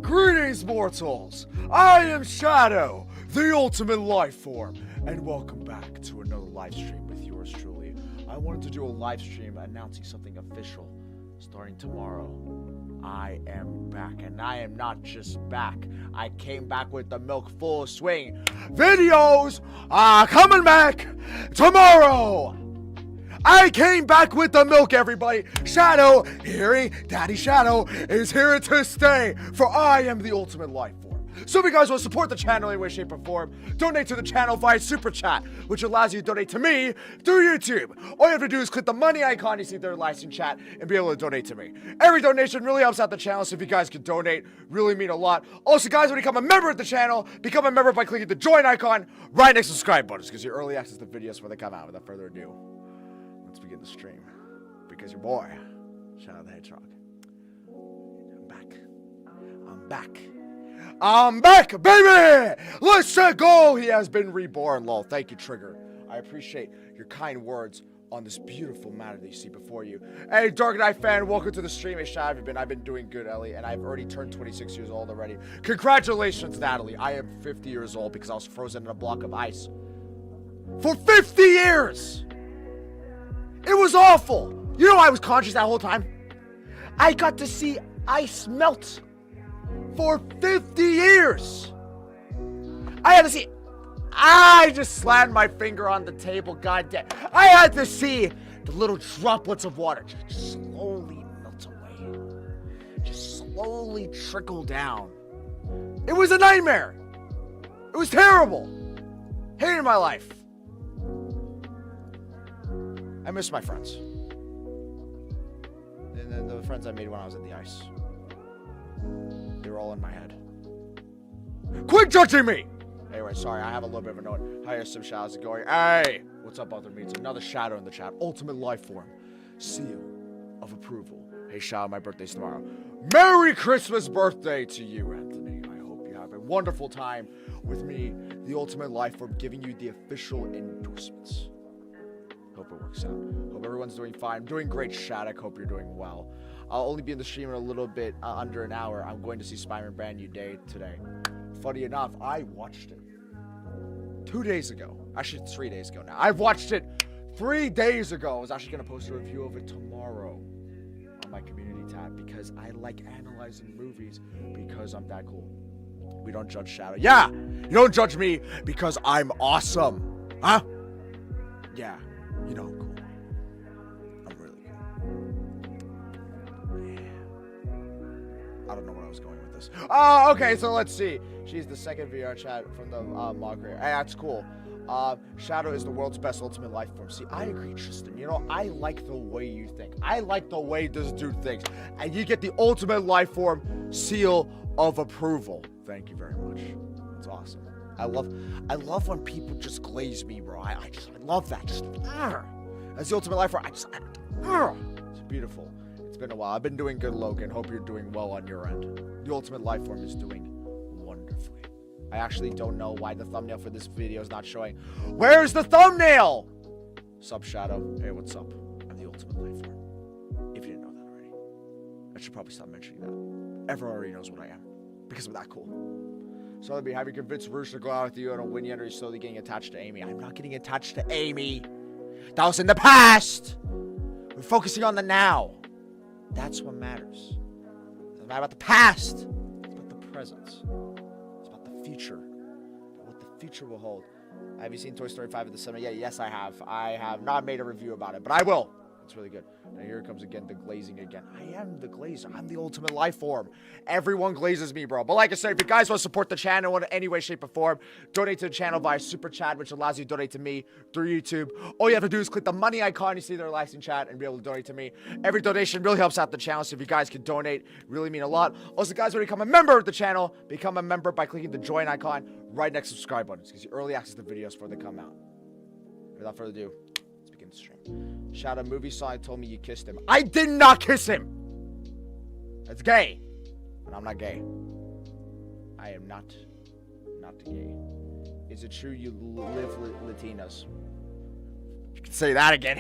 Greetings, mortals. I am Shadow, the ultimate life form, and welcome back to another live stream with yours truly. I wanted to do a live stream announcing something official starting tomorrow. I am back, and I am not just back. I came back with the milk full swing. Videos are coming back tomorrow. I came back with the milk, everybody. Shadow, Daddy Shadow is here to stay, for I am the ultimate life form. So if you guys want to support the channel in any way, shape, or form, donate to the channel via Super Chat, which allows you to donate to me through YouTube. All you have to do is click the money icon you see there in live chat and be able to donate to me. Every donation really helps out the channel, so if you guys could donate, really mean a lot. Also, guys, when you become a member of the channel, become a member by clicking the join icon right next to the subscribe button, because you early access to videos when they come out. Without further ado, let's begin the stream, because your boy, Shadow the Hedgehog, I'm back, baby! Let's go! He has been reborn, lol. Thank you, Trigger. I appreciate your kind words on this beautiful matter that you see before you. Hey, Dark Knight fan, welcome to the stream. Hey, Shadow, have you been? I've been doing good, Ellie, and I've already turned 26 years old already. Congratulations, Natalie. I am 50 years old because I was frozen in a block of ice for 50 years! It was awful! You know I was conscious that whole time? I got to see ice melt for 50 years! I just slammed my finger on the table, goddamn. I had to see the little droplets of water just slowly melt away. Just slowly trickle down. It was a nightmare! It was terrible! Hated my life. I miss my friends. And the friends I made when I was in the ice. They were all in my head. Quit judging me! Anyway, sorry, I have a little bit of a note. Hi, some shouts going. Hey! What's up, other meets? Another Shadow in the chat. Ultimate life form. Seal of approval. Hey, Shadow, my birthday's tomorrow. Merry Christmas birthday to you, Anthony. I hope you have a wonderful time with me, the ultimate life form, giving you the official endorsements. Hope it works out. Hope everyone's doing fine. I'm doing great, Shattuck. Hope you're doing well. I'll only be in the stream in a little bit, under an hour. I'm going to see Spider-Man Brand New Day today. Funny enough, I watched it 2 days ago. Actually, 3 days ago now. I've watched it 3 days ago. I was actually going to post a review of it tomorrow on my community tab because I like analyzing movies because I'm that cool. We don't judge Shadow. Yeah! You don't judge me because I'm awesome. Huh? Yeah. You know I'm cool. I'm really cool. Yeah. I don't know where I was going with this. Oh, okay, so let's see. She's the second VR chat from the mod creator. Hey, that's cool. Shadow is the world's best ultimate life form. See, I agree, Tristan. You know, I like the way you think. I like the way this dude thinks. And you get the ultimate life form seal of approval. Thank you very much. That's awesome. I love when people just glaze me, bro. I love that. Just, as the ultimate life form, it's beautiful. It's been a while. I've been doing good, Logan. Hope you're doing well on your end. The ultimate life form is doing wonderfully. I actually don't know why the thumbnail for this video is not showing. Where's the thumbnail? Sup, Shadow. Hey, what's up? I'm the ultimate life form. If you didn't know that already. I should probably stop mentioning that. Everyone already knows what I am. Because I'm that cool. So let me have you convince Rouge to go out with you and win you, or you're slowly getting attached to Amy. I'm not getting attached to Amy. That was in the past. We're focusing on the now. That's what matters. It's not about the past. It's about the present. It's about the future. What the future will hold. Have you seen Toy Story 5 at the cinema? Yeah, yes, I have. I have not made a review about it, but I will. It's really good. Now here comes again the glazing again. I am the glazer. I'm the ultimate life form. Everyone glazes me, bro. But like I said, if you guys want to support the channel in any way, shape, or form, donate to the channel via Super Chat, which allows you to donate to me through YouTube. All you have to do is click the money icon you see there live in chat and be able to donate to me. Every donation really helps out the channel, so if you guys can donate, really mean a lot. Also, guys, when you become a member of the channel, become a member by clicking the join icon right next to the subscribe button. It gives you early access to videos before they come out. Without further ado, let's begin the stream. Shadow movie Sonic told me you kissed him. I did not kiss him! That's gay. But I'm not gay. I am not gay. Is it true you live Latinas? You can say that again.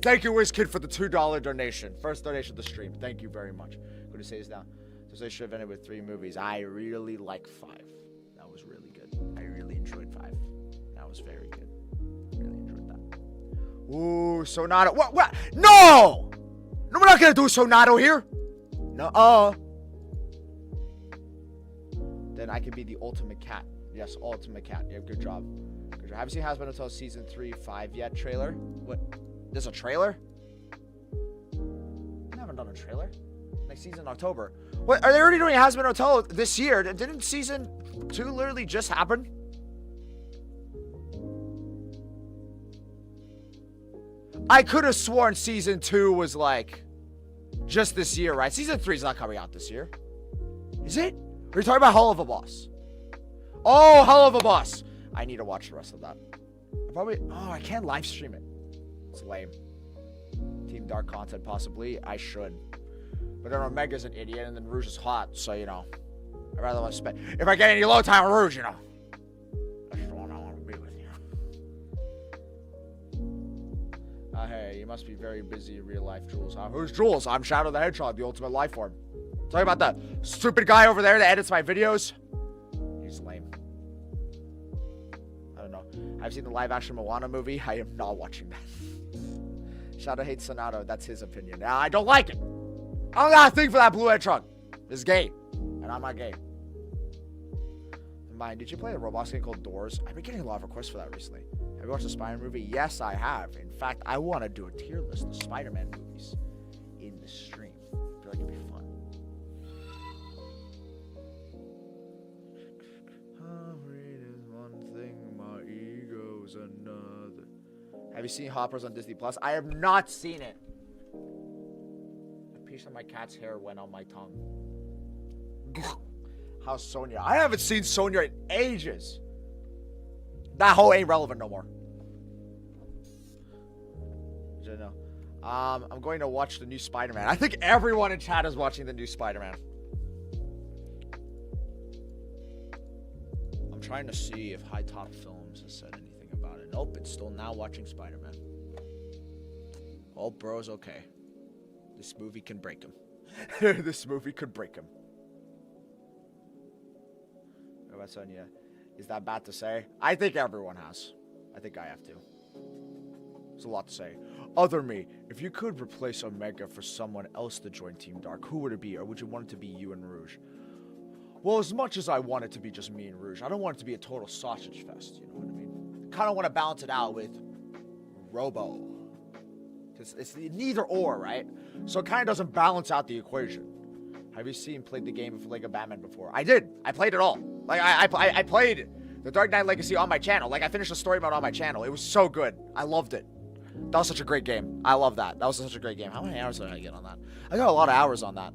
Thank you, WizKid, for the $2 donation. First donation of the stream. Thank you very much. Who to say this now? So they should have ended with 3 movies. I really like 5. That was really good. I really enjoyed 5. That was very good. Really enjoyed that. Ooh, Sonato. What? No! No, we're not gonna do Sonato here. No. Then I could be the ultimate cat. Yes, ultimate cat. Yeah, good job. Good job. Haven't seen House Hotel season 3, 5 yet. Trailer? What? There's a trailer? I haven't done a trailer. Next season, October. What? Are they already doing House Hotel this year? Didn't season 2 literally just happen? I could have sworn season 2 was like just this year, right? Season 3 is not coming out this year. Is it? Are you talking about Hell of a Boss? Oh, Hell of a Boss. I need to watch the rest of that. I can't live stream it. It's lame. Team Dark content, possibly. I should. But then Omega's an idiot, and then Rouge is hot, so, you know. I'd rather want to spend. If I get any low time with Rouge, you know. That's the one I want to be with you. Hey, you must be very busy in real life, Jules. Who's Jules? I'm Shadow the Hedgehog, the ultimate life form. Talking about that stupid guy over there that edits my videos. He's lame. I don't know. I've seen the live action Moana movie. I am not watching that. Shadow hates Sonato. That's his opinion. I don't like it. I don't got a thing for that blue hedgehog. It's gay. And I'm not gay. Mind, did you play a Roblox game called Doors? I've been getting a lot of requests for that recently. Have you watched the Spider-Man movie? Yes, I have. In fact, I want to do a tier list of Spider-Man movies in the stream. I feel like it'd be fun. One thing, my ego's another. Have you seen Hoppers on Disney Plus? I have not seen it. A piece of my cat's hair went on my tongue. How's Sonya? I haven't seen Sonya in ages. That hoe ain't relevant no more. I don't know. I'm going to watch the new Spider-Man. I think everyone in chat is watching the new Spider-Man. I'm trying to see if High Top Films has said anything about it. Nope, it's still now watching Spider-Man. Oh, bro's okay. This movie can break him. This movie could break him. What about Sonya? Is that bad to say? I think everyone has. I think I have to. It's a lot to say. Other me, if you could replace Omega for someone else to join Team Dark, who would it be? Or would you want it to be you and Rouge? Well, as much as I want it to be just me and Rouge, I don't want it to be a total sausage fest, you know what I mean? Kind of want to balance it out with Robo. Because it's neither or, right? So it kind of doesn't balance out the equation. Have you played the game of Lego Batman before? I did. I played it all. Like, I played the Dark Knight Legacy on my channel. Like, I finished the story mode on my channel. It was so good. I loved it. That was such a great game. I love that. That was such a great game. How many hours did I get on that? I got a lot of hours on that.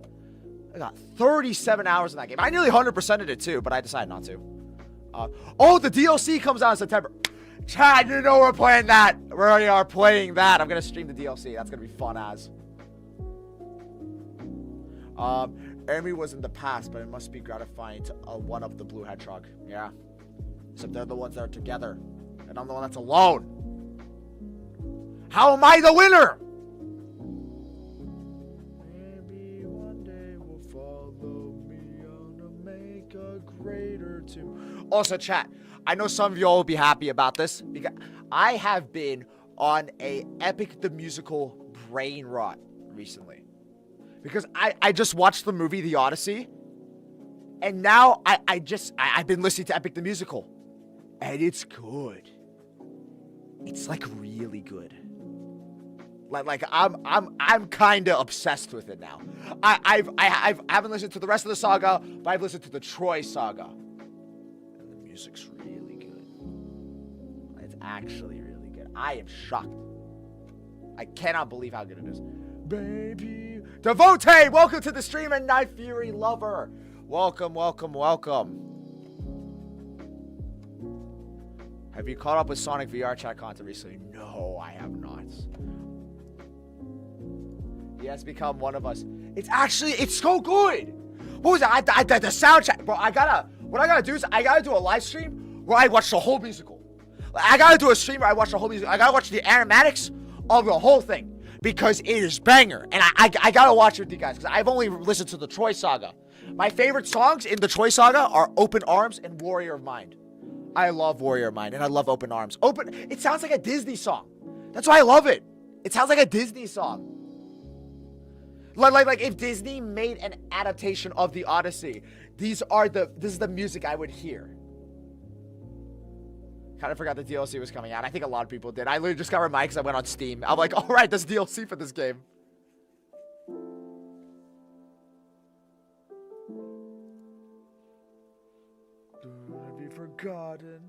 I got 37 hours in that game. I nearly 100%ed it too, but I decided not to. Oh, the DLC comes out in September. Chad, you know we're playing that. We already are playing that. I'm going to stream the DLC. That's going to be fun as. Amy was in the past, but it must be gratifying to one of the blue hedgehog. Yeah. Except they're the ones that are together. And I'm the one that's alone. How am I the winner? Maybe one day will follow me on to make a greater team. Also, chat, I know some of y'all will be happy about this because I have been on a Epic the Musical brain rot recently. Because I just watched the movie The Odyssey, and now I've been listening to Epic the Musical, and it's good. It's like really good. Like I'm kind of obsessed with it now. I haven't listened to the rest of the saga, but I've listened to the Troy saga, and the music's really good. It's actually really good. I am shocked. I cannot believe how good it is. Baby. Devote, welcome to the stream, and Night Fury Lover. Welcome, welcome, welcome. Have you caught up with Sonic VR chat content recently? No, I have not. He has become one of us. It's so good. What was it? The soundtrack, bro. What I gotta do is I gotta do a live stream where I watch the whole musical. I gotta do a stream where I watch the whole musical. I gotta watch the animatics of the whole thing. because it is banger. And I gotta watch it with you guys because I've only listened to the Troy Saga. My favorite songs in the Troy Saga are Open Arms and Warrior of Mind. I love Warrior of Mind and I love Open Arms. It sounds like a Disney song. That's why I love it. It sounds like a Disney song. Like if Disney made an adaptation of the Odyssey, this is the music I would hear. Kind of forgot the DLC was coming out. I think a lot of people did. I literally just got reminded because I went on Steam. I'm like, all right, there's DLC for this game. Have you forgotten?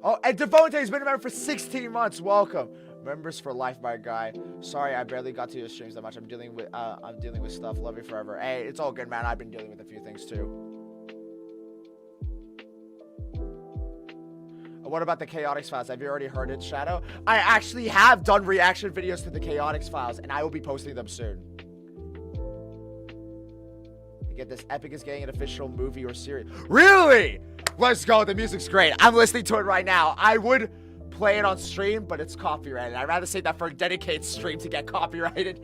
Oh, and Devontae has been a member for 16 months. Welcome. Members for life, my guy. Sorry, I barely got to your streams that much. I'm dealing with stuff. Love you forever. Hey, it's all good, man. I've been dealing with a few things too. What about the Chaotix Files? Have you already heard it, Shadow? I actually have done reaction videos to the Chaotix Files, and I will be posting them soon. Get this, Epic is getting an official movie or series. Really? Let's go. The music's great. I'm listening to it right now. I would play it on stream, but it's copyrighted. I'd rather say that for a dedicated stream to get copyrighted.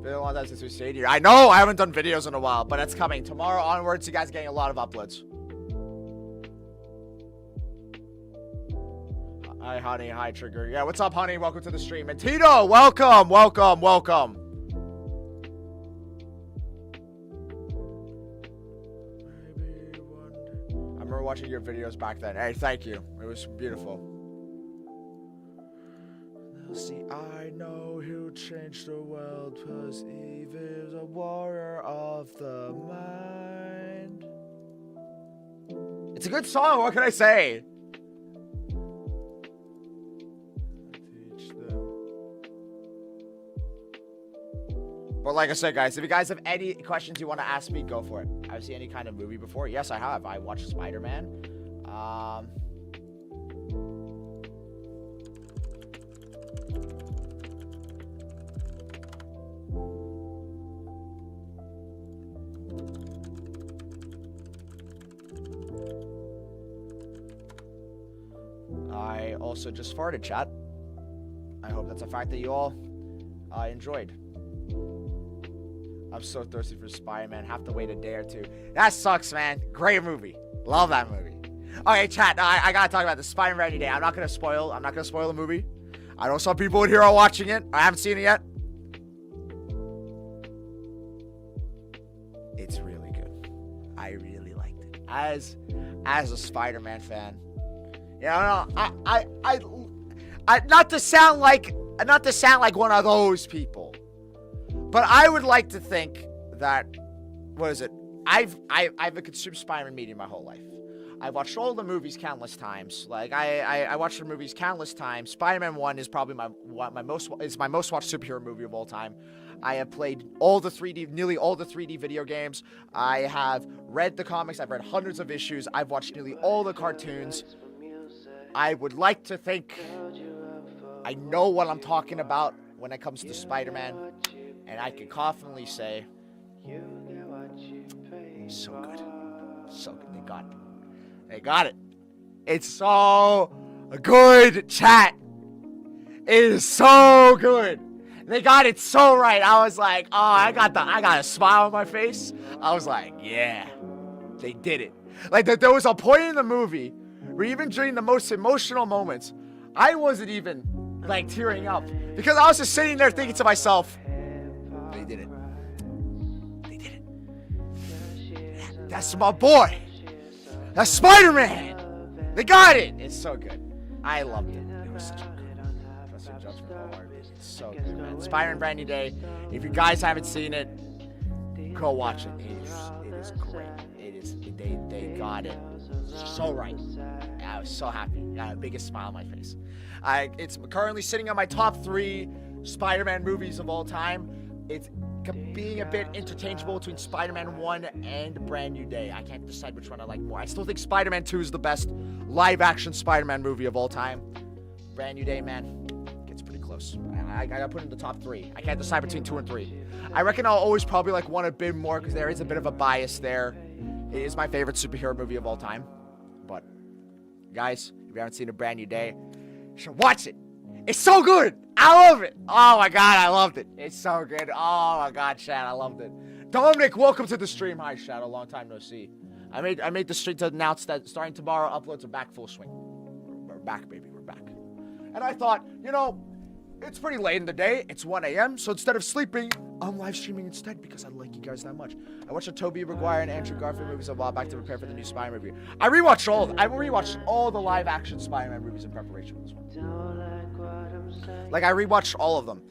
Been a long time since we've stayed here. I know I haven't done videos in a while, but it's coming. Tomorrow onwards, you guys are getting a lot of uploads. Hi, honey. Hi, Trigger. Yeah, what's up, honey? Welcome to the stream. And Tito, welcome, welcome, welcome. I remember watching your videos back then. Hey, thank you. It was beautiful. Now see, I know who changed the world, because Eve is a warrior of the mind. It's a good song. What can I say? But like I said, guys, if you guys have any questions you want to ask me, go for it. I've seen any kind of movie before. Yes, I have. I watched Spider-Man. I also just farted, chat. I hope that's a fact that you all enjoyed. I'm so thirsty for Spider-Man. Have to wait a day or two. That sucks, man. Great movie. Love that movie. Okay, chat. I gotta talk about the Spider-Man any day. I'm not gonna spoil the movie. I know some people in here are watching it. I haven't seen it yet. It's really good. I really liked it. As a Spider-Man fan, you know, I not to sound like one of those people. But I would like to think that, what is it? I've consumed Spider-Man media my whole life. I've watched all the movies countless times. Like I watched the movies countless times. Spider-Man 1 is probably my most watched superhero movie of all time. I have played nearly all the 3D video games. I have read the comics. I've read hundreds of issues. I've watched nearly all the cartoons. I would like to think I know what I'm talking about when it comes to Spider-Man. And I can confidently say, so good. So good. They got it. They got it. It's so good, chat. It is so good. They got it so right. I was like, oh, I got a smile on my face. I was like, yeah, they did it. Like, there was a point in the movie where even during the most emotional moments, I wasn't even, like, tearing up. Because I was just sitting there thinking to myself, they did it. They did it. That's my boy. That's Spider-Man. They got it. It's so good. I loved it. It was such a good Trust Your Judgment Award. It's so good, man. Spider-Man Brand New Day. If you guys haven't seen it, go watch it. It is great. It is. They got it so right. I was so happy. I had the biggest smile on my face. It's currently sitting on my top 3 Spider-Man movies of all time. It's being a bit interchangeable between Spider-Man 1 and Brand New Day. I can't decide which one I like more. I still think Spider-Man 2 is the best live-action Spider-Man movie of all time. Brand New Day, man, gets pretty close. close. I got put in the top 3. I can't decide between 2 and 3. I reckon I'll always probably like want a bit more because there is a bit of a bias there. It is my favorite superhero movie of all time. But guys, if you haven't seen A Brand New Day, you should watch it. It's so good. I love it. Oh my god, I loved it. It's so good. Oh my god, Shad, I loved it. Dominic, welcome to the stream. Hi, Shadow. Long time no see. I made the stream to announce that starting tomorrow, uploads are back full swing. We're back, baby. We're back. And I thought, you know, it's pretty late in the day. It's 1 a.m. So instead of sleeping, I'm live streaming instead because I like you guys that much. I watched the Tobey Maguire and Andrew Garfield movies a while back to prepare for the new Spider-Man movie. I rewatched all the live-action Spider-Man movies in preparation for this one. Like, I rewatched all of them.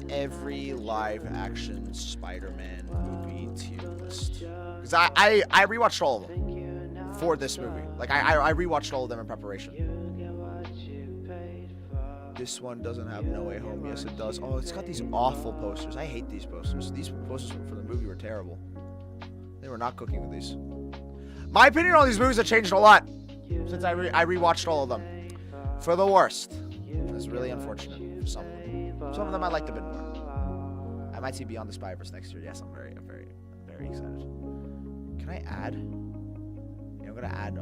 Every live-action Spider-Man movie tier list. Because I rewatched all of them for this movie. Like, I rewatched all of them in preparation. This one doesn't have No Way Home. Yes, it does. Oh, it's got these awful posters. I hate these posters. These posters for the movie were terrible. They were not cooking with these. My opinion on these movies have changed a lot since I rewatched all of them. For the worst. It's really unfortunate for some of them. Some of them I liked a bit more. I might see Beyond the Spider-Verse next year. Yes, I'm very excited. Can I add? Yeah, I'm gonna add.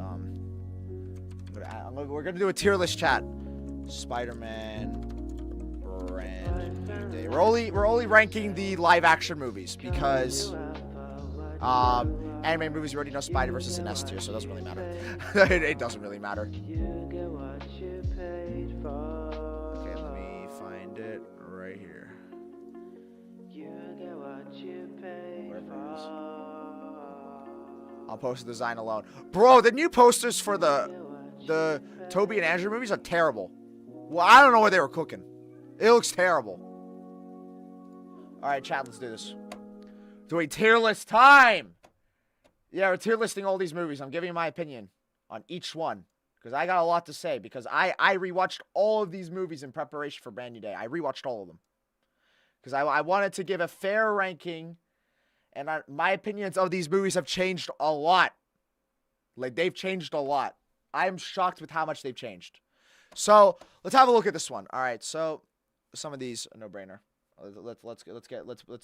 We're gonna do a tier list chat. Spider-Man Brand New Day. We're only ranking the live action movies because anime movies you already know Spider-Verse is in S tier, so it doesn't really matter. It doesn't really matter. Okay, let me find it right here. Wherever it is. I'll post the design alone. Bro, the new posters for the Tobey and Andrew movies are terrible. Well, I don't know what they were cooking. It looks terrible. Alright, chat, let's do this. Doing tier list time! Yeah, we're tier listing all these movies. I'm giving you my opinion on each one. Because I got a lot to say. Because I rewatched all of these movies in preparation for Brand New Day. I rewatched all of them. Because I wanted to give a fair ranking. And my opinions of these movies have changed a lot. Like, they've changed a lot. I'm shocked with how much they've changed. So let's have a look at this one. All right, so some of these no brainer. Let's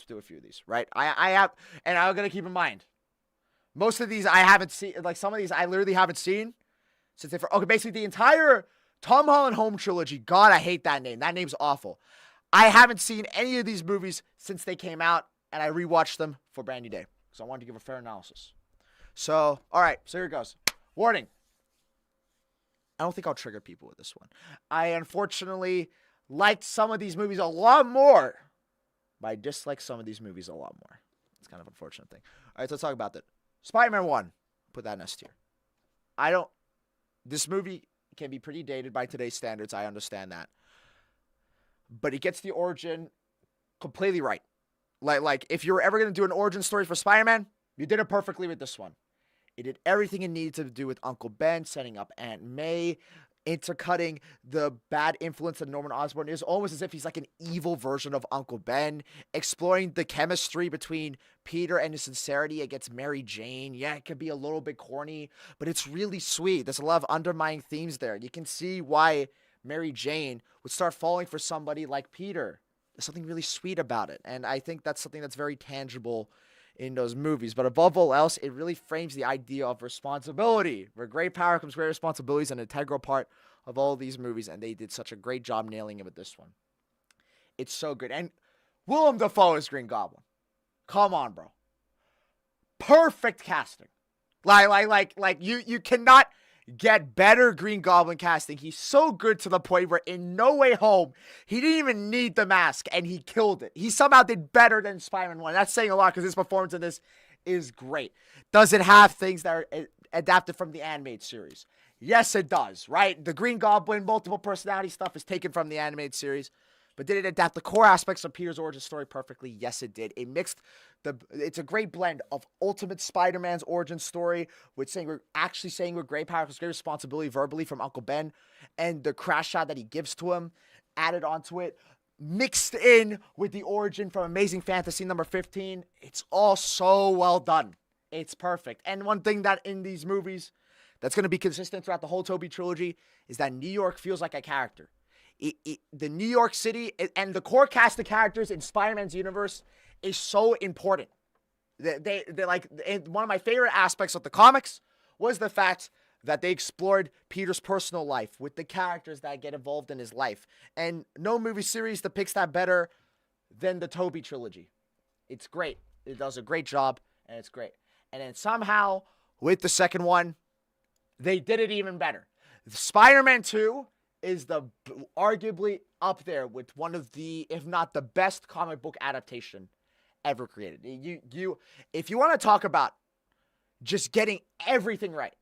do a few of these, right? I have, and I'm gonna keep in mind, most of these I haven't seen. Like some of these I literally haven't seen since they. Okay, basically the entire Tom Holland Home trilogy. God, I hate that name. That name's awful. I haven't seen any of these movies since they came out, and I rewatched them for Brand New Day because I wanted to give a fair analysis. So, all right, so here it goes. Warning. I don't think I'll trigger people with this one. I unfortunately liked some of these movies a lot more, but I dislike some of these movies a lot more. It's kind of an unfortunate thing. All right, so let's talk about that. Spider-Man 1. Put that in S tier. This movie can be pretty dated by today's standards. I understand that. But it gets the origin completely right. Like if you're ever going to do an origin story for Spider-Man, you did it perfectly with this one. It did everything it needed to do with Uncle Ben, setting up Aunt May, intercutting the bad influence that Norman Osborn is, almost as if he's like an evil version of Uncle Ben, exploring the chemistry between Peter and his sincerity against Mary Jane. Yeah, it could be a little bit corny, but it's really sweet. There's a lot of undermining themes there. You can see why Mary Jane would start falling for somebody like Peter. There's something really sweet about it, and I think that's something that's very tangible in those movies. But above all else, it really frames the idea of responsibility. Where great power comes great responsibility is an integral part of all these movies, and they did such a great job nailing it with this one. It's so good. And Willem Dafoe is Green Goblin. Come on, bro. Perfect casting. Like you cannot get better Green Goblin casting. He's so good to the point where in No Way Home, he didn't even need the mask, and he killed it. He somehow did better than Spider-Man 1. That's saying a lot because his performance in this is great. Does it have things that are adapted from the animated series? Yes, it does, right? The Green Goblin, multiple personality stuff is taken from the animated series. But did it adapt the core aspects of Peter's origin story perfectly? Yes, it did. It mixed it's a great blend of Ultimate Spider-Man's origin story with saying with great power comes great responsibility verbally from Uncle Ben, and the crash shot that he gives to him added onto it, mixed in with the origin from Amazing Fantasy number 15. It's all so well done. It's perfect. And one thing that in these movies that's going to be consistent throughout the whole Tobey trilogy is that New York feels like a character. The New York City and the core cast of characters in Spider-Man's universe is so important. They like, one of my favorite aspects of the comics was the fact that they explored Peter's personal life with the characters that get involved in his life. And no movie series depicts that better than the Tobey trilogy. It's great. It does a great job, and it's great. And then somehow, with the second one, they did it even better. Spider-Man 2 is arguably up there with one of the, if not the best comic book adaptation ever created. If you want to talk about just getting everything right,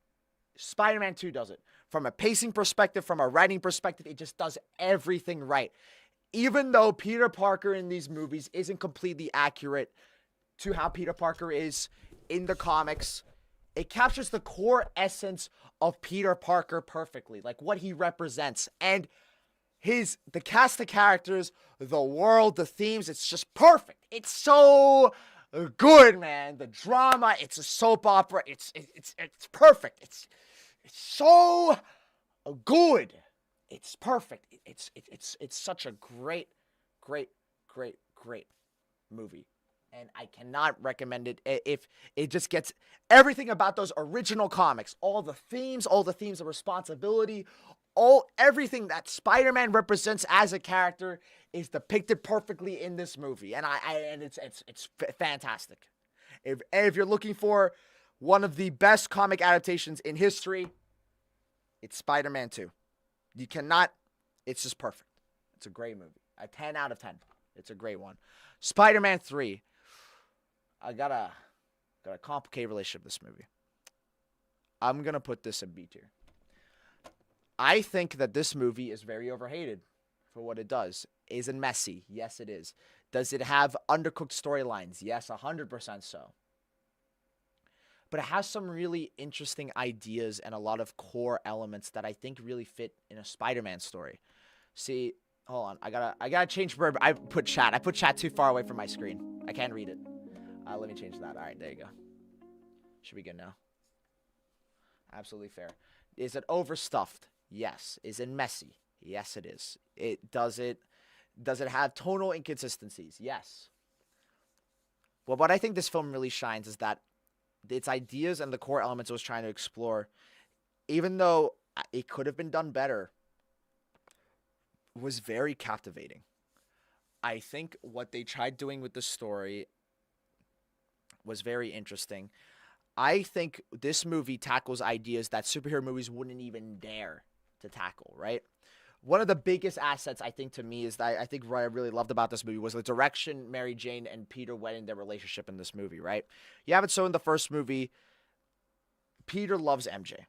Spider-Man 2 does it. From a pacing perspective, from a writing perspective, it just does everything right. Even though Peter Parker in these movies isn't completely accurate to how Peter Parker is in the comics, it captures the core essence of Peter Parker perfectly, like what he represents. And the cast of characters, the world, the themes, it's just perfect. It's so good, man. The drama, it's a soap opera. It's perfect. It's so good. It's perfect. It's such a great movie. And I cannot recommend it if it just gets everything about those original comics, all the themes of responsibility, everything that Spider-Man represents as a character is depicted perfectly in this movie, and it's fantastic. If you're looking for one of the best comic adaptations in history, it's Spider-Man 2. You cannot. It's just perfect. It's a great movie. A 10 out of 10. It's a great one. Spider-Man 3. I got a complicated relationship with this movie. I'm going to put this in B tier. I think that this movie is very overhated for what it does. Is it messy? Yes, it is. Does it have undercooked storylines? Yes, 100% so. But it has some really interesting ideas and a lot of core elements that I think really fit in a Spider-Man story. See, hold on. I gotta change verb. I put chat too far away from my screen. I can't read it. Let me change that. All right, there you go. Should be good now. Absolutely fair. Is it overstuffed? Yes. Is it messy? Yes, it is. Does it have tonal inconsistencies? Yes. Well, what I think this film really shines is that its ideas and the core elements it was trying to explore, even though it could have been done better, was very captivating. I think what they tried doing with the story was very interesting. I think this movie tackles ideas that superhero movies wouldn't even dare to tackle, right? One of the biggest assets, I think, to me is that I think what I really loved about this movie was the direction Mary Jane and Peter went in their relationship in this movie, right? You have it so in the first movie, Peter loves MJ.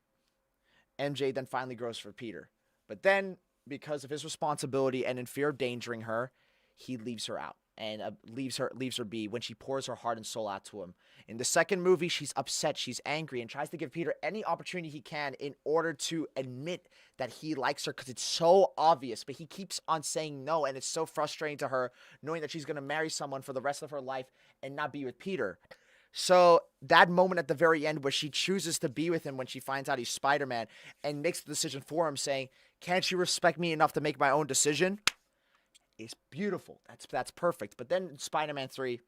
MJ then finally grows for Peter. But then, because of his responsibility and in fear of endangering her, he leaves her out and leaves her be when she pours her heart and soul out to him. In the second movie, she's upset, she's angry, and tries to give Peter any opportunity he can in order to admit that he likes her because it's so obvious, but he keeps on saying no, and it's so frustrating to her knowing that she's going to marry someone for the rest of her life and not be with Peter. So that moment at the very end where she chooses to be with him when she finds out he's Spider-Man and makes the decision for him, saying, "Can't you respect me enough to make my own decision?" is beautiful. That's perfect. But then in Spider-Man 3,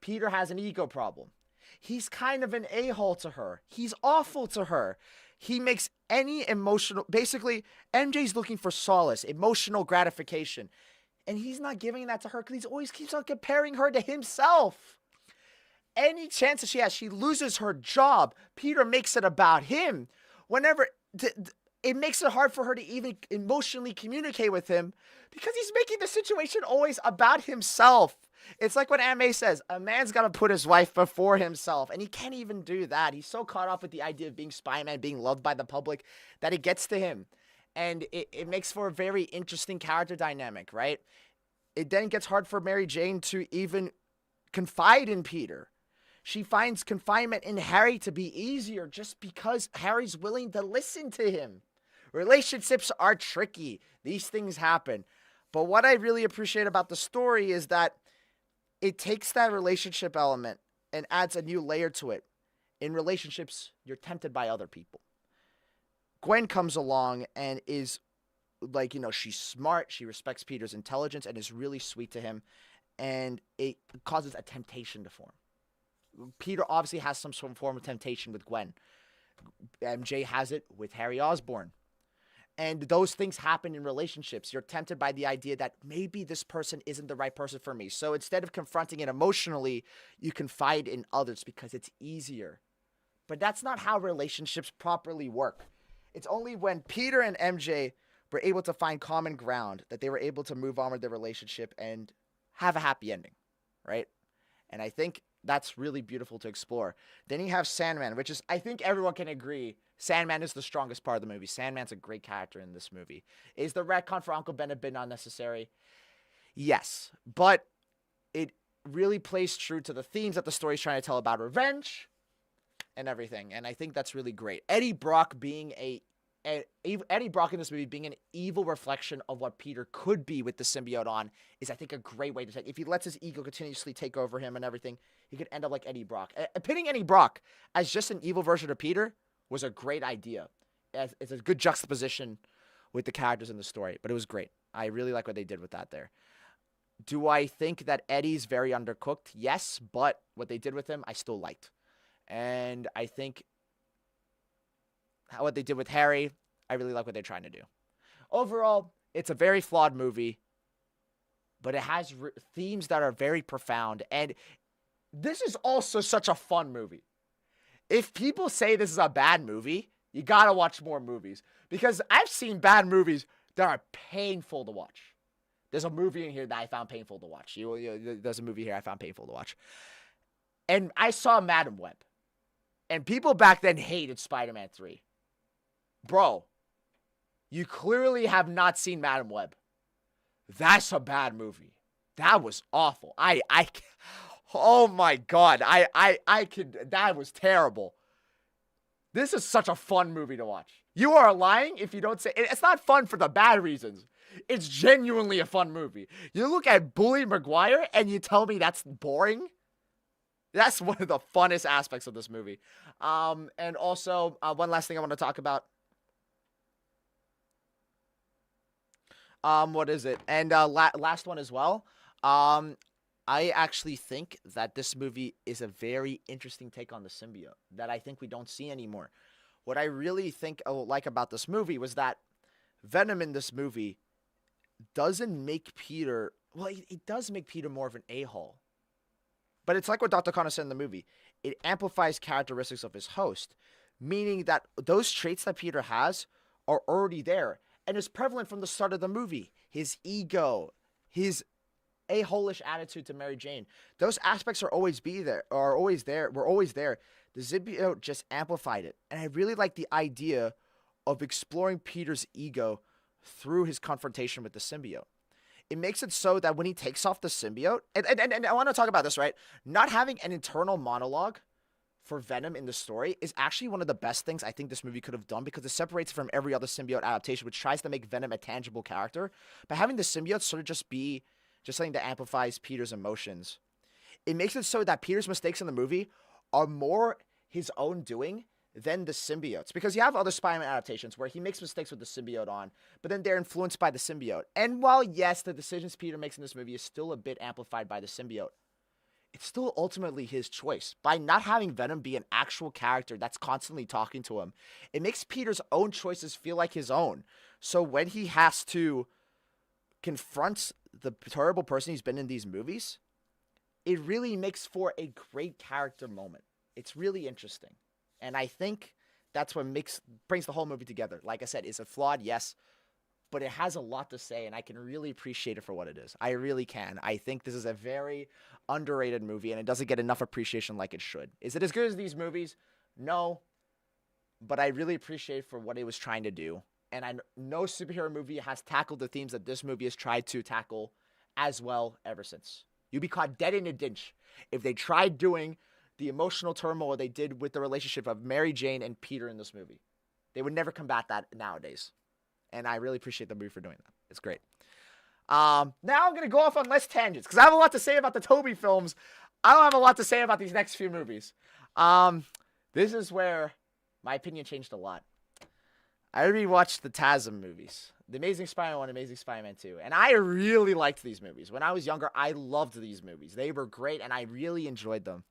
Peter has an ego problem. He's kind of an a-hole to her. He's awful to her. He makes any emotional... Basically, MJ's looking for solace, emotional gratification. And he's not giving that to her because he always keeps on comparing her to himself. Any chance that she has, she loses her job. Peter makes it about him. Whenever... It makes it hard for her to even emotionally communicate with him because he's making the situation always about himself. It's like what Aunt May says, a man's got to put his wife before himself, and he can't even do that. He's so caught up with the idea of being Spider-Man, being loved by the public, that it gets to him. And it makes for a very interesting character dynamic, right? It then gets hard for Mary Jane to even confide in Peter. She finds confinement in Harry to be easier just because Harry's willing to listen to him. Relationships are tricky. These things happen. But what I really appreciate about the story is that it takes that relationship element and adds a new layer to it. In relationships, you're tempted by other people. Gwen comes along and is like, she's smart, she respects Peter's intelligence, and is really sweet to him, and it causes a temptation to form. Peter obviously has some sort of form of temptation with Gwen. MJ has it with Harry Osborn. And those things happen in relationships. You're tempted by the idea that maybe this person isn't the right person for me. So instead of confronting it emotionally, you confide in others because it's easier. But that's not how relationships properly work. It's only when Peter and MJ were able to find common ground that they were able to move on with their relationship and have a happy ending, right? And I think that's really beautiful to explore. Then you have Sandman, which is, I think everyone can agree, Sandman is the strongest part of the movie. Sandman's a great character in this movie. Is the retcon for Uncle Ben a bit unnecessary? Yes, but it really plays true to the themes that the story's trying to tell about revenge and everything, and I think that's really great. Eddie Brock Eddie Brock in this movie being an evil reflection of what Peter could be with the symbiote on is, I think, a great way to take. If he lets his ego continuously take over him and everything, he could end up like Eddie Brock. Pitting Eddie Brock as just an evil version of Peter was a great idea. It's a good juxtaposition with the characters in the story, but it was great. I really like what they did with that there. Do I think that Eddie's very undercooked? Yes, but what they did with him, I still liked. And I think what they did with Harry, I really like what they're trying to do. Overall, it's a very flawed movie, but it has themes that are very profound. And this is also such a fun movie. If people say this is a bad movie, you gotta watch more movies. Because I've seen bad movies that are painful to watch. There's a movie in here that I found painful to watch. There's a movie here I found painful to watch. And I saw Madam Web. And people back then hated Spider-Man 3. Bro, you clearly have not seen Madam Web. That's a bad movie. That was awful. Oh my God. That was terrible. This is such a fun movie to watch. You are lying if you don't say, it's not fun for the bad reasons. It's genuinely a fun movie. You look at Bully Maguire and you tell me that's boring? That's one of the funnest aspects of this movie. And also, one last thing I want to talk about. What is it? And last one as well. I actually think that this movie is a very interesting take on the symbiote that I think we don't see anymore. What I really think I like about this movie was that Venom in this movie doesn't make Peter... Well, it does make Peter more of an a-hole. But it's like what Dr. Connor said in the movie. It amplifies characteristics of his host, meaning that those traits that Peter has are already there and is prevalent from the start of the movie. His ego, his a-hole-ish attitude to Mary Jane. Those aspects were always there. The symbiote just amplified it. And I really like the idea of exploring Peter's ego through his confrontation with the symbiote. It makes it so that when he takes off the symbiote, and I want to talk about this, right? Not having an internal monologue for Venom in the story is actually one of the best things I think this movie could have done, because it separates it from every other symbiote adaptation, which tries to make Venom a tangible character. But having the symbiote sort of just be just something that amplifies Peter's emotions, it makes it so that Peter's mistakes in the movie are more his own doing than the symbiotes. Because you have other Spider-Man adaptations where he makes mistakes with the symbiote on, but then they're influenced by the symbiote. And while, yes, the decisions Peter makes in this movie is still a bit amplified by the symbiote, it's still ultimately his choice. By not having Venom be an actual character that's constantly talking to him, it makes Peter's own choices feel like his own. So when he has to confront the terrible person he's been in these movies, it really makes for a great character moment. It's really interesting. And I think that's what brings the whole movie together. Like I said, is it flawed? Yes. But it has a lot to say, and I can really appreciate it for what it is. I really can. I think this is a very underrated movie, and it doesn't get enough appreciation like it should. Is it as good as these movies? No. But I really appreciate it for what it was trying to do. And no superhero movie has tackled the themes that this movie has tried to tackle as well ever since. You'd be caught dead in a ditch if they tried doing the emotional turmoil they did with the relationship of Mary Jane and Peter in this movie. They would never combat that nowadays. And I really appreciate the movie for doing that. It's great. Now I'm going to go off on less tangents, because I have a lot to say about the Tobey films. I don't have a lot to say about these next few movies. This is where my opinion changed a lot. I rewatched the TASM movies. The Amazing Spider-Man 1, Amazing Spider-Man 2. And I really liked these movies. When I was younger, I loved these movies. They were great, and I really enjoyed them.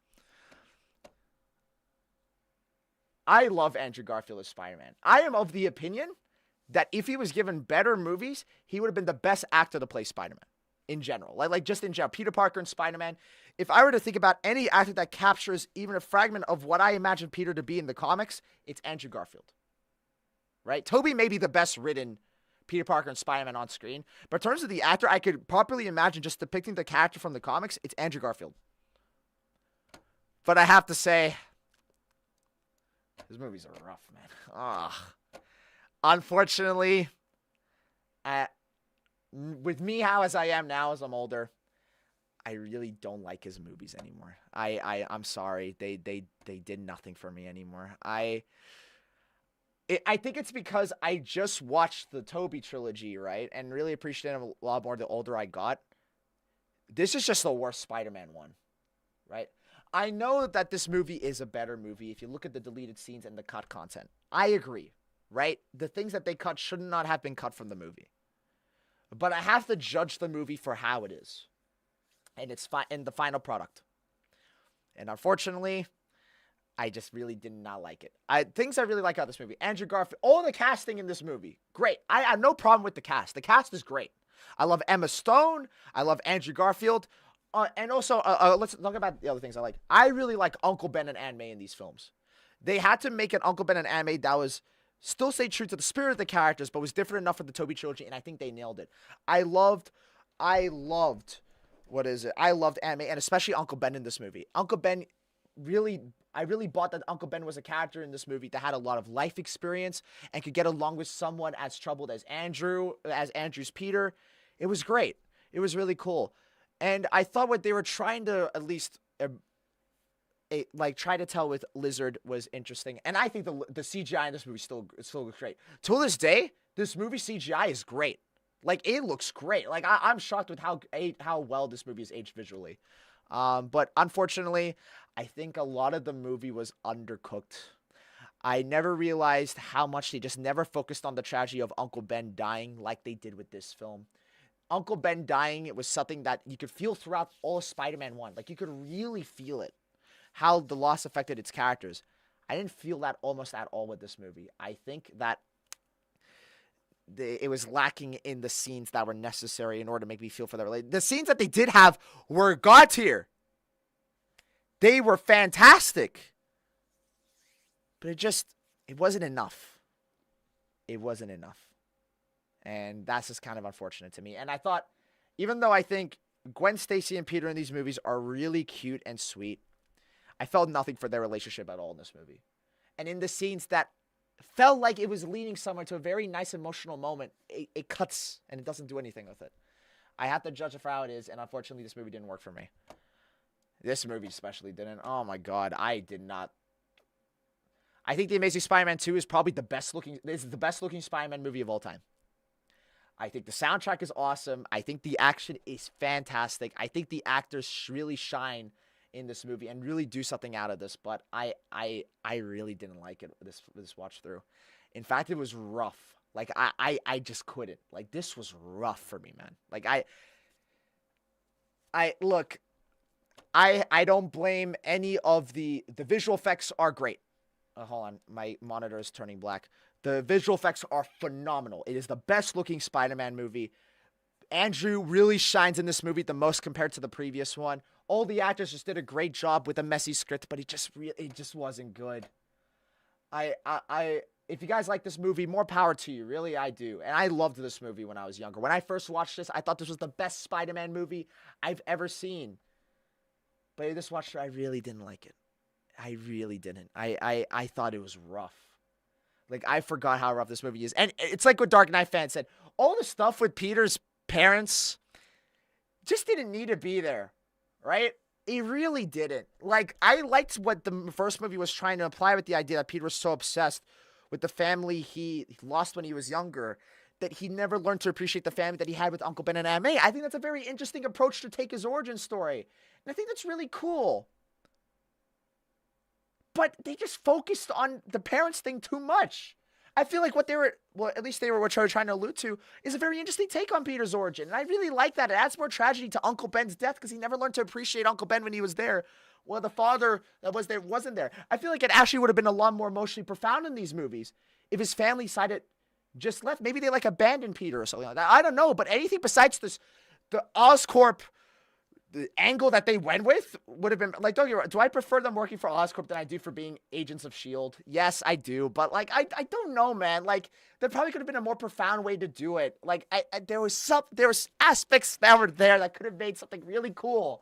I love Andrew Garfield as Spider-Man. I am of the opinion that if he was given better movies, he would have been the best actor to play Spider-Man in general. Like just in general. Peter Parker and Spider-Man. If I were to think about any actor that captures even a fragment of what I imagine Peter to be in the comics, it's Andrew Garfield. Right? Tobey may be the best written Peter Parker and Spider-Man on screen, but in terms of the actor, I could properly imagine just depicting the character from the comics, it's Andrew Garfield. But I have to say, these movies are rough, man. Unfortunately, with me how as I am now as I'm older, I really don't like his movies anymore. I'm sorry. They did nothing for me anymore. I think it's because I just watched the Tobey trilogy, right? And really appreciated him a lot more the older I got. This is just the worst Spider-Man one, right? I know that this movie is a better movie if you look at the deleted scenes and the cut content. I agree, right? The things that they cut should not have been cut from the movie. But I have to judge the movie for how it is. And it's in the final product. And unfortunately, I just really did not like it. Things I really like about this movie. Andrew Garfield. All the casting in this movie. Great. I have no problem with the cast. The cast is great. I love Emma Stone. I love Andrew Garfield. And also, let's talk about the other things I like. I really like Uncle Ben and Aunt May in these films. They had to make an Uncle Ben and Aunt May that was still stay true to the spirit of the characters, but was different enough for the Tobey trilogy, and I think they nailed it. I loved I loved Aunt May, and especially Uncle Ben in this movie. Uncle Ben I really bought that Uncle Ben was a character in this movie that had a lot of life experience and could get along with someone as troubled as Andrew's Peter. It was great. It was really cool. And I thought what they were trying to at least try to tell with Lizard was interesting. And I think the CGI in this movie still looks great. To this day, this movie CGI is great. Like, it looks great. Like, I'm shocked with how well this movie is aged visually. But unfortunately, I think a lot of the movie was undercooked. I never realized how much they just never focused on the tragedy of Uncle Ben dying like they did with this film. Uncle Ben dying, it was something that you could feel throughout all of Spider-Man 1. Like, you could really feel it, how the loss affected its characters. I didn't feel that almost at all with this movie. I think that it was lacking in the scenes that were necessary in order to make me feel for the The scenes that they did have were god tier. They were fantastic. But it wasn't enough. It wasn't enough. And that's just kind of unfortunate to me. And I thought, even though I think Gwen Stacy and Peter in these movies are really cute and sweet, I felt nothing for their relationship at all in this movie. And in the scenes that felt like it was leading somewhere to a very nice emotional moment, it cuts and it doesn't do anything with it. I have to judge it for how it is, and unfortunately this movie didn't work for me. This movie especially didn't. Oh my god, I did not. I think The Amazing Spider-Man 2 is probably the best looking Spider-Man movie of all time. I think the soundtrack is awesome. I think the action is fantastic. I think the actors really shine in this movie and really do something out of this, but I really didn't like it this watch through. In fact, it was rough. Like, I just couldn't. Like, this was rough for me, man. Like, look, I don't blame any of the visual effects are great. Hold on, my monitor is turning black. The visual effects are phenomenal. It is the best looking Spider-Man movie. Andrew really shines in this movie the most compared to the previous one. All the actors just did a great job with a messy script, but it just wasn't good. If you guys like this movie, more power to you. Really, I do. And I loved this movie when I was younger. When I first watched this, I thought this was the best Spider-Man movie I've ever seen. But this watch, I really didn't like it. I really didn't. I thought it was rough. Like, I forgot how rough this movie is. And it's like what Dark Knight fans said. All the stuff with Peter's parents just didn't need to be there, right? It really didn't. Like, I liked what the first movie was trying to imply with the idea that Peter was so obsessed with the family he lost when he was younger that he never learned to appreciate the family that he had with Uncle Ben and Aunt May. I think that's a very interesting approach to take his origin story. And I think that's really cool. But they just focused on the parents thing too much. I feel like what they were, well, at least they were trying to allude to, is a very interesting take on Peter's origin. And I really like that. It adds more tragedy to Uncle Ben's death because he never learned to appreciate Uncle Ben when he was there. Well, the father that was there wasn't there. I feel like it actually would have been a lot more emotionally profound in these movies if his family side had just left. Maybe they like abandoned Peter or something like that. I don't know. But anything besides this, the Oscorp, the angle that they went with would have been like, don't get me wrong, do I prefer them working for Oscorp than I do for being agents of S.H.I.E.L.D.? Yes, I do. But like, I don't know, man. Like, there probably could have been a more profound way to do it. Like, there was aspects that were there that could have made something really cool,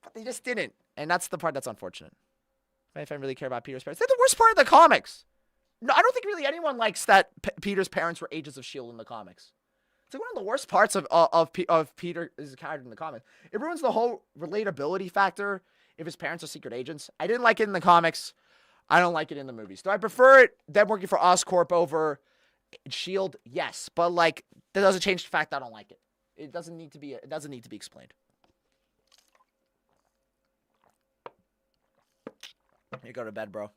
but they just didn't. And that's the part that's unfortunate. If I really care about Peter's parents, they're the worst part of the comics. No, I don't think really anyone likes that Peter's parents were agents of S.H.I.E.L.D. in the comics. It's like one of the worst parts of Peter's character in the comics. It ruins the whole relatability factor if his parents are secret agents. I didn't like it in the comics. I don't like it in the movies. Do I prefer them working for Oscorp over S.H.I.E.L.D.? Yes, but like that doesn't change the fact that I don't like it. It doesn't need to be explained. You go to bed, bro.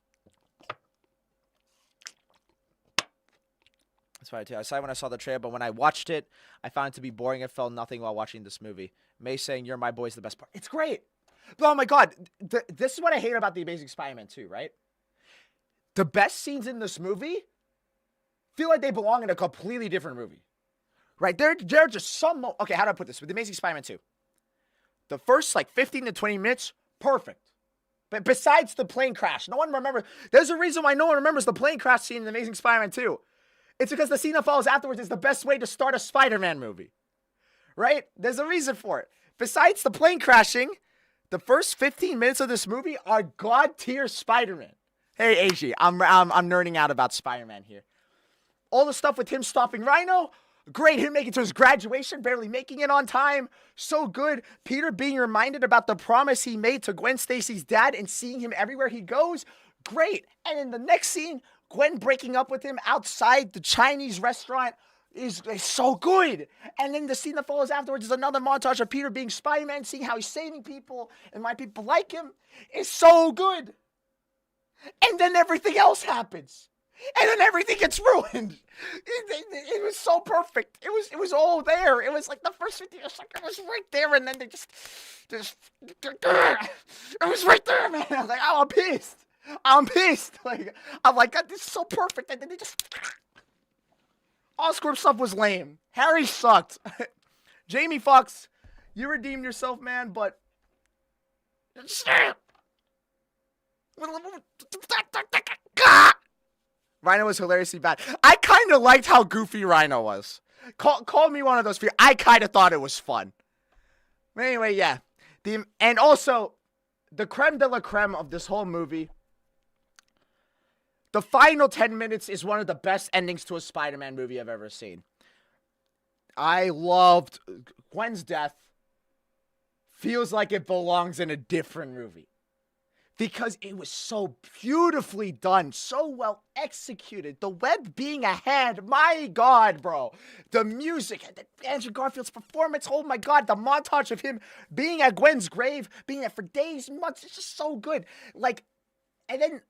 That's fine too. I saw it when I saw the trailer, but when I watched it, I found it to be boring and felt nothing while watching this movie. May saying, "You're my boy" is the best part. It's great. Oh my god. This is what I hate about The Amazing Spider-Man 2, right? The best scenes in this movie feel like they belong in a completely different movie. Right? There are just some... Okay, how do I put this? With The Amazing Spider-Man 2. The first, like, 15 to 20 minutes, perfect. But besides the plane crash, no one remembers... There's a reason why no one remembers the plane crash scene in The Amazing Spider-Man 2. It's because the scene that follows afterwards is the best way to start a Spider-Man movie. Right? There's a reason for it. Besides the plane crashing, the first 15 minutes of this movie are god-tier Spider-Man. Hey, AG, I'm nerding out about Spider-Man here. All the stuff with him stopping Rhino, great. Him making it to his graduation, barely making it on time, so good. Peter being reminded about the promise he made to Gwen Stacy's dad and seeing him everywhere he goes, great. And in the next scene, Gwen breaking up with him outside the Chinese restaurant is so good. And then the scene that follows afterwards is another montage of Peter being Spider-Man, seeing how he's saving people and why people like him. Is so good. And then everything else happens. And then everything gets ruined. It was so perfect. It was all there. It was like the first 50 years, like it was right there, and then they just it was right there, man. I was like, oh, I'm pissed. Like, I'm like, God, this is so perfect. And then they just... Oscorp stuff was lame. Harry sucked. Jamie Foxx, you redeemed yourself, man, but... Rhino was hilariously bad. I kind of liked how goofy Rhino was. Call me one of those few. I kind of thought it was fun. But anyway, yeah. And also, the creme de la creme of this whole movie... The final 10 minutes is one of the best endings to a Spider-Man movie I've ever seen. I loved Gwen's death. Feels like it belongs in a different movie. Because it was so beautifully done. So well executed. The web being a hand. My God, bro. The music. Andrew Garfield's performance. Oh my God. The montage of him being at Gwen's grave. Being there for days, months. It's just so good. Like, and then...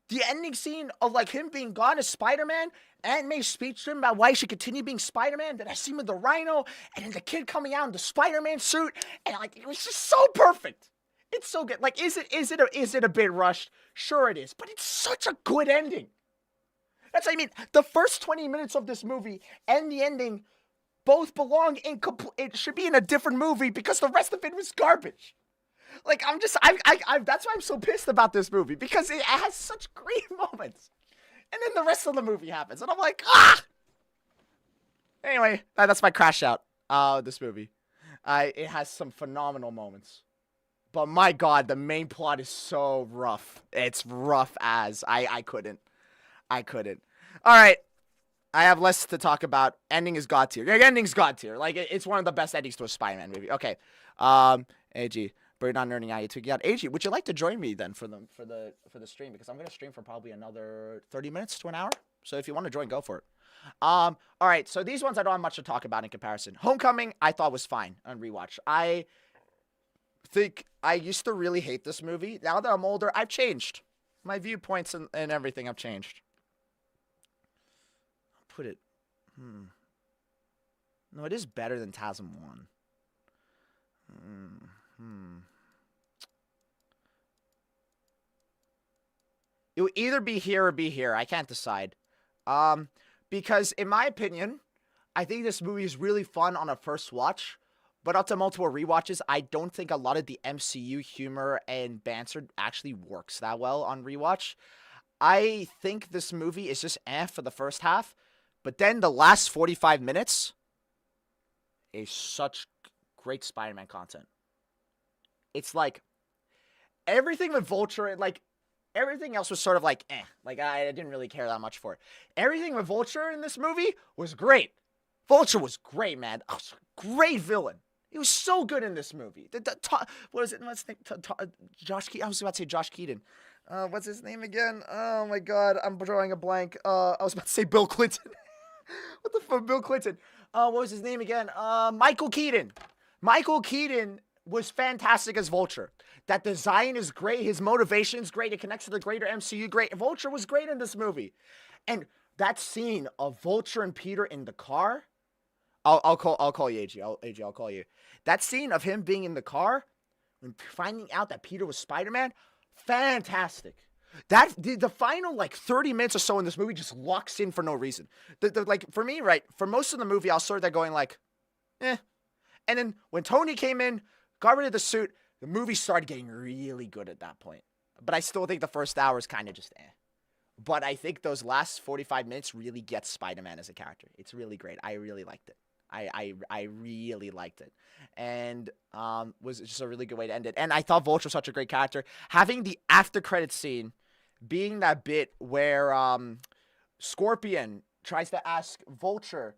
The ending scene of, like, him being gone as Spider-Man, Aunt May's speech to him about why he should continue being Spider-Man, then I see him with the Rhino, and then the kid coming out in the Spider-Man suit, and, like, it was just so perfect. It's so good. Like, is it a bit rushed? Sure it is, but it's such a good ending. That's what I mean. The first 20 minutes of this movie and the ending both belong in it should be in a different movie because the rest of it was garbage. Like, that's why I'm so pissed about this movie, because it has such great moments. And then the rest of the movie happens, and I'm like, ah! Anyway, that's my crash out, this movie. It has some phenomenal moments. But my God, the main plot is so rough. It's rough as. I couldn't. Alright. I have less to talk about. Ending is god tier. Ending's god tier. Like, it's one of the best endings to a Spider-Man movie. Okay. AG. But you're not nerding out. You took out AG. Would you like to join me then for the stream? Because I'm gonna stream for probably another 30 minutes to an hour. So if you want to join, go for it. All right. So these ones I don't have much to talk about in comparison. Homecoming I thought was fine on rewatch. I think I used to really hate this movie. Now that I'm older, I've changed. My viewpoints and everything have changed. put it? No, it is better than TASM 1. It would either be here or be here. I can't decide. Because in my opinion, I think this movie is really fun on a first watch, but up to multiple rewatches, I don't think a lot of the MCU humor and banter actually works that well on rewatch. I think this movie is just for the first half, but then the last 45 minutes is such great Spider-Man content. It's like everything with Vulture, like everything else was sort of like like I didn't really care that much for it. Everything with Vulture in this movie was great. Vulture was great, man. Oh, great villain. He was so good in this movie. What is it? What's his name? Josh Keaton. I was about to say Josh Keaton. What's his name again? Oh my God, I'm drawing a blank. I was about to say Bill Clinton. What the fuck, Bill Clinton? What was his name again? Michael Keaton. Michael Keaton was fantastic as Vulture. That design is great. His motivation is great. It connects to the greater MCU. Great. Vulture was great in this movie. And that scene of Vulture and Peter in the car. I'll call you, AG. I'll call you. That scene of him being in the car and finding out that Peter was Spider-Man, fantastic. The final like 30 minutes or so in this movie just locks in for no reason. Like for me, right, for most of the movie, I was sort of there going like, And then when Tony came in, got rid of the suit, the movie started getting really good at that point. But I still think the first hour is kind of just But I think those last 45 minutes really get Spider-Man as a character. It's really great. I really liked it. I really liked it. And was just a really good way to end it. And I thought Vulture was such a great character. Having the after credit scene being that bit where Scorpion tries to ask Vulture,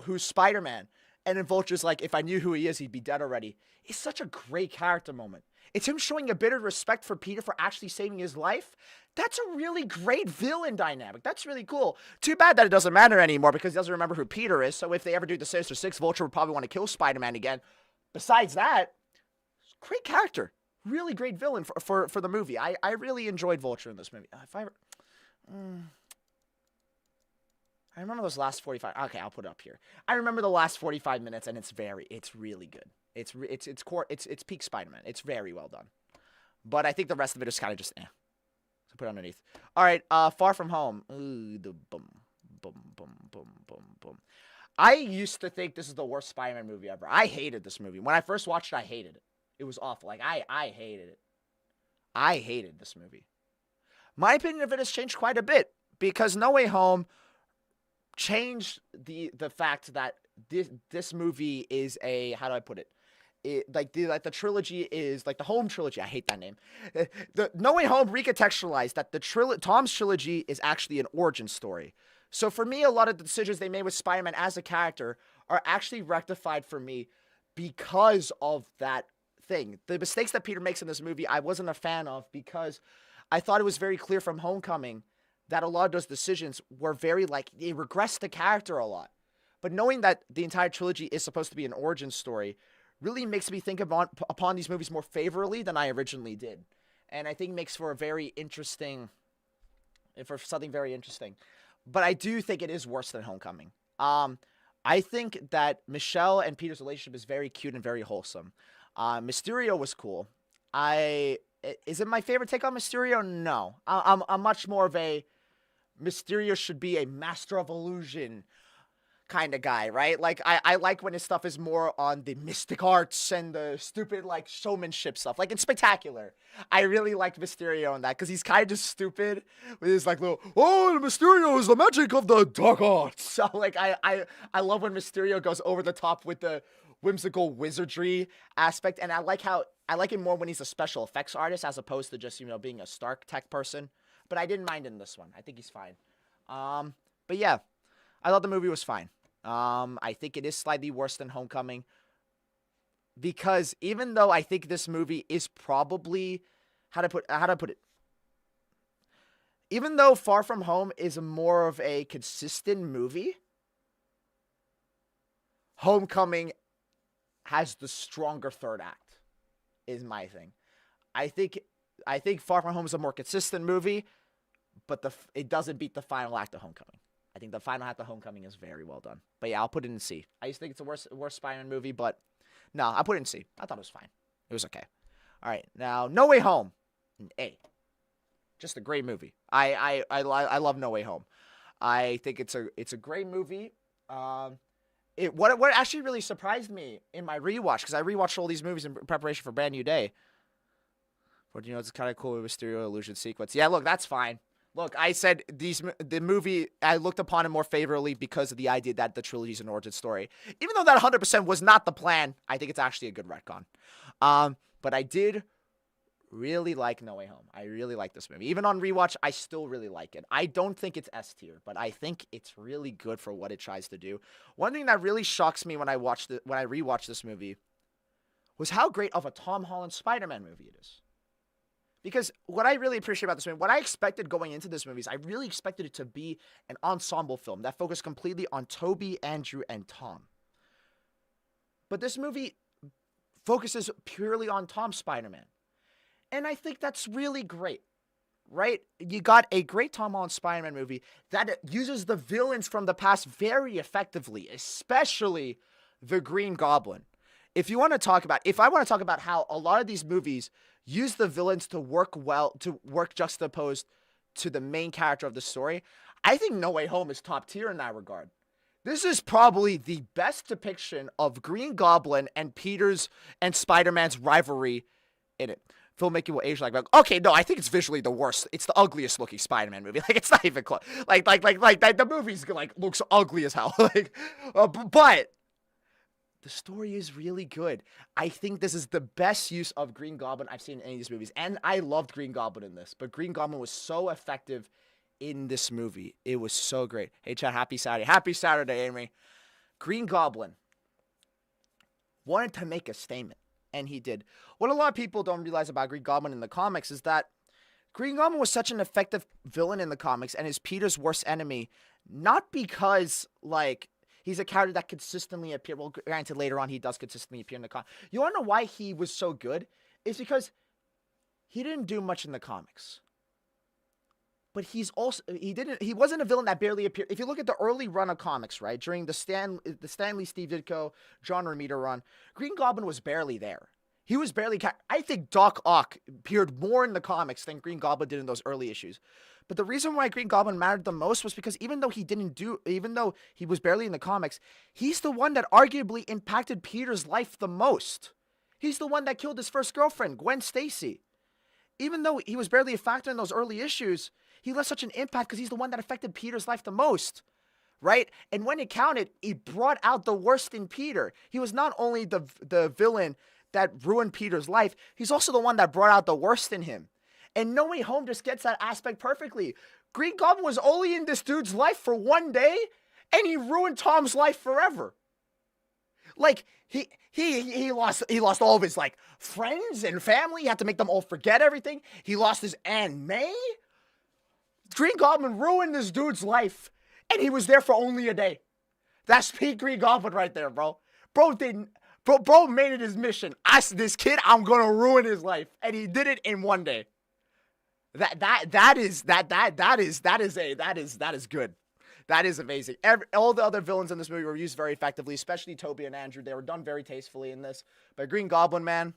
who's Spider-Man. And then Vulture's like, if I knew who he is, he'd be dead already. It's such a great character moment. It's him showing a bit of respect for Peter for actually saving his life. That's a really great villain dynamic. That's really cool. Too bad that it doesn't matter anymore because he doesn't remember who Peter is. So if they ever do the Sinister Six, Vulture would probably want to kill Spider-Man again. Besides that, great character. Really great villain for the movie. I really enjoyed Vulture in this movie. I remember those last 45. Okay, I'll put it up here. I remember the last 45 minutes, and it's really good. It's peak Spider-Man. It's very well done. But I think the rest of it is kind of just So put it underneath. All right, Far From Home. Ooh, the boom, boom, boom, boom, boom, boom. I used to think this is the worst Spider-Man movie ever. I hated this movie. When I first watched it, I hated it. It was awful. Like, I hated it. I hated this movie. My opinion of it has changed quite a bit because No Way Home changed the fact that this movie is a, how do I put it? The trilogy is like the Home trilogy. I hate that name. The No Way Home recontextualized that Tom's trilogy is actually an origin story. So for me, a lot of the decisions they made with Spider-Man as a character are actually rectified for me because of that thing. The mistakes that Peter makes in this movie, I wasn't a fan of because I thought it was very clear from Homecoming that a lot of those decisions were very they regressed the character a lot. But knowing that the entire trilogy is supposed to be an origin story really makes me think upon these movies more favorably than I originally did. And I think makes for something very interesting. But I do think it is worse than Homecoming. I think that Michelle and Peter's relationship is very cute and very wholesome. Mysterio was cool. Is it my favorite take on Mysterio? No. I'm much more of a Mysterio should be a master of illusion kind of guy, right? Like, I like when his stuff is more on the mystic arts and the stupid, showmanship stuff. Like, in Spectacular, I really liked Mysterio in that, because he's kind of stupid with his, little, Mysterio is the magic of the dark arts. So, I love when Mysterio goes over the top with the whimsical wizardry aspect, and I like it more when he's a special effects artist as opposed to just, being a Stark tech person. But I didn't mind in this one. I think he's fine. But yeah, I thought the movie was fine. I think it is slightly worse than Homecoming because even though I think this movie is probably how to put it, even though Far From Home is more of a consistent movie, Homecoming has the stronger third act, is my thing. I think Far From Home is a more consistent movie, but it doesn't beat the final act of Homecoming. I think the final half of Homecoming is very well done. But yeah, I'll put it in C. I used to think it's the worst Spider-Man movie, but no, I'll put it in C. I thought it was fine. It was okay. All right, now No Way Home, an A. Just a great movie. I love No Way Home. I think it's a great movie. What actually really surprised me in my rewatch, because I rewatched all these movies in preparation for Brand New Day. But you know, it's kind of cool with Mysterio illusion sequence. Yeah, look, that's fine. Look, I said the movie, I looked upon it more favorably because of the idea that the trilogy is an origin story. Even though that 100% was not the plan, I think it's actually a good retcon. But I did really like No Way Home. I really like this movie. Even on rewatch, I still really like it. I don't think it's S tier, but I think it's really good for what it tries to do. One thing that really shocks me when I rewatched this movie was how great of a Tom Holland Spider-Man movie it is. Because what I really appreciate about this movie, what I expected going into this movie is I really expected it to be an ensemble film that focused completely on Tobey, Andrew, and Tom. But this movie focuses purely on Tom's Spider-Man. And I think that's really great, right? You got a great Tom Holland Spider-Man movie that uses the villains from the past very effectively, especially the Green Goblin. If I want to talk about how a lot of these movies use the villains to work juxtaposed to the main character of the story, I think No Way Home is top tier in that regard. This is probably the best depiction of Green Goblin and Peter's and Spider-Man's rivalry in it. Filmmaking will age like, okay, no, I think it's visually the worst. It's the ugliest looking Spider-Man movie. Like, it's not even close. Like the movie's like looks ugly as hell. But the story is really good. I think this is the best use of Green Goblin I've seen in any of these movies. And I loved Green Goblin in this. But Green Goblin was so effective in this movie. It was so great. Hey, chat, happy Saturday. Happy Saturday, Amy. Green Goblin wanted to make a statement. And he did. What a lot of people don't realize about Green Goblin in the comics is that Green Goblin was such an effective villain in the comics and is Peter's worst enemy. Not because, like, he's a character that consistently appears. Well, granted, later on he does consistently appear in the comics. You want to know why he was so good? It's because he didn't do much in the comics. But he wasn't a villain that barely appeared. If you look at the early run of comics, right, during the Stan Lee, Steve Ditko, John Romita run, Green Goblin was barely there. He was barely. I think Doc Ock appeared more in the comics than Green Goblin did in those early issues. But the reason why Green Goblin mattered the most was because even though he was barely in the comics, he's the one that arguably impacted Peter's life the most. He's the one that killed his first girlfriend, Gwen Stacy. Even though he was barely a factor in those early issues, he left such an impact because he's the one that affected Peter's life the most, right? And when it counted, he brought out the worst in Peter. He was not only the villain that ruined Peter's life, he's also the one that brought out the worst in him. And No Way Home just gets that aspect perfectly. Green Goblin was only in this dude's life for one day, and he ruined Tom's life forever. Like, he lost all of his, like, friends and family. He had to make them all forget everything. He lost his Aunt May. Green Goblin ruined this dude's life, and he was there for only a day. That's peak Green Goblin right there, bro. Bro made it his mission. This kid, I'm gonna ruin his life, and he did it in one day. That is good. That is amazing. All the other villains in this movie were used very effectively, especially Tobey and Andrew. They were done very tastefully in this. But Green Goblin, man,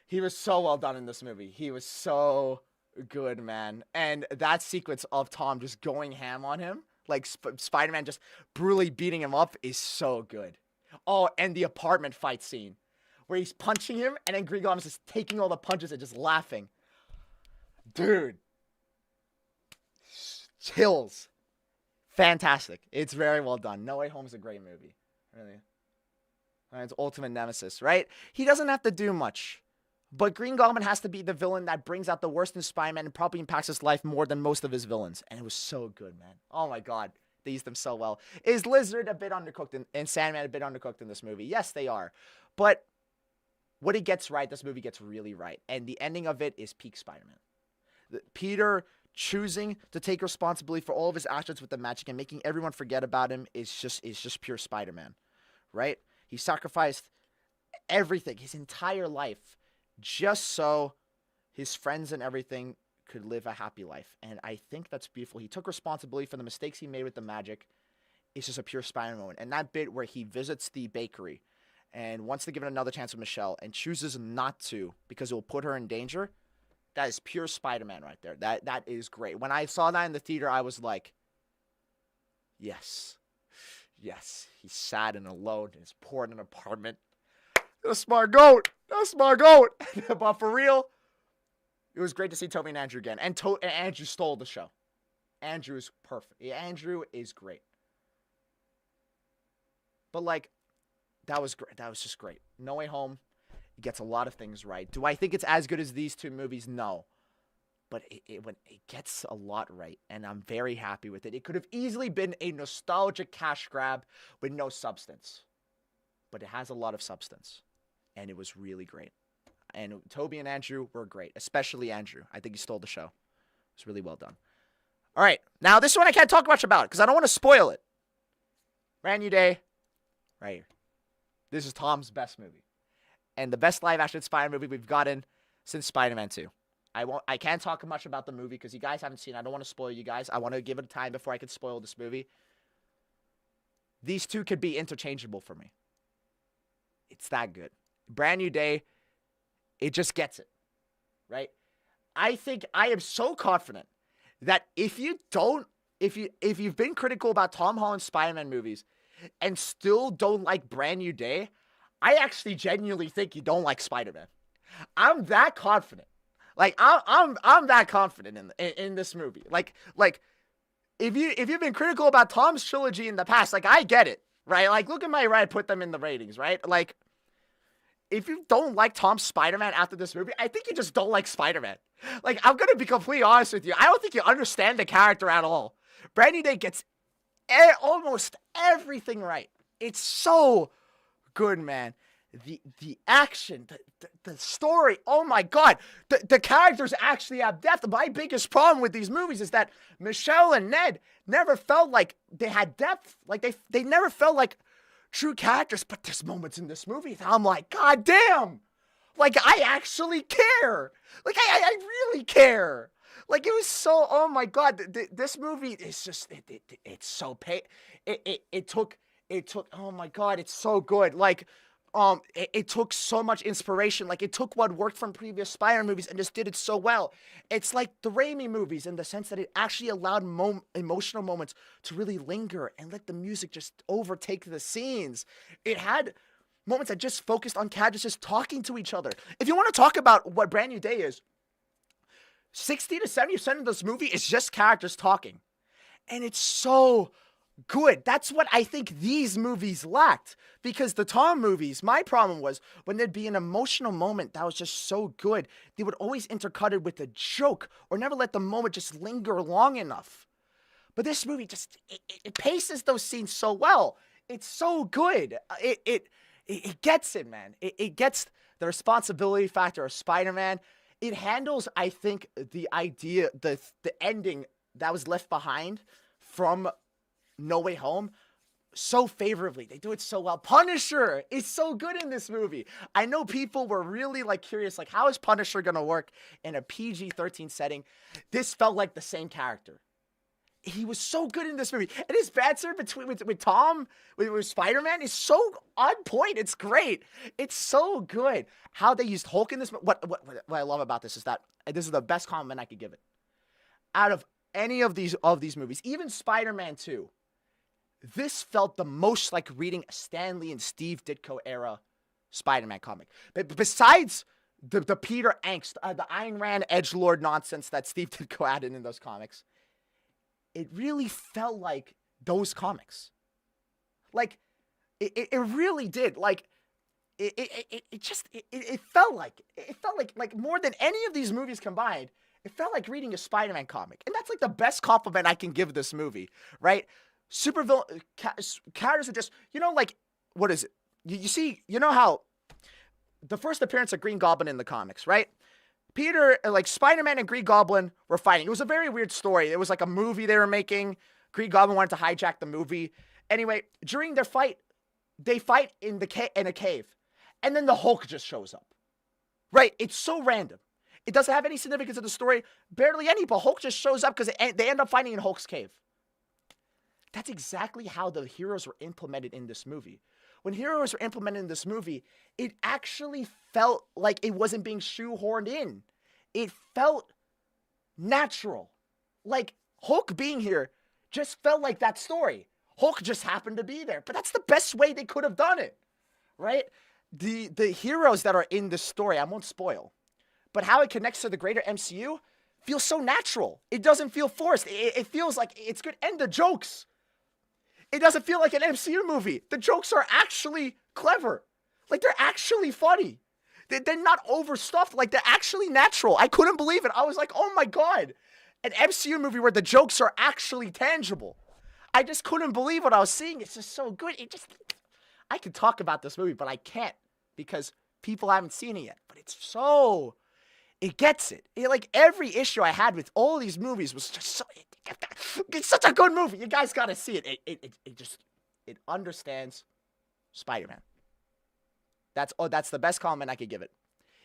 he was so well done in this movie. He was so good, man. And that sequence of Tom just going ham on him, like Spider-Man just brutally beating him up, is so good. Oh, and the apartment fight scene where he's punching him and then Green Goblin's just taking all the punches and just laughing. Dude. Chills. Fantastic. It's very well done. No Way Home's a great movie. Really. It's ultimate nemesis, right? He doesn't have to do much. But Green Goblin has to be the villain that brings out the worst in Spider-Man and probably impacts his life more than most of his villains. And it was so good, man. Oh my god. They used them so well. Is Lizard a bit undercooked and Sandman a bit undercooked in this movie? Yes, they are. But what it gets right, this movie gets really right. And the ending of it is peak Spider-Man. Peter choosing to take responsibility for all of his actions with the magic and making everyone forget about him is just pure Spider-Man, right? He sacrificed everything, his entire life, just so his friends and everything could live a happy life. And I think that's beautiful. He took responsibility for the mistakes he made with the magic. It's just a pure Spider-Man moment. And that bit where he visits the bakery and wants to give it another chance with Michelle and chooses not to because it will put her in danger, that is pure Spider-Man right there. That is great. When I saw that in the theater, I was like, yes. Yes. He's sad and alone in his poor in an apartment. That's my goat. That's my goat. But for real, it was great to see Toby and Andrew again. And Andrew stole the show. Andrew is perfect. Andrew is great. But, like, that was great. That was just great. No Way Home, it gets a lot of things right. Do I think it's as good as these two movies? No. But it gets a lot right, and I'm very happy with it. It could have easily been a nostalgic cash grab with no substance. But it has a lot of substance, and it was really great. And Toby and Andrew were great, especially Andrew. I think he stole the show. It was really well done. All right, now this one I can't talk much about because I don't want to spoil it. Brand New Day, right here. This is Tom's best movie, and the best live-action Spider-Man movie we've gotten since Spider-Man 2. I can't talk much about the movie because you guys haven't seen it. I don't want to spoil you guys. I want to give it time before I can spoil this movie. These two could be interchangeable for me. It's that good. Brand New Day, it just gets it, right? I think I am so confident that if you've been critical about Tom Holland's Spider-Man movies and still don't like Brand New Day, I actually genuinely think you don't like Spider-Man. I'm that confident. Like I'm that confident in this movie. Like if you've been critical about Tom's trilogy in the past, like I get it, right? Like look at my right, put them in the ratings, right? Like if you don't like Tom's Spider-Man after this movie, I think you just don't like Spider-Man. Like I'm gonna be completely honest with you. I don't think you understand the character at all. Brand New Day gets almost everything right. It's so good, man. The action, the story, oh my god, the characters actually have depth. My biggest problem with these movies is that Michelle and Ned never felt like they had depth. Like they never felt like true characters. But there's moments in this movie that I'm like, god damn, like I actually care. Like I really care. Like it was so, oh my god, this movie is just it's so it took oh my god, it's so good. Like it took so much inspiration. Like it took what worked from previous Spider-Man movies and just did it so well. It's like the Raimi movies in the sense that it actually allowed emotional moments to really linger and let the music just overtake the scenes. It had moments that just focused on characters just talking to each other. If you want to talk about what Brand New Day is, 60 to 70% of this movie is just characters talking. And it's so good. That's what I think these movies lacked. Because the Tom movies, my problem was when there'd be an emotional moment that was just so good, they would always intercut it with a joke or never let the moment just linger long enough. But this movie just, it paces those scenes so well. It's so good. It gets it, man. It gets the responsibility factor of Spider-Man. It handles, I think, the idea, the ending that was left behind from No Way Home so favorably. They do it so well. Punisher is so good in this movie. I know people were really like curious, like how is Punisher gonna work in a PG-13 setting? This felt like the same character. He was so good in this movie, and his banter with Tom, with Spider-Man, is so on point. It's great. It's so good. How they used Hulk in this. What I love about this is that this is the best compliment I could give it. Out of any of these movies, even Spider-Man 2, this felt the most like reading a Stan Lee and Steve Ditko era Spider-Man comic. But besides the Peter angst, the Ayn Rand edgelord nonsense that Steve Ditko added in those comics, it really felt like those comics. Like, it really did. Like, it felt like more than any of these movies combined, it felt like reading a Spider-Man comic. And that's like the best compliment I can give this movie, right? Supervillain characters are just, like, what is it? You see, you know how the first appearance of Green Goblin in the comics, right? Peter, like Spider-Man and Green Goblin were fighting. It was a very weird story. It was like a movie they were making. Green Goblin wanted to hijack the movie. Anyway, during their fight, they fight in a cave. And then the Hulk just shows up. Right? It's so random. It doesn't have any significance in the story, barely any, but Hulk just shows up because they end up finding in Hulk's cave. That's exactly how the heroes were implemented in this movie. When heroes were implemented in this movie, it actually felt like it wasn't being shoehorned in. It felt natural. Like Hulk being here just felt like that story. Hulk just happened to be there. But that's the best way they could have done it, right? The heroes that are in this story, I won't spoil, but how it connects to the greater MCU feels so natural. It doesn't feel forced. It feels like it's good. And the jokes. It doesn't feel like an MCU movie. The jokes are actually clever. Like, they're actually funny. They're not overstuffed. Like, they're actually natural. I couldn't believe it. I was like, oh my God. An MCU movie where the jokes are actually tangible. I just couldn't believe what I was seeing. It's just so good. I could talk about this movie, but I can't because people haven't seen it yet. But it gets it. Like, every issue I had with all these movies was just so, it's such a good movie. You guys gotta see it. It understands Spider-Man. That's the best compliment I could give it.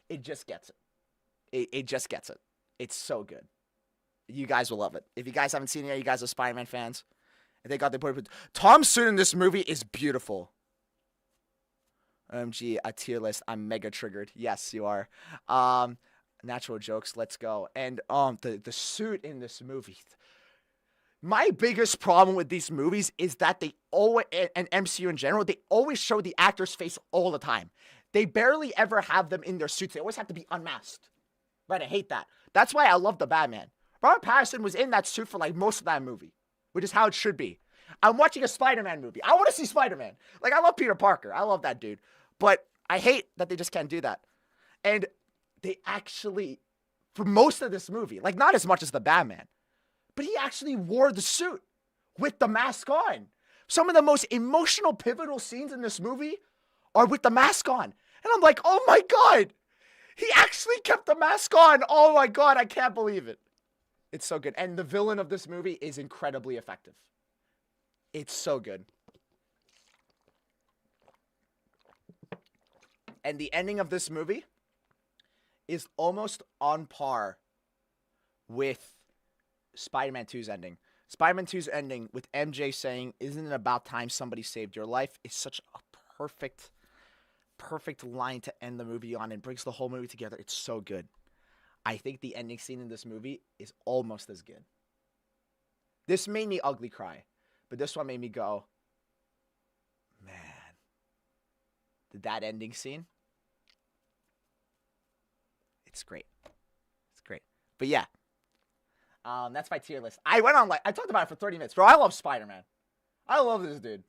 It just gets it. It just gets it. It's so good. You guys will love it. If you guys haven't seen it yet, you guys are Spider-Man fans. I think Tom's suit in this movie is beautiful. OMG, a tier list. I'm mega triggered. Yes, you are. Natural jokes. Let's go. And the suit in this movie. My biggest problem with these movies is that they always, and MCU in general, they always show the actor's face all the time. They barely ever have them in their suits. They always have to be unmasked. Right? I hate that. That's why I love the Batman. Robert Pattinson was in that suit for like most of that movie, which is how it should be. I'm watching a Spider-Man movie. I want to see Spider-Man. Like, I love Peter Parker. I love that dude. But I hate that they just can't do that. And they actually, for most of this movie, like not as much as the Batman, but he actually wore the suit with the mask on. Some of the most emotional, pivotal scenes in this movie are with the mask on. And I'm like, oh my God, he actually kept the mask on. Oh my God, I can't believe it. It's so good. And the villain of this movie is incredibly effective. It's so good. And the ending of this movie is almost on par with Spider-Man 2's ending. Spider-Man 2's ending with MJ saying, "Isn't it about time somebody saved your life?" is such a perfect line to end the movie on and brings the whole movie together. It's so good. I think the ending scene in this movie is almost as good. This made me ugly cry, but this one made me go, man, that ending scene, it's great. It's great. But yeah, that's my tier list. I talked about it for 30 minutes. Bro, I love Spider-Man. I love this dude.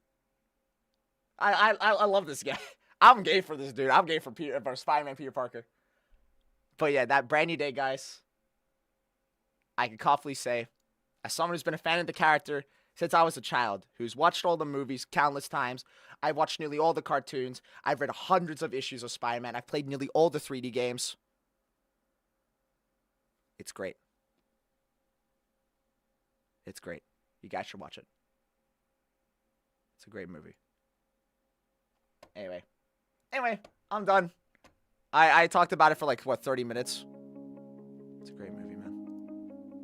I love this guy. I'm gay for this dude. I'm gay for Spider-Man Peter Parker. But yeah, that brand new day, guys. I can confidently say, as someone who's been a fan of the character since I was a child, who's watched all the movies countless times, I've watched nearly all the cartoons, I've read hundreds of issues of Spider-Man, I've played nearly all the 3D games. It's great. It's great. You guys should watch it. It's a great movie. Anyway, I'm done. I talked about it for like, what, 30 minutes? It's a great movie, man.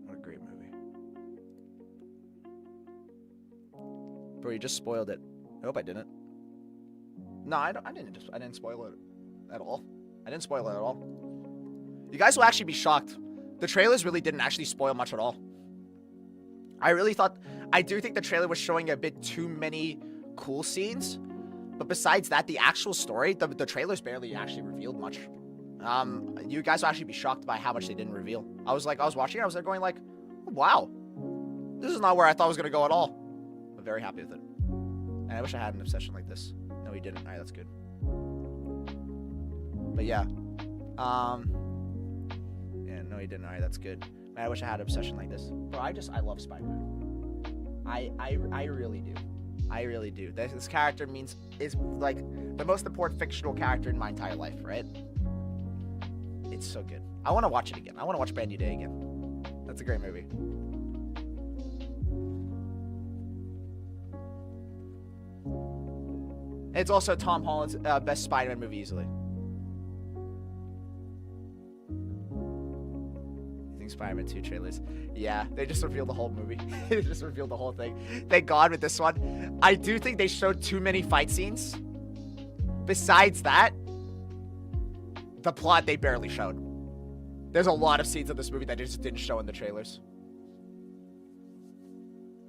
What a great movie. Bro, you just spoiled it. I hope I didn't. No, I didn't spoil it at all. I didn't spoil it at all. You guys will actually be shocked. The trailers really didn't actually spoil much at all. I do think the trailer was showing a bit too many cool scenes. But besides that, the actual story, the trailers barely actually revealed much. You guys will actually be shocked by how much they didn't reveal. I was watching it, I was there going like, oh, wow. This is not where I thought it was going to go at all. I'm very happy with it. And I wish I had an obsession like this. No, he didn't. Alright, that's good. But yeah. Yeah, no, he didn't. Alright, that's good. Man, I wish I had an obsession like this. Bro, I love Spider-Man. I really do. I really do. This character is like the most important fictional character in my entire life, right? It's so good. I want to watch it again. I want to watch Brand New Day again. That's a great movie. It's also Tom Holland's best Spider-Man movie easily. Spider-Man 2 trailers. Yeah, they just revealed the whole movie. They just revealed the whole thing. Thank God with this one. I do think they showed too many fight scenes. Besides that, the plot they barely showed. There's a lot of scenes of this movie that they just didn't show in the trailers.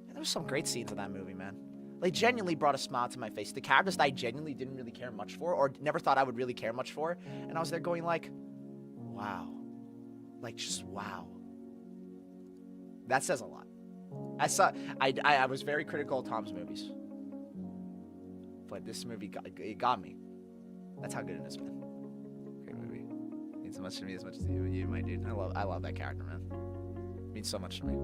And there was some great scenes in that movie, man. Like, genuinely brought a smile to my face. The characters that I genuinely didn't really care much for, or never thought I would really care much for, and I was there going like, wow. Like, just wow. That says a lot. I was very critical of Tom's movies. But this movie, it got me. That's how good it is, man. Great movie. Means so much to me as much as you, my dude. I love that character, man. Means so much to me.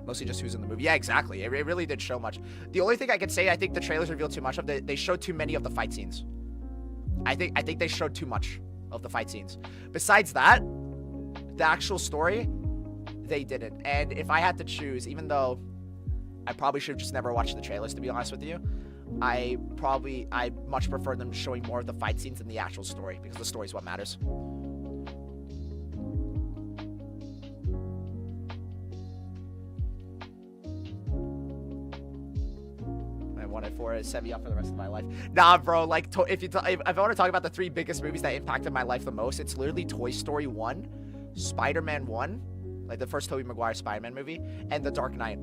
Mostly just who's in the movie. Yeah, exactly. It really did show much. The only thing I could say, I think the trailers revealed too much of. They showed too many of the fight scenes. I think they showed too much of the fight scenes. Besides that, the actual story, they didn't. And if I had to choose, even though I probably should have just never watched the trailers, to be honest with you, I much prefer them showing more of the fight scenes than the actual story, because the story is what matters. Wanted for it, set me up for the rest of my life. Nah, bro, like, if I want to talk about the 3 biggest movies that impacted my life the most, it's literally Toy Story 1, Spider-Man 1, like the first Tobey Maguire Spider-Man movie, and The Dark Knight.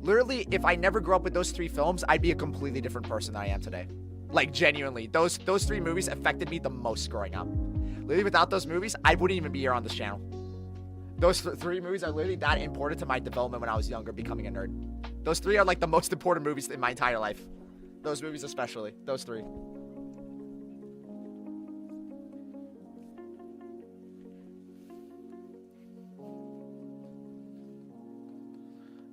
Literally, if I never grew up with those 3 films, I'd be a completely different person than I am today. Like, genuinely, those 3 movies affected me the most growing up. Literally, without those movies, I wouldn't even be here on this channel. Those 3 movies are literally that important to my development when I was younger, becoming a nerd. Those 3 are like the most important movies in my entire life. Those movies especially. Those 3.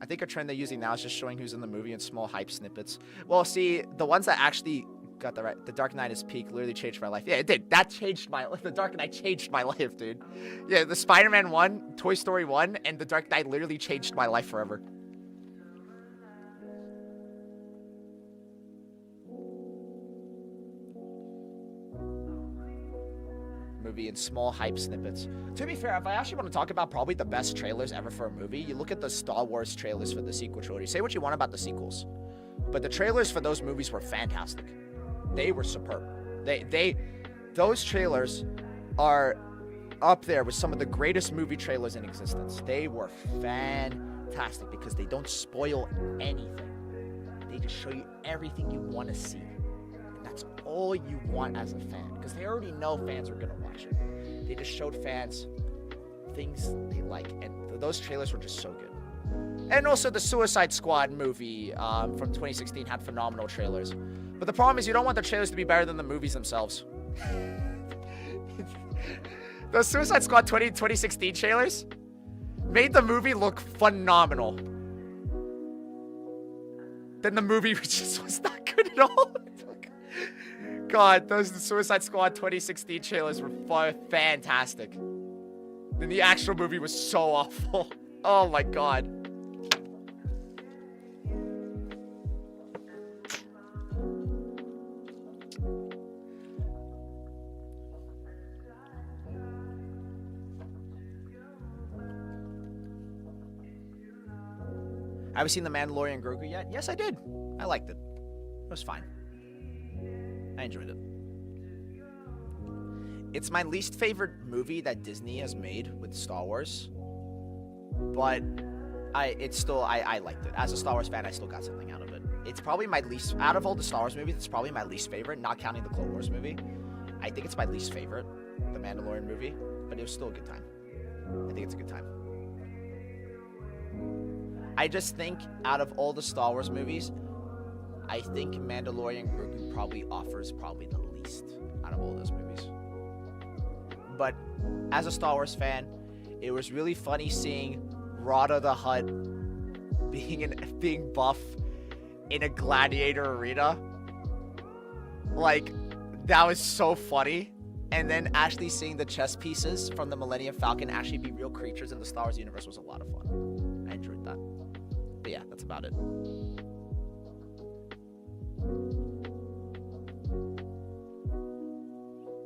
I think a trend they're using now is just showing who's in the movie in small hype snippets. Well, see, the ones that actually got the right. The Dark Knight is peak. Literally changed my life. Yeah, it did. That changed my life. The Dark Knight changed my life, dude. Yeah, the Spider-Man 1, Toy Story 1, and The Dark Knight literally changed my life forever. Movie in small hype snippets. To be fair, if I actually want to talk about probably the best trailers ever for a movie, you look at the Star Wars trailers for the sequel trilogy. Say what you want about the sequels, but the trailers for those movies were fantastic. They were superb. Those trailers are up there with some of the greatest movie trailers in existence. They were fantastic because they don't spoil anything. They just show you everything you want to see. That's all you want as a fan, because they already know fans are gonna watch it. They just showed fans things they like, and those trailers were just so good. And also the Suicide Squad movie from 2016 had phenomenal trailers. But the problem is you don't want the trailers to be better than the movies themselves. The Suicide Squad 2016 trailers made the movie look phenomenal. Then the movie just was not good at all. God, those Suicide Squad 2016 trailers were fantastic. Then the actual movie was so awful. Oh my God. Have you seen The Mandalorian Grogu yet? Yes, I did. I liked it. It was fine. I enjoyed it. It's my least favorite movie that Disney has made with Star Wars, but I liked it. As a Star Wars fan, I still got something out of it. It's probably my least, out of all the Star Wars movies, it's probably my least favorite, not counting the Clone Wars movie. I think it's my least favorite, the Mandalorian movie, but it was still a good time. I think it's a good time. I just think out of all the Star Wars movies, I think Mandalorian Grogu probably offers the least out of all those movies. But as a Star Wars fan, it was really funny seeing Rada the Hutt being buff in a gladiator arena. Like, that was so funny. And then actually seeing the chess pieces from the Millennium Falcon actually be real creatures in the Star Wars universe was a lot of fun. I enjoyed that. But yeah, that's about it.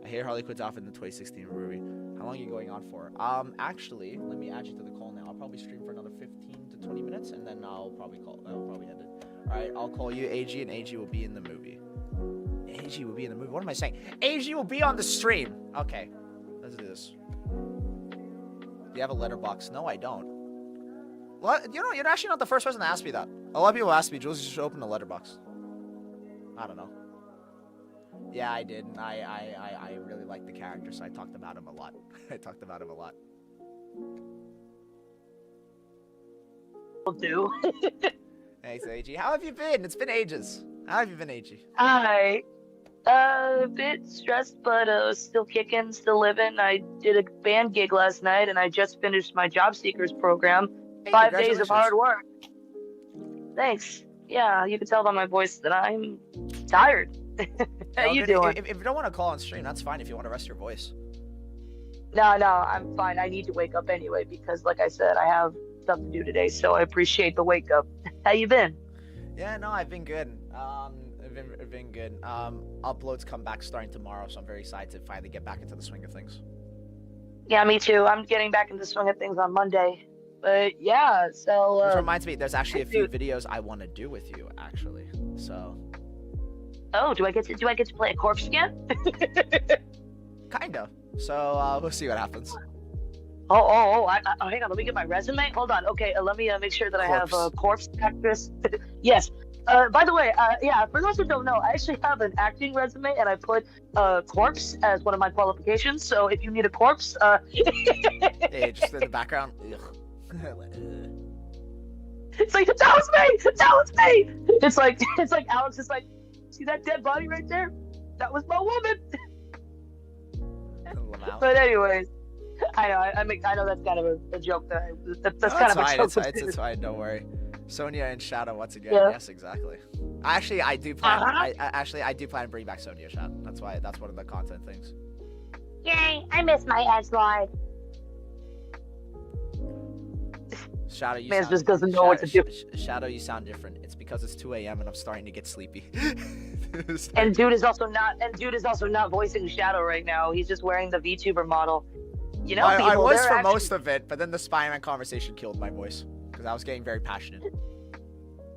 I hear Harley Quinn's outfit in the 2016 movie. How long are you going on for? Actually, let me add you to the call now. I'll probably stream for another 15 to 20 minutes, and then I'll probably end it. All right, I'll call you AG, and AG will be in the movie. AG will be in the movie. What am I saying? AG will be on the stream. Okay, let's do this. Do you have a letterbox? No, I don't. What? You know, you're actually not the first person to ask me that. A lot of people ask me, Jules, you should open a letterbox. I don't know. Yeah, I did. I really like the character, so I talked about him a lot. I talked about him a lot. Will do. Thanks, AG. How have you been? It's been ages. How have you been, AG? Hi. A bit stressed, but still kicking, still living. I did a band gig last night, and I just finished my job seekers program. Hey, 5 days of hard work. Thanks. Yeah, you can tell by my voice that I'm tired. How you doing? If you don't want to call on stream, that's fine. If you want to rest your voice. No, I'm fine. I need to wake up anyway because, like I said, I have stuff to do today. So I appreciate the wake up. How you been? Yeah, no, I've been good. I've been good. Uploads come back starting tomorrow, so I'm very excited to finally get back into the swing of things. Yeah, me too. I'm getting back into the swing of things on Monday. But yeah, so. Which reminds me, there's actually a few videos I want to do with you, actually. So. Oh, do I get to play a corpse again? Kind of. So we'll see what happens. Oh, hang on. Let me get my resume. Hold on. Okay, let me make sure that I have a corpse actress. Yes. By the way, yeah, for those who don't know, I actually have an acting resume, and I put corpse as one of my qualifications. So if you need a corpse, Hey, just in the background. It's like that was me. That was me. It's like Alex is like, see that dead body right there? That was my woman. But anyways, I know that's kind of a joke. That's kind of a joke. It's fine. Don't worry. Sonia and Shadow once again. Yeah. Yes, exactly. Actually, I do plan. I do plan to bring back Sonia Shadow. That's one of the content things. Yay! I miss my ex-wife. Shadow, you man just doesn't know what to do. Shadow, you sound different. It's because it's 2 a.m. and I'm starting to get sleepy. And dude is also not voicing Shadow right now. He's just wearing the VTuber model. You know, I was for most of it, but then the Spider-Man conversation killed my voice because I was getting very passionate.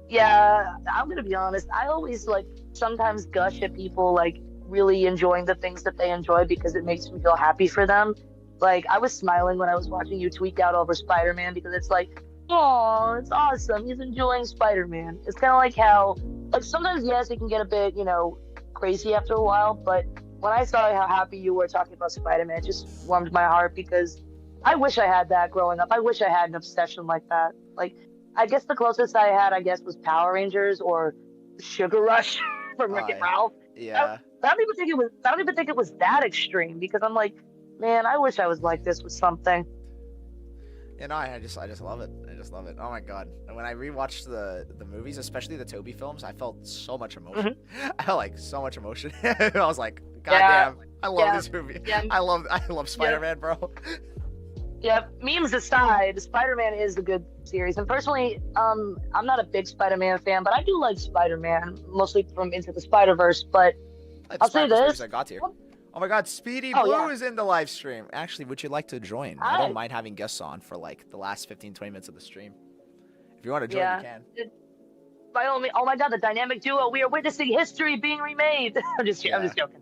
Yeah, I'm gonna be honest. I always sometimes gush at people really enjoying the things that they enjoy because it makes me feel happy for them. Like, I was smiling when I was watching you tweak out over Spider-Man because it's like, oh, it's awesome. He's enjoying Spider-Man. It's kind of like how, sometimes, yes, it can get a bit, crazy after a while. But when I saw how happy you were talking about Spider-Man, it just warmed my heart because I wish I had that growing up. I wish I had an obsession like that. I guess the closest I had, was Power Rangers or Sugar Rush from Wreck-It Ralph. Yeah. I don't even think it was that extreme because I'm like, man, I wish I was like this with something. You know, I just love it. I just love it. Oh my god! And when I rewatched the movies, especially the Toby films, I felt so much emotion. Mm-hmm. I felt so much emotion. I was like, god damn, I love this movie. Yeah. I love Spider-Man, bro. Yeah, memes aside, Spider-Man is a good series. And personally, I'm not a big Spider-Man fan, but I do like Spider-Man, mostly from Into the Spider-Verse. But I'll say this. I got here. Oh my god, Speedy Blue is in the live stream. Actually, would you like to join? I don't mind having guests on for the last 15-20 minutes of the stream. If you want to join, you can. By all means, oh my god, the dynamic duo. We are witnessing history being remade. I'm just joking.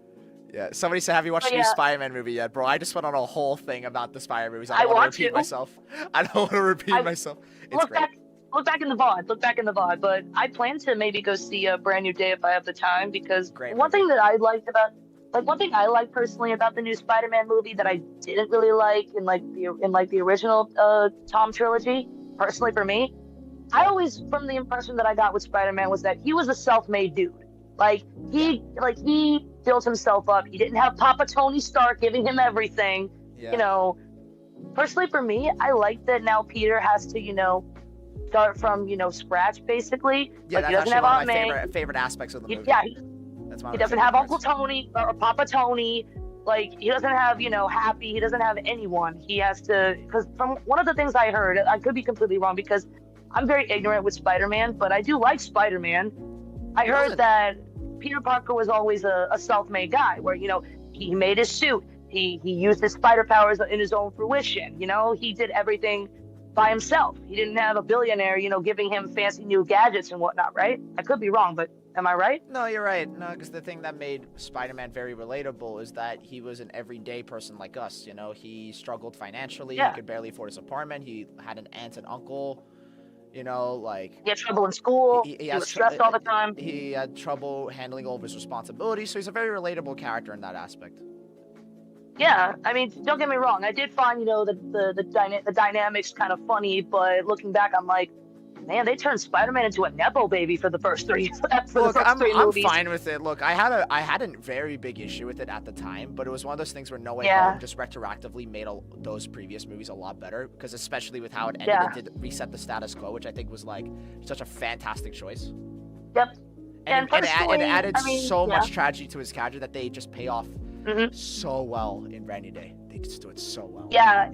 Yeah, somebody said, have you watched the new Spider-Man movie yet? Bro, I just went on a whole thing about the Spider-Man movies. I don't want to repeat myself. I don't want to repeat myself. It's great. Look back in the VOD. But I plan to maybe go see a Brand New Day if I have the time because one thing that I liked about one thing I like personally about the new Spider-Man movie that I didn't really like in the original Tom trilogy, personally for me, I always, from the impression that I got with Spider-Man was that he was a self-made dude. He built himself up. He didn't have Papa Tony Stark giving him everything. Yeah. Personally for me, I like that now Peter has to, start from, scratch basically. Yeah, that's actually one of my favorite aspects of the movie. Yeah. He doesn't have Uncle Tony or Papa Tony. He doesn't have, Happy. He doesn't have anyone. He has to, because from one of the things I heard, I could be completely wrong because I'm very ignorant with Spider-Man, but I do like Spider-Man. I heard that Peter Parker was always a self-made guy where, he made his suit. He used his spider powers in his own fruition. You know, he did everything by himself. He didn't have a billionaire, you know, giving him fancy new gadgets and whatnot, right? I could be wrong, but am I right? No, you're right. No, because the thing that made Spider-Man very relatable is that he was an everyday person like us. You know, he struggled financially. Yeah. He could barely afford his apartment. He had an aunt and uncle. You know, like He had trouble in school. he He has was stressed all the time. He had trouble handling all of his responsibilities. So he's a very relatable character in that aspect. Yeah, I mean, don't get me wrong. I did find, you know, the dynamics kind of funny, but looking back, I'm like, man, they turned Spider-Man into a nepo baby for the first three. Look, I'm movies. fine with it. Look, I had a very big issue with it at the time, but it was one of those things where No Way Yeah. Home just retroactively made those previous movies a lot better, because especially with how it ended, Yeah. it did reset the status quo, which I think was like such a fantastic choice. Yep. And it personally, added I mean, so yeah. much tragedy to his character that they just pay off Mhm. so well in Rainy Day. They just do it so well. Yeah,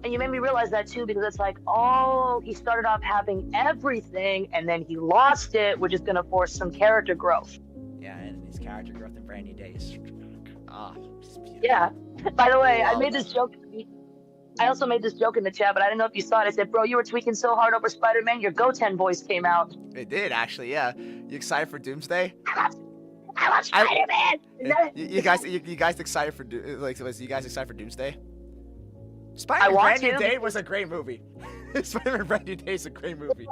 and you made me realize that too, because it's like, oh, he started off having everything, and then he lost it, which is gonna force some character growth. Yeah, and his character growth in Rainy Day is just beautiful. Yeah. By the way, I Love made that. this joke. I also made this joke in the chat, but I didn't know if you saw it. I said, bro, you were tweaking so hard over Spider-Man, your Goten voice came out. It did actually, yeah. You excited for Doomsday? I love Spider-Man! You guys excited for was you guys excited for Doomsday? I Spider-Man want Rainy to, Day was a great movie. Spider-Man Rainy Day is a great movie.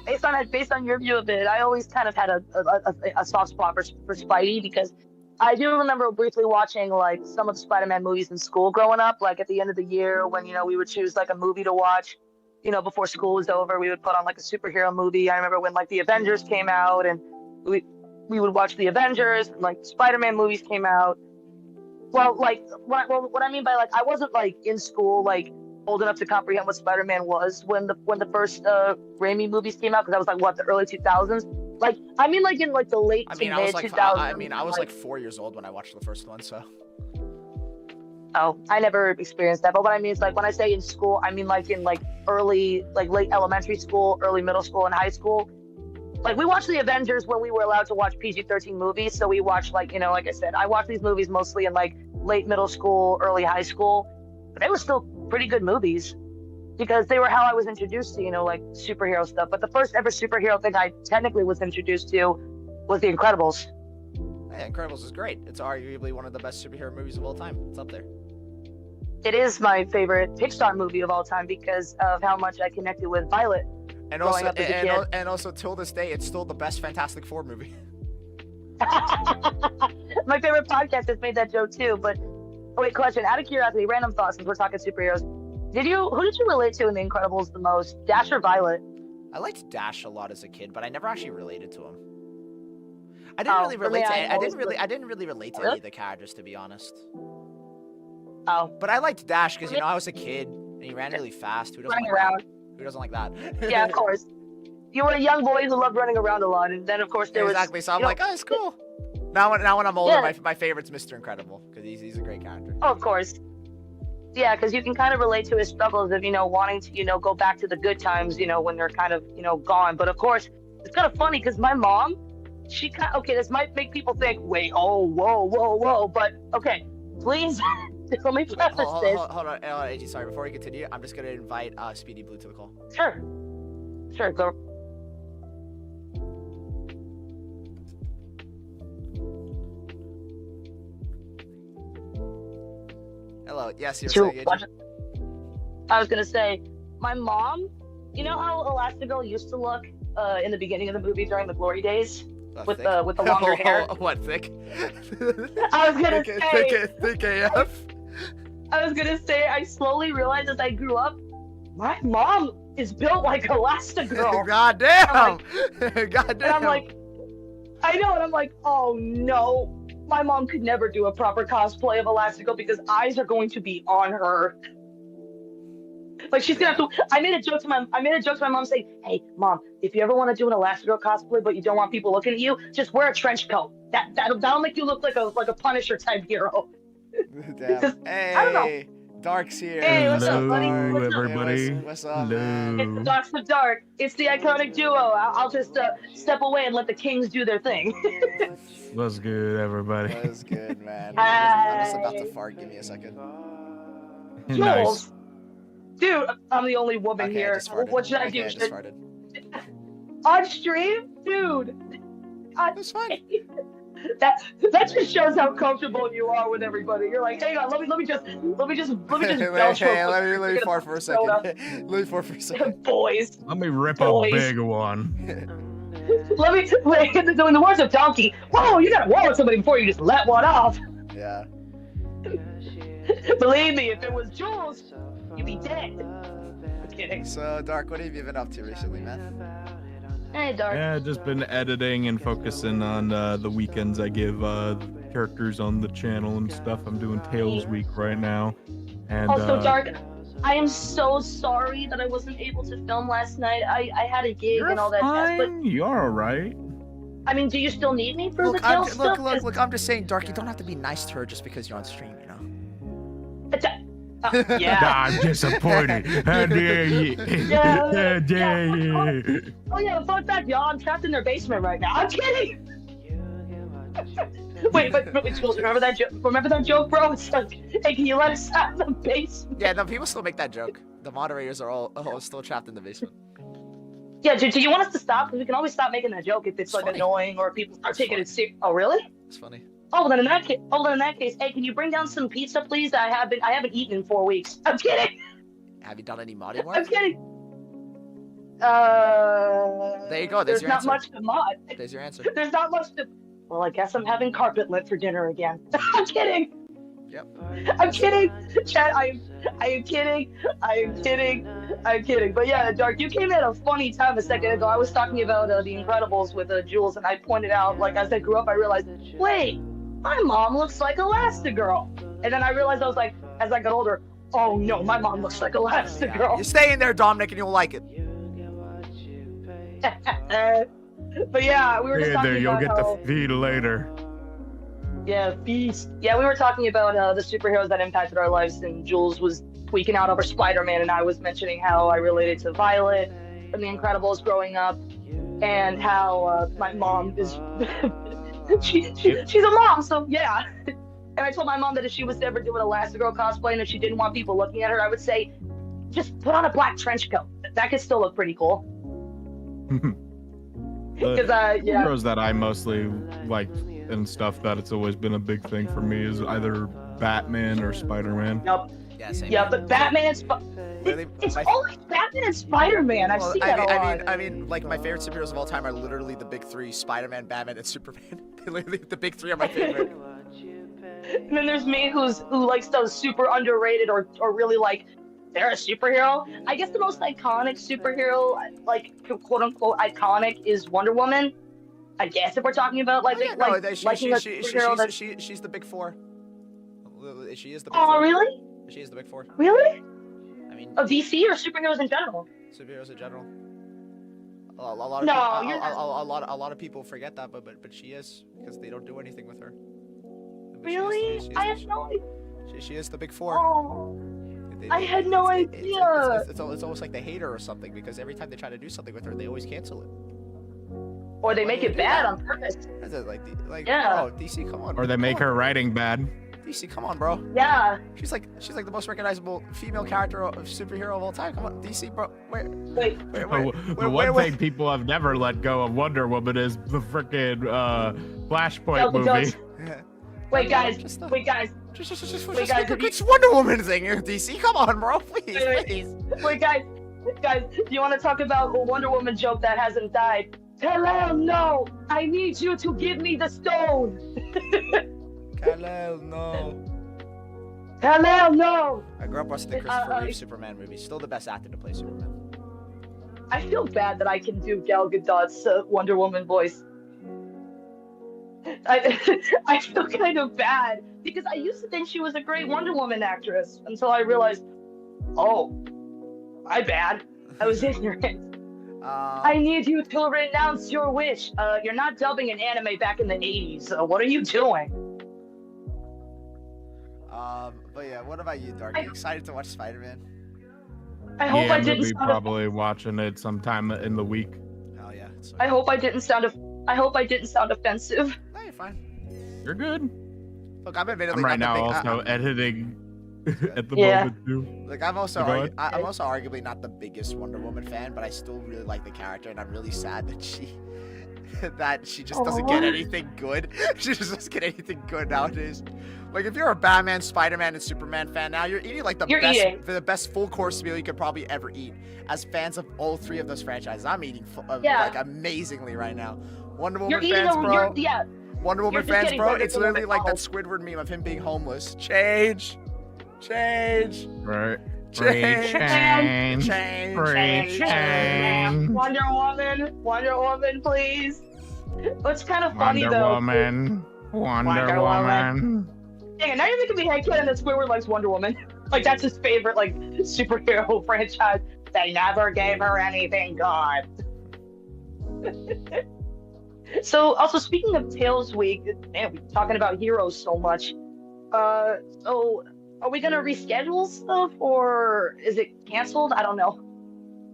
Based on your view of it, I always kind of had a soft spot for Spidey, because I do remember briefly watching like some of the Spider-Man movies in school growing up, like at the end of the year when, you know, we would choose like a movie to watch, you know, before school was over, we would put on like a superhero movie. I remember when like the Avengers came out, and we would watch the Avengers, and like Spider-Man movies came out. Well, like what I mean by like, I wasn't like in school like old enough to comprehend what Spider-Man was when the first Raimi movies came out, because I was like, what, the early 2000s? Like, I mean, like in like the late to mid 2000s. I was like 4 years old when I watched the first one, so. Oh, I never experienced that. But what I mean is, like, when I say in school, I mean like in like early, like late elementary school, early middle school, and high school. Like, we watched the Avengers when we were allowed to watch PG-13 movies. So we watched, like, you know, like I said, I watched these movies mostly in like late middle school, early high school. But they were still pretty good movies, because they were how I was introduced to, you know, like superhero stuff. But the first ever superhero thing I technically was introduced to was The Incredibles. Yeah, Incredibles is great. It's arguably one of the best superhero movies of all time. It's up there. It is my favorite Pixar movie of all time because of how much I connected with Violet. And growing also, up as a kid. and also, till this day, it's still the best Fantastic Four movie. My favorite podcast has made that joke too. But wait, question, out of curiosity, random thoughts, since we're talking superheroes. Who did you relate to in The Incredibles the most, Dash or Violet? I liked Dash a lot as a kid, but I never actually related to him. I didn't really relate to. I didn't really relate to any of the characters, to be honest. Oh, But I liked Dash because, you know, I was a kid and he ran really fast. Who doesn't running like around. that? Who doesn't like that? Yeah, of course. You were a young boy who loved running around a lot, and then of course there was exactly. So I'm you know, like, oh, it's cool. Now when I'm older, Yeah. my favorite's Mr. Incredible because he's a great character. Oh, of course. Yeah, because you can kind of relate to his struggles of, you know, wanting to, you know, go back to the good times, you know, when they're kind of, you know, gone. But of course, it's kind of funny because my mom, she kind of, okay, this might make people think, wait, oh, whoa. But okay, please, let me preface this. Hold on, AG, sorry. Before we continue, I'm just gonna invite Speedy Blue to the call. Sure, go. Hello. Yes, you're saying, AG. I was gonna say, my mom, you know how Elastigirl used to look in the beginning of the movie during the glory days with Thick? the longer hair? What, thick? I was gonna say. Thick AF. I was gonna say, I slowly realized as I grew up, my mom is built like Elastigirl. God damn! God damn! And I'm like, I know, and I'm like, oh no, my mom could never do a proper cosplay of Elastigirl because eyes are going to be on her. Like she's gonna have to. I made a joke to my mom saying, "Hey, mom, if you ever want to do an Elastigirl cosplay, but you don't want people looking at you, just wear a trench coat. That'll make you look like a Punisher type hero." Damn. I don't know. Dark's here. Hey, what's up, Hello, buddy? What's up? everybody. What's up, Hello. man? It's the Darks of Dark. It's the iconic duo. I'll just step away and let the kings do their thing. What's good, everybody? That's good, man. I'm just about to Hi. fart. Give me a second. Nice. Jules, dude, I'm the only woman Okay, I here. just farted. What should I Okay, do? I just farted. On stream, dude. That's fine. That just shows how comfortable you are with everybody. You're like, hang on, let me just belch real Hey, quick. let me fart for a second. Let me fart for a second. Boys, Let me rip Boys. a big one. let me wait. In the words of Donkey, whoa, you gotta warn somebody before you just let one off. Yeah. Believe me, if it was Jules, you'd be dead. I'm kidding. So, Dark, what have you been up to recently, man? Hey, Dark. Yeah, just been editing and focusing on the weekends I give characters on the channel and stuff. I'm doing Tales Week right now. And Also, Dark, I am so sorry that I wasn't able to film last night. I had a gig you're and all that jazz, but fine. You're all right. I mean, do you still need me for the Look, Tales stuff? look, I'm just saying, Dark, you don't have to be nice to her just because you're on stream, you know? Yeah. I'm disappointed. How dare you? Yeah. How dare you? Oh yeah, fun fact, y'all, I'm trapped in their basement right now. I'm kidding. Wait, Jules, remember that joke? Remember that joke, bro? It's like, hey, can you let us out of the basement? Yeah, no, people still make that joke. The moderators are all still trapped in the basement. Yeah, do you want us to stop? Because we can always stop making that joke if it's It's like funny. annoying or people start It's taking funny. it serious. Oh, really? It's funny. Oh, well, then in that case, hey, can you bring down some pizza, please? I haven't eaten in 4 weeks. I'm kidding. Have you done any modding work? I'm kidding. There you go. There's There's your not answer. much to mod. There's your answer. There's not much to. Well, I guess I'm having carpet lit for dinner again. I'm kidding. Yep. I'm kidding. Chad, I am kidding. I am kidding. I'm kidding. But yeah, Dark, you came at a funny time a second ago. I was talking about The Incredibles with Jules, and I pointed out, like, as I grew up, I realized, wait, my mom looks like Elastigirl. And then I realized, I was like, as I got older, oh no, my mom looks like Elastigirl. You stay in there, Dominic, and you'll like it. But yeah, we were just Hey talking there, you'll about get how, the feed later. yeah, beast. Yeah, we were talking about the superheroes that impacted our lives, and Jules was tweaking out over Spider-Man, and I was mentioning how I related to Violet from The Incredibles growing up, and how my mom is she's a mom, so yeah. And I told my mom that if she was to ever do an Elastigirl cosplay, and if she didn't want people looking at her, I would say, just put on a black trench coat. That could still look pretty cool. Because The yeah. heroes that I mostly like and stuff that it's always been a big thing for me is either Batman or Spider-Man. Yep. Yeah, same. Yeah, but Batman and Really, it's my- always Batman and Spider-Man. I've seen that a lot. I mean, like my favorite superheroes of all time are literally the big three: Spider-Man, Batman, and Superman. Literally, the big three are my favorite. And then there's me who likes those super underrated or really like they're a superhero. I guess the most iconic superhero, like quote unquote iconic, is Wonder Woman. I guess if we're talking about like Oh, yeah, no, liking a superhero that. she's the big four. She is the big Oh four. really? She is the big four. Really? I mean, Of DC or superheroes in general? superheroes in general. A lot of No, people, you're not- a lot of people forget that, but she is because they don't do anything with her. But Really? I had no idea. She is the big four. Oh, I had no idea. It's almost like they hate her or something because every time they try to do something with her, they always cancel it. Or they Why make do you it do bad that? on purpose. That's it, like Yeah. bro, DC, come on. Or they make come her writing bad. on. DC, come on, bro. Yeah. She's like the most recognizable female character of superhero of all time. Come on, DC, bro. Wait. The one thing people have never let go of Wonder Woman is the frickin' Flashpoint Gal movie. Gadot. Wait, guys. Just Wait, guys. Just Wait, guys, make have a Wonder Woman thing, DC. Come on, bro. Please, Wait. please. Wait, guys. Guys, do you want to talk about a Wonder Woman joke that hasn't died? Hello, no. I need you to give me the stone. Hello, no. Hello, no. I grew up watching the Christopher Reeve Superman movie. Still the best actor to play Superman. I feel bad that I can do Gal Gadot's Wonder Woman voice. I feel kind of bad because I used to think she was a great Wonder Woman actress until I realized, oh, my bad. I was ignorant. I need you to renounce your wish. You're not dubbing an anime back in the 80s. What are you doing? But yeah, what about you, Dark? Are you excited to watch Spider-Man? I hope Yeah, I I'm didn't gonna be sound. probably watching it sometime in the week. Hell yeah. So I hope I didn't sound. I hope I didn't sound offensive. No, you're fine. You're good. Look, I'm admittedly I'm right not now the big. also editing at the Yeah. moment too. Like I'm also Go ahead. I'm also arguably not the biggest Wonder Woman fan, but I still really like the character, and I'm really sad that she just doesn't get anything good. She just doesn't get anything good nowadays. Like if you're a Batman, Spider-Man, and Superman fan now, you're eating like the best full course meal you could probably ever eat. As fans of all three of those franchises, I'm eating like amazingly right now. Wonder Woman fans, bro. Wonder Woman fans, bro. It's literally like that Squidward meme of him being homeless. Change. Right. Change. Wonder Woman, please. It's kind of funny though. Wonder Woman. Dang it, now you're making me headcanon that Squidward likes Wonder Woman. Like that's his favorite like superhero franchise. They never gave her anything good. So also speaking of Tales Week, man, we're talking about heroes so much. So are we gonna reschedule stuff or is it canceled? I don't know.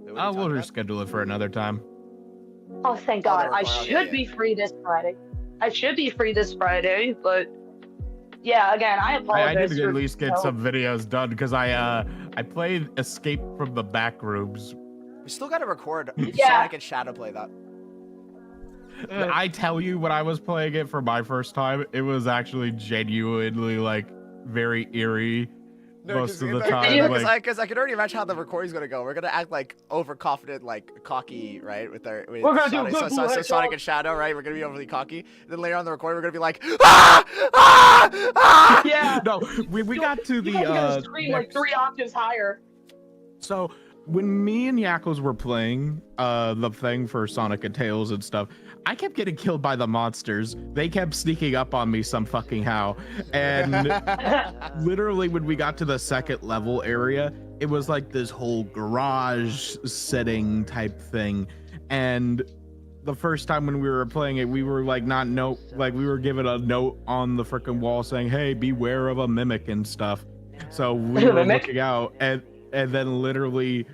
We'll reschedule it for another time. Oh, thank God. I should be free this Friday. But yeah, again, I apologize. I need to at least get some videos done because I played Escape from the Backrooms. We still gotta record Sonic and Shadow play that. I tell you, when I was playing it for my first time, it was actually genuinely like very eerie most of the time. Because I can already imagine how the recording's gonna go. We're gonna act like overconfident, like cocky, right? With we're gonna do Sonic and Shadow, right? We're gonna be overly cocky. Then later on the recording, we're gonna be like, ah! Yeah. No, we got to the scream like 3 octaves higher. So when me and Yakos were playing the thing for Sonic and Tails and stuff, I kept getting killed by the monsters. They kept sneaking up on me some fucking how. And literally when we got to the second level area, it was like this whole garage setting type thing. And the first time when we were playing it, we were like we were given a note on the freaking wall saying, hey, beware of a mimic and stuff. So we were looking out and then literally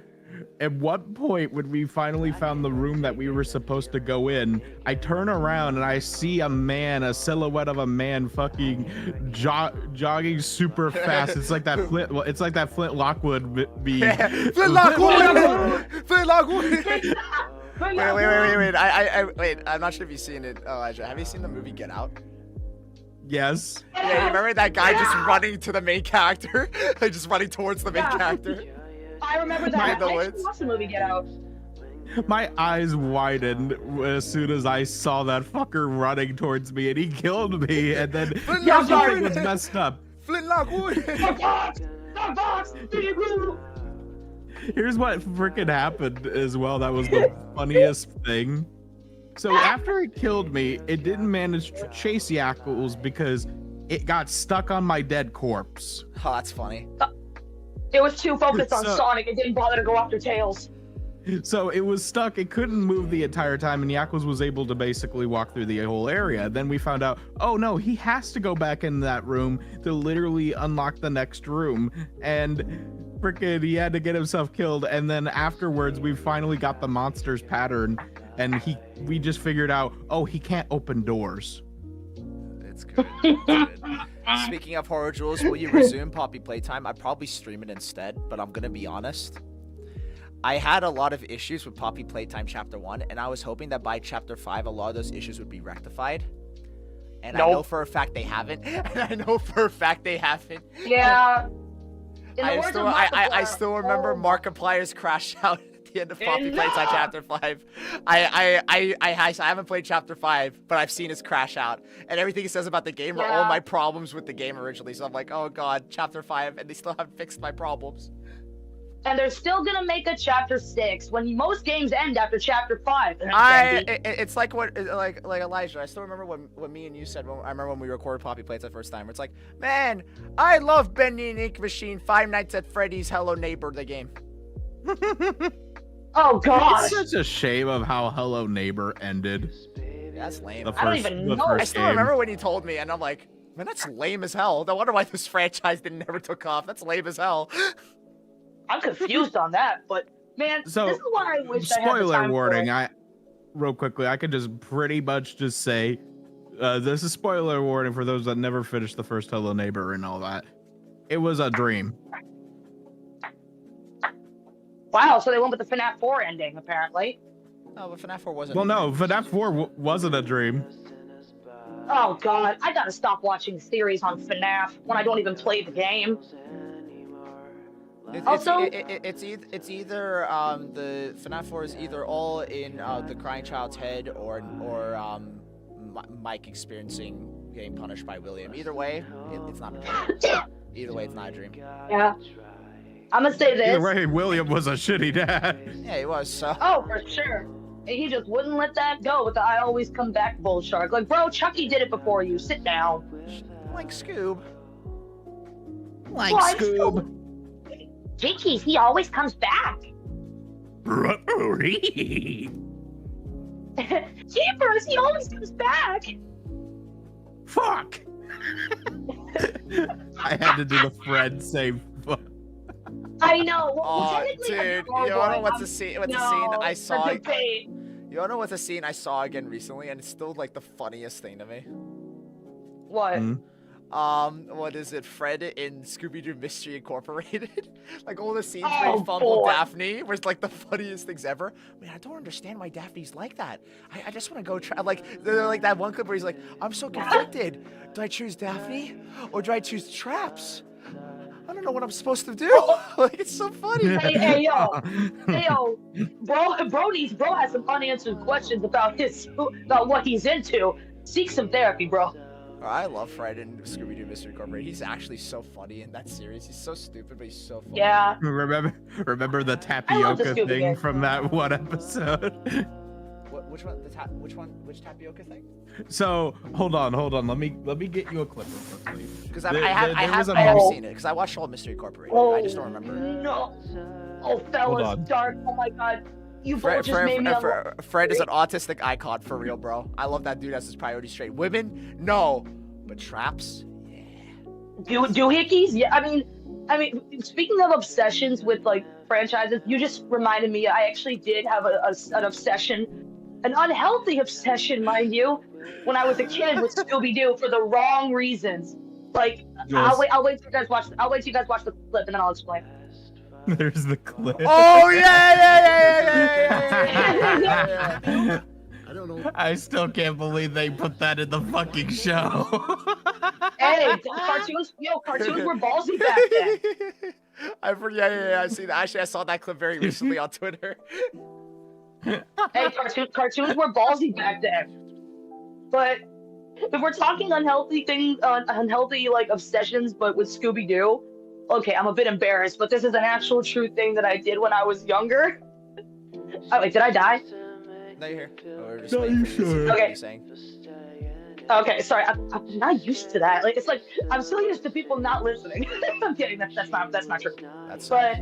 at one point when we finally found the room that we were supposed to go in, I turn around and I see a silhouette of a man fucking jogging super fast. It's like that Flint Lockwood meme. Flint Lockwood! Wait. I'm not sure if you've seen it, Elijah. Have you seen the movie Get Out? Yes. Yeah, you remember that guy just running to the main character? Like just running towards the main character? I remember that. I actually watched the movie Get Out. My eyes widened as soon as I saw that fucker running towards me, and he killed me. And then it was messed up. Flint Lockwood. Here's what freaking happened as well. That was the funniest thing. So after it killed me, it didn't manage to chase Yakos because it got stuck on my dead corpse. Oh, that's funny. It was too focused on Sonic. It didn't bother to go after Tails. So it was stuck. It couldn't move the entire time, and Yakos was able to basically walk through the whole area. Then we found out, oh no, he has to go back in that room to literally unlock the next room. And freaking, he had to get himself killed. And then afterwards, we finally got the monster's pattern, and we just figured out, oh, he can't open doors. It's good. Speaking of horror jewels, will you resume Poppy Playtime? I'd probably stream it instead, but I'm gonna be honest. I had a lot of issues with Poppy Playtime Chapter 1, and I was hoping that by Chapter 5, a lot of those issues would be rectified. And I know for a fact they haven't. Yeah. I still remember Markiplier's crash out at the end of Poppy Playtime Chapter 5. I haven't played Chapter 5, but I've seen his crash out. And everything he says about the game are all my problems with the game originally. So I'm like, oh god, Chapter 5, and they still haven't fixed my problems. And they're still gonna make a Chapter 6 when most games end after Chapter 5. It's like what like Elijah. I still remember what me and you said. I remember when we recorded Poppy Playtime the first time. Where it's like, man, I love Bendy and Ink Machine, Five Nights at Freddy's, Hello Neighbor, the game. Oh god! It's such a shame of how Hello Neighbor ended. That's lame. I don't even know. I still remember when you told me, and I'm like, Man, that's lame as hell. No wonder why this franchise never took off. That's lame as hell. I'm confused on that, but man, So, this is why I wish I had the spoiler time warning. for it. Real quickly, I could just pretty much just say, this is spoiler warning for those that never finished the first Hello Neighbor and all that. It was a dream. Wow, so they went with the FNAF 4 ending, apparently. Oh, but FNAF 4 wasn't. Well, no, FNAF 4 wasn't a dream. Oh god, I gotta stop watching series on FNAF when I don't even play the game. It's either the FNAF 4 is either all in the crying child's head or Mike experiencing getting punished by William. Either way, it's not a dream. Either way, it's not a dream. Yeah. I'm gonna say this. Either way, William was a shitty dad. Yeah, he was. So. Oh, for sure. He just wouldn't let that go with the "I always come back" bull shark. Like, bro, Chucky did it before you. Sit down. Like Scoob. Like What? Scoob. Jinkies, he always comes back. Jeepers, he always comes back. Fuck. I had to do the Fred save. I know. Well, Oh, technically, dude, I'm you wanna know what's I'm- the scene? What's no, the scene I saw? the debate. You wanna know what's the scene I saw again recently, and it's still like the funniest thing to me. What? Hmm? What is it? Fred in Scooby-Doo Mystery Incorporated. Like all the scenes Oh, where he fumbled boy. Daphne was like the funniest things ever. Man, I don't understand why Daphne's like that. I just want to go try. Like they're like that one clip where he's like, I'm so conflicted. Do I choose Daphne or do I choose Traps? I don't know what I'm supposed to do. Like it's so funny. Hey, yo, bro has some unanswered questions about what he's into. Seek some therapy, bro. I love Fred in Scooby-Doo Mystery Incorporated. He's actually so funny in that series. He's so stupid, but he's so funny. Yeah. Remember the I love the tapioca Scooby thing gang. from that one episode? Which one? Which tapioca thing? So hold on. Let me get you a clip real quickly. Because I There- have was a seen it. Because I watched all Mystery Incorporated. I just don't remember. No. Oh, fellas, on. dark. Oh my god. You both just made me Fred is an autistic icon for real, bro. I love that dude as his priority straight. Women, no, but Traps, yeah. Doohickeys? Yeah, I mean, speaking of obsessions with like franchises, you just reminded me. I actually did have an obsession, an unhealthy obsession, mind you, when I was a kid with Scooby-Doo for the wrong reasons. Like, Yes. I'll wait till you guys watch. I'll wait till you guys watch the clip and then I'll explain. There's the clip. Oh yeah. I don't know. I still can't believe they put that in the fucking show. Hey, cartoons were ballsy back then. Yeah. I see that. Actually, I saw that clip very recently on Twitter. Hey, cartoons were ballsy back then. But if we're talking unhealthy like obsessions, but with Scooby-Doo, okay, I'm a bit embarrassed, but this is an actual true thing that I did when I was younger. Oh wait, did I die? No, you're here. Oh, we're just No, waiting you for you to sure? say what Okay. you're saying. Okay, sorry, I'm not used to that. Like, it's like I'm still used to people not listening. I'm kidding. That's not true. That's But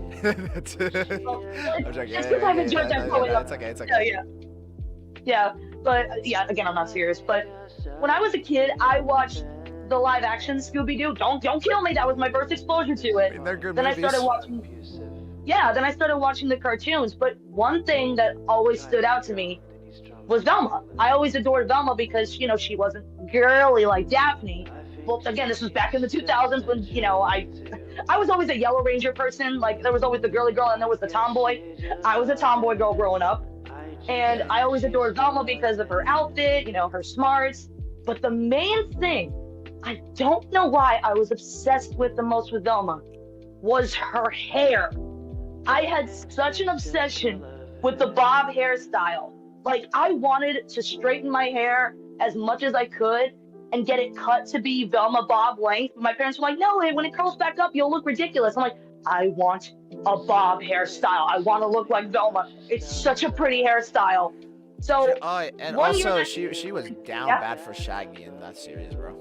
that's I'm joking. Just because I've enjoyed that growing up. It's okay. Yeah. But yeah, again, I'm not serious. But when I was a kid, I watched the live action Scooby-Doo. Don't kill me. That was my first exposure to I it. mean, they're good Then movies. I started watching the cartoons. But one thing that always stood out to me was Velma. I always adored Velma because, you know, she wasn't girly like Daphne. Well, again, this was back in the 2000s when, you know, I was always a Yellow Ranger person. Like, there was always the girly girl and there was the tomboy. I was a tomboy girl growing up. And I always adored Velma because of her outfit, you know, her smarts. But the main thing, I don't know why I was obsessed with the most with Velma, was her hair. I had such an obsession with the bob hairstyle. Like, I wanted to straighten my hair as much as I could and get it cut to be Velma bob length. My parents were like, no, when it curls back up, you'll look ridiculous. I'm like, I want a bob hairstyle. I want to look like Velma. It's such a pretty hairstyle. So, And one year also, that- she was down Yeah. bad for Shaggy in that series, bro.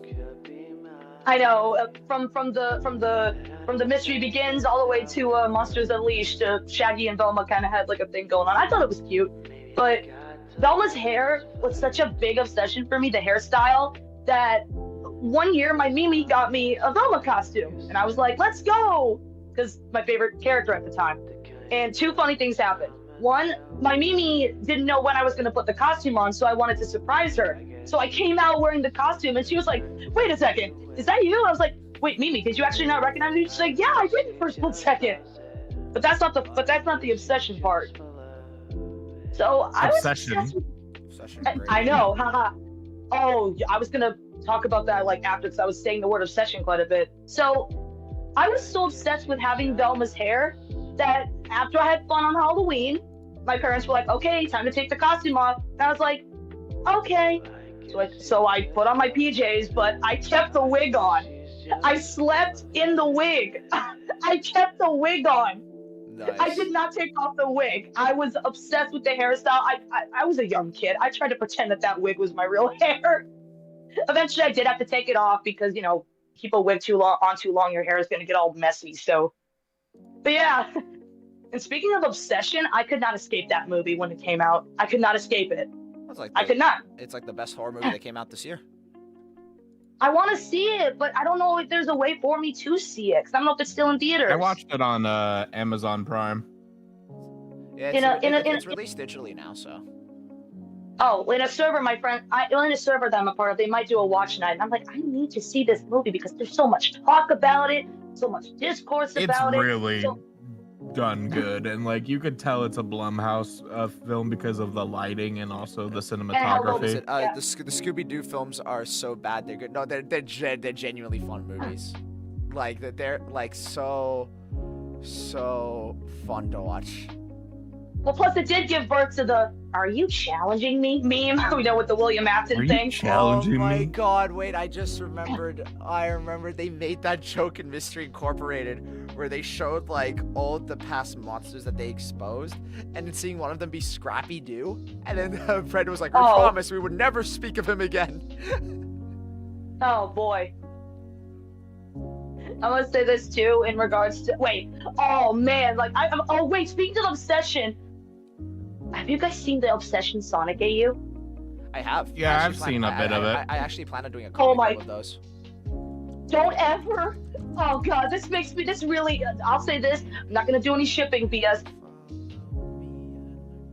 I know, from the Mystery Begins all the way to Monsters Unleashed, Shaggy and Velma kind of had like a thing going on. I thought it was cute, but Velma's hair was such a big obsession for me, the hairstyle, that one year my Mimi got me a Velma costume, and I was like, let's go, because my favorite character at the time. And two funny things happened. One, my Mimi didn't know when I was going to put the costume on, so I wanted to surprise her. So I came out wearing the costume, and she was like, wait a second, is that you? I was like, wait, Mimi, did you actually not recognize me? She's like, yeah, I did for a split second. But that's not the obsession part. So I was obsessed with, I know, haha. Oh, I was gonna talk about that like after, because I was saying the word obsession quite a bit. So I was so obsessed with having Velma's hair that after I had fun on Halloween, my parents were like, okay, time to take the costume off. And I was like, okay. So I put on my PJs, but I kept the wig on. I slept in the wig. I kept the wig on. Nice. I did not take off the wig. I was obsessed with the hairstyle. I was a young kid. I tried to pretend that wig was my real hair. Eventually, I did have to take it off because, you know, keep a wig too long, your hair is going to get all messy. So, but yeah. And speaking of obsession, I could not escape that movie when it came out. I could not escape it. I could not. It's like the best horror movie that came out this year. I want to see it, but I don't know if there's a way for me to see it, because I don't know if it's still in theaters. I watched it on Amazon Prime. Yeah, it's released digitally now, so. Oh, in a server, my friend, in a server that I'm a part of, they might do a watch night, and I'm like, I need to see this movie because there's so much talk about it, so much discourse about it. It's really done good, and like you could tell it's a Blumhouse film because of the lighting and also the cinematography. The Scooby-Doo films are so bad they're good. No, they're genuinely fun movies. Like they're like so fun to watch. Well, plus it did give birth to the "Are you challenging me?" meme. You know, with the William Afton thing. Challenging oh my me? God! Wait, I just remembered. I remember they made that joke in Mystery Incorporated where they showed like all the past monsters that they exposed, and then seeing one of them be Scrappy Doo, and then Fred was like, "We promise we would never speak of him again." Oh boy. I want to say this too in regards to oh man, like speaking of obsession, have you guys seen the Obsession Sonic.EXE? I have. Yeah, I've seen a bit of it. I actually plan on doing a comic of those. Don't ever. Oh god, this really. I'll say this. I'm not gonna do any shipping BS.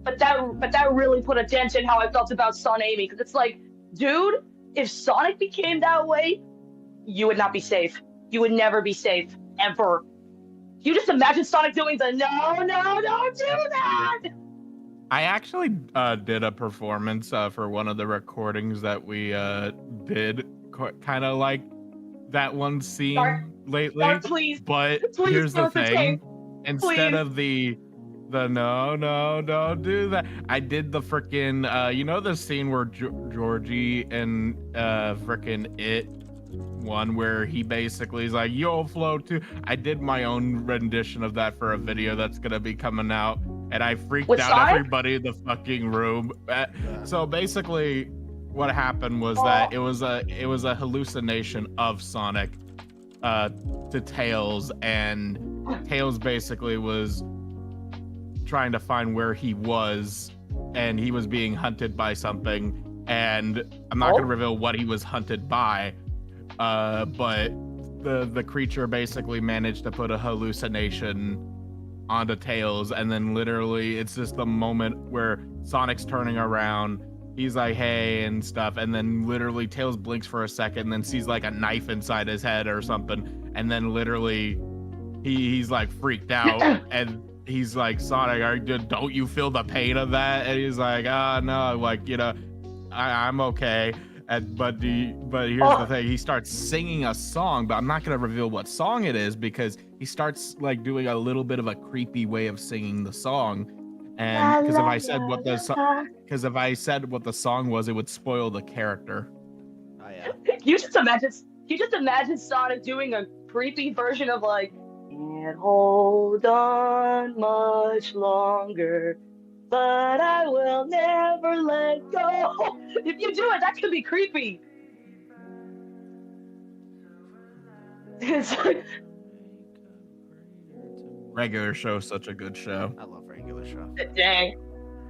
But that really put a dent in how I felt about Son Amy, because it's like, dude, if Sonic became that way, you would not be safe. You would never be safe, ever. You just imagine Sonic doing the no, don't do that! I actually did a performance for one of the recordings that we did, kind of like that one scene lately. Please, but please, here's the thing. Instead of the no, don't do that, I did the freaking, you know the scene where Georgie and freaking It one where he basically is like, you'll flow too. I did my own rendition of that for a video that's gonna be coming out, and I freaked out everybody in the fucking room. So basically what happened was that it was a hallucination of Sonic to Tails, and Tails basically was trying to find where he was, and he was being hunted by something, and I'm not gonna reveal what he was hunted by. But the creature basically managed to put a hallucination onto Tails, and then literally it's just the moment where Sonic's turning around, he's like, hey, and stuff, and then literally Tails blinks for a second and then sees like a knife inside his head or something, and then literally he's like freaked out and he's like, Sonic, don't you feel the pain of that? And he's like, no, like, you know, I'm okay. But here's the thing, he starts singing a song, but I'm not gonna reveal what song it is because he starts like doing a little bit of a creepy way of singing the song, and because if I said what the song was, it would spoil the character. Oh yeah. You just imagine Sonic doing a creepy version of like, can't hold on much longer, but I will never let go. If you do it, that could be creepy. It's like... Regular Show, such a good show. I love Regular Show. Dang.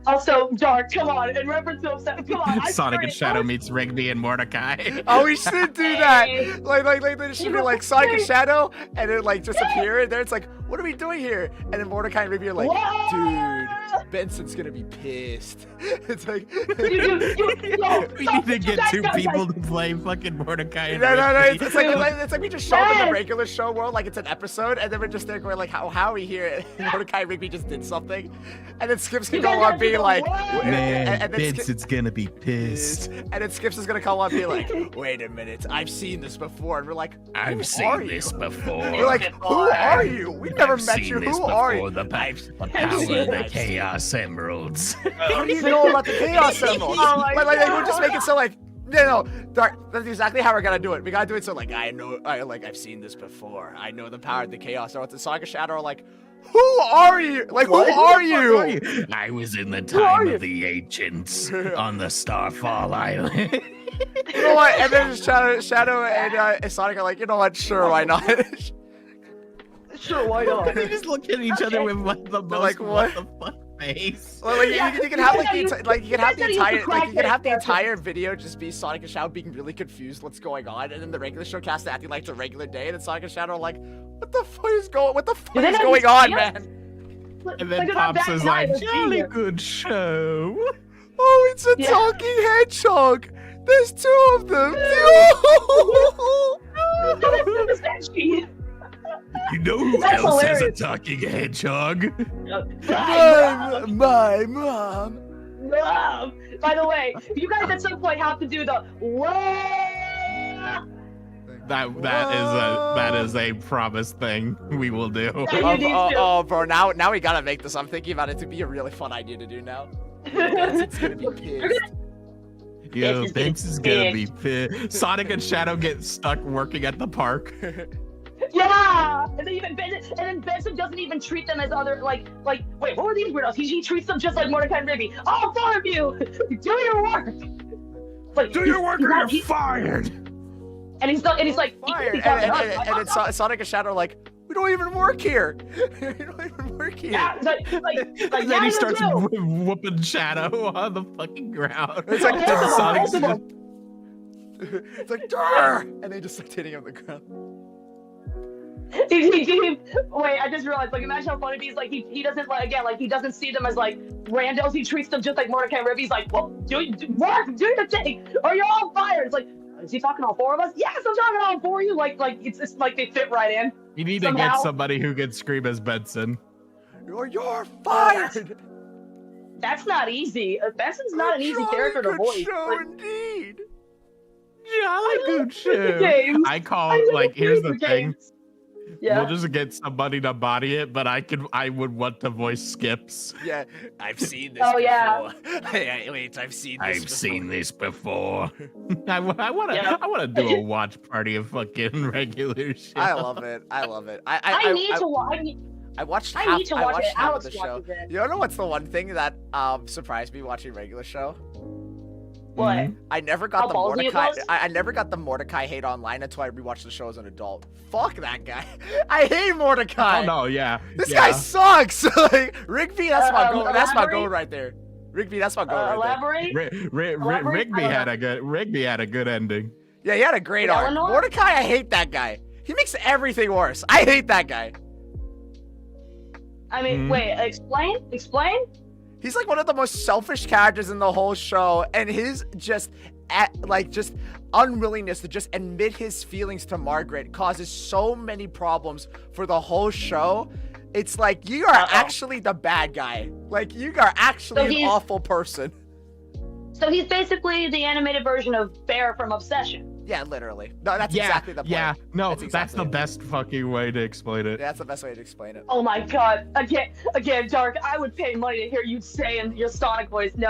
Also, Dark, come on, in reference to Obsession, come on. Sonic and Shadow meets Rigby and Mordecai. Oh, we should do that. Like there should be like Sonic and Shadow, and it like just appear, and there it's like, what are we doing here? And then Mordecai and Rigby are like, dude, Benson's gonna be pissed. It's like, We need to get two people to play fucking Mordecai and no, Rigby. it's like we just show them in the regular show world, like it's an episode, and then we're just there going like, how are we here? And Mordecai and Rigby just did something, and then Skips can go on being like, Man, and then Benson's gonna be pissed. and then Skips is gonna come on being like, wait a minute, I've seen this before, and we're like, I've seen this before. We're like, who are you? We never met you. Who are you? The power of the Chaos Emeralds. How do you know about the Chaos Emeralds? Like we're just making so like, no, Dark, that's exactly how we're gonna do it. We gotta do it so like, I've seen this before. I know the power of the Chaos Emeralds. And Sonic and Shadow are like, who are you? Like, who are you? I was in the time of the ancients on the Starfall Island. You know what? And then Shadow and Sonic are like, you know what? Sure, why not? Sure, why not? They just look at each other with like the most like, what the fuck face. Well, like, you can have the entire video just be Sonic and Shadow being really confused what's going on, and then the regular show cast acting like it's a regular day, and then Sonic and Shadow are like, what the fuck is going on, man? And then Pops is like, jolly good show. Oh, it's a talking hedgehog. There's two of them. You know who That's else hilarious. has a talking hedgehog? My mom. By the way, you guys at some point have to do the That is a promise thing we will do. Oh, bro, now we gotta make this. I'm thinking about it to be a really fun idea to do now. It's gonna be pissed. Yo, Banks is gonna be pissed. Sonic and Shadow get stuck working at the park. Yeah, and then Benson doesn't even treat them as other wait, what were these weirdos? He treats them just like Mordecai and Rigby. All four of you, do your work. Like, Do your work or you're fired. And he's like Fired. And then Sonic and Shadow are like, we don't even work here. We don't even work here. Yeah, And then he starts whooping Shadow on the fucking ground. It's like, Both of them. it's like, Durr! And they just start hitting him on the ground. Wait, I just realized, imagine how funny it is, he doesn't, he doesn't see them as, randos, he treats them just like Mordecai and Rigby. He's like, well, do your thing, or you're all fired. It's like, is he talking all four of us? Yes, I'm talking all four of you, it's like they fit right in. You need to get somebody who can scream as Benson. You're fired! That's not easy. Benson's not an easy character to voice. Show indeed. Jolly good show. Games. I call, here's the thing. Yeah. We'll just get somebody to body it, but I would want to voice Skips. Yeah, I've seen this Oh, before. yeah. Wait, I've seen this before. I want to do a watch party of fucking regular shit. I love it. I need to watch. I watched I half, need to I watch watched it. half Alex of the show. watches it. You don't know what's the one thing that surprised me watching regular show? What? Mhm. I never How got the ballsy it Mordecai. was? I never got the Mordecai hate online until I rewatched the show as an adult. Fuck that guy. I hate Mordecai. Oh no, yeah. This yeah. guy sucks. Like Rigby, that's my goal. That's my elaborate? goal right there. Rigby, that's my goal right Elaborate? Rigby had a good ending. there. Yeah, he had a great arc. Eleanor? Mordecai, I hate that guy. He makes everything worse. I hate that guy. I mean, wait, explain? He's like one of the most selfish characters in the whole show, and his just unwillingness to just admit his feelings to Margaret causes so many problems for the whole show. It's like, you are actually the bad guy. Like, you are actually an awful person. So he's basically the animated version of Bear from Obsession. Yeah, literally. No, that's exactly the point. Yeah, no, That's that's exactly the it. best fucking way to explain it. Yeah, that's the best way to explain it. Oh my god. Again, Dark, I would pay money to hear you say in your Sonic voice, no,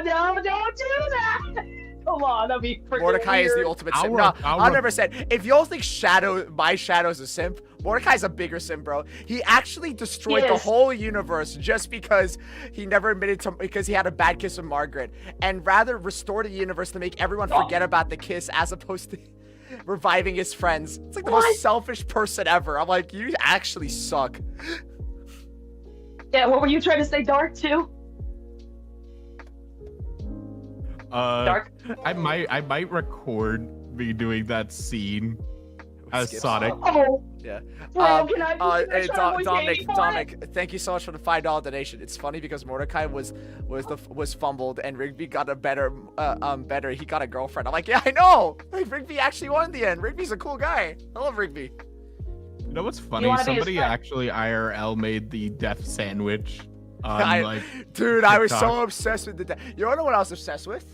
don't do that! Come on, that'd be freaking Mordecai weird. is the ultimate simp. No, I'll never said. If y'all think my Shadow's a simp, Mordecai's a bigger simp, bro. He actually destroyed the whole universe just because he never admitted to, because he had a bad kiss with Margaret, and rather restored the universe to make everyone forget about the kiss as opposed to reviving his friends. It's like the most selfish person ever. I'm like, you actually suck. Yeah, what were you trying to say, Dark, too? Dark? I might record me doing that scene as Skips. Sonic. Oh, Yeah. bro, can I Hey, try to voice Dominic, Amy for it? Dominic, thank you so much for the $5 donation. It's funny because Mordecai was fumbled and Rigby got a better. He got a girlfriend. I'm like, yeah, I know. Like, Rigby actually won in the end. Rigby's a cool guy. I love Rigby. You know what's funny? wanna be his Somebody friend? actually IRL made the death sandwich. Dude, I was TikTok. so obsessed with the. You wanna know what I was obsessed with?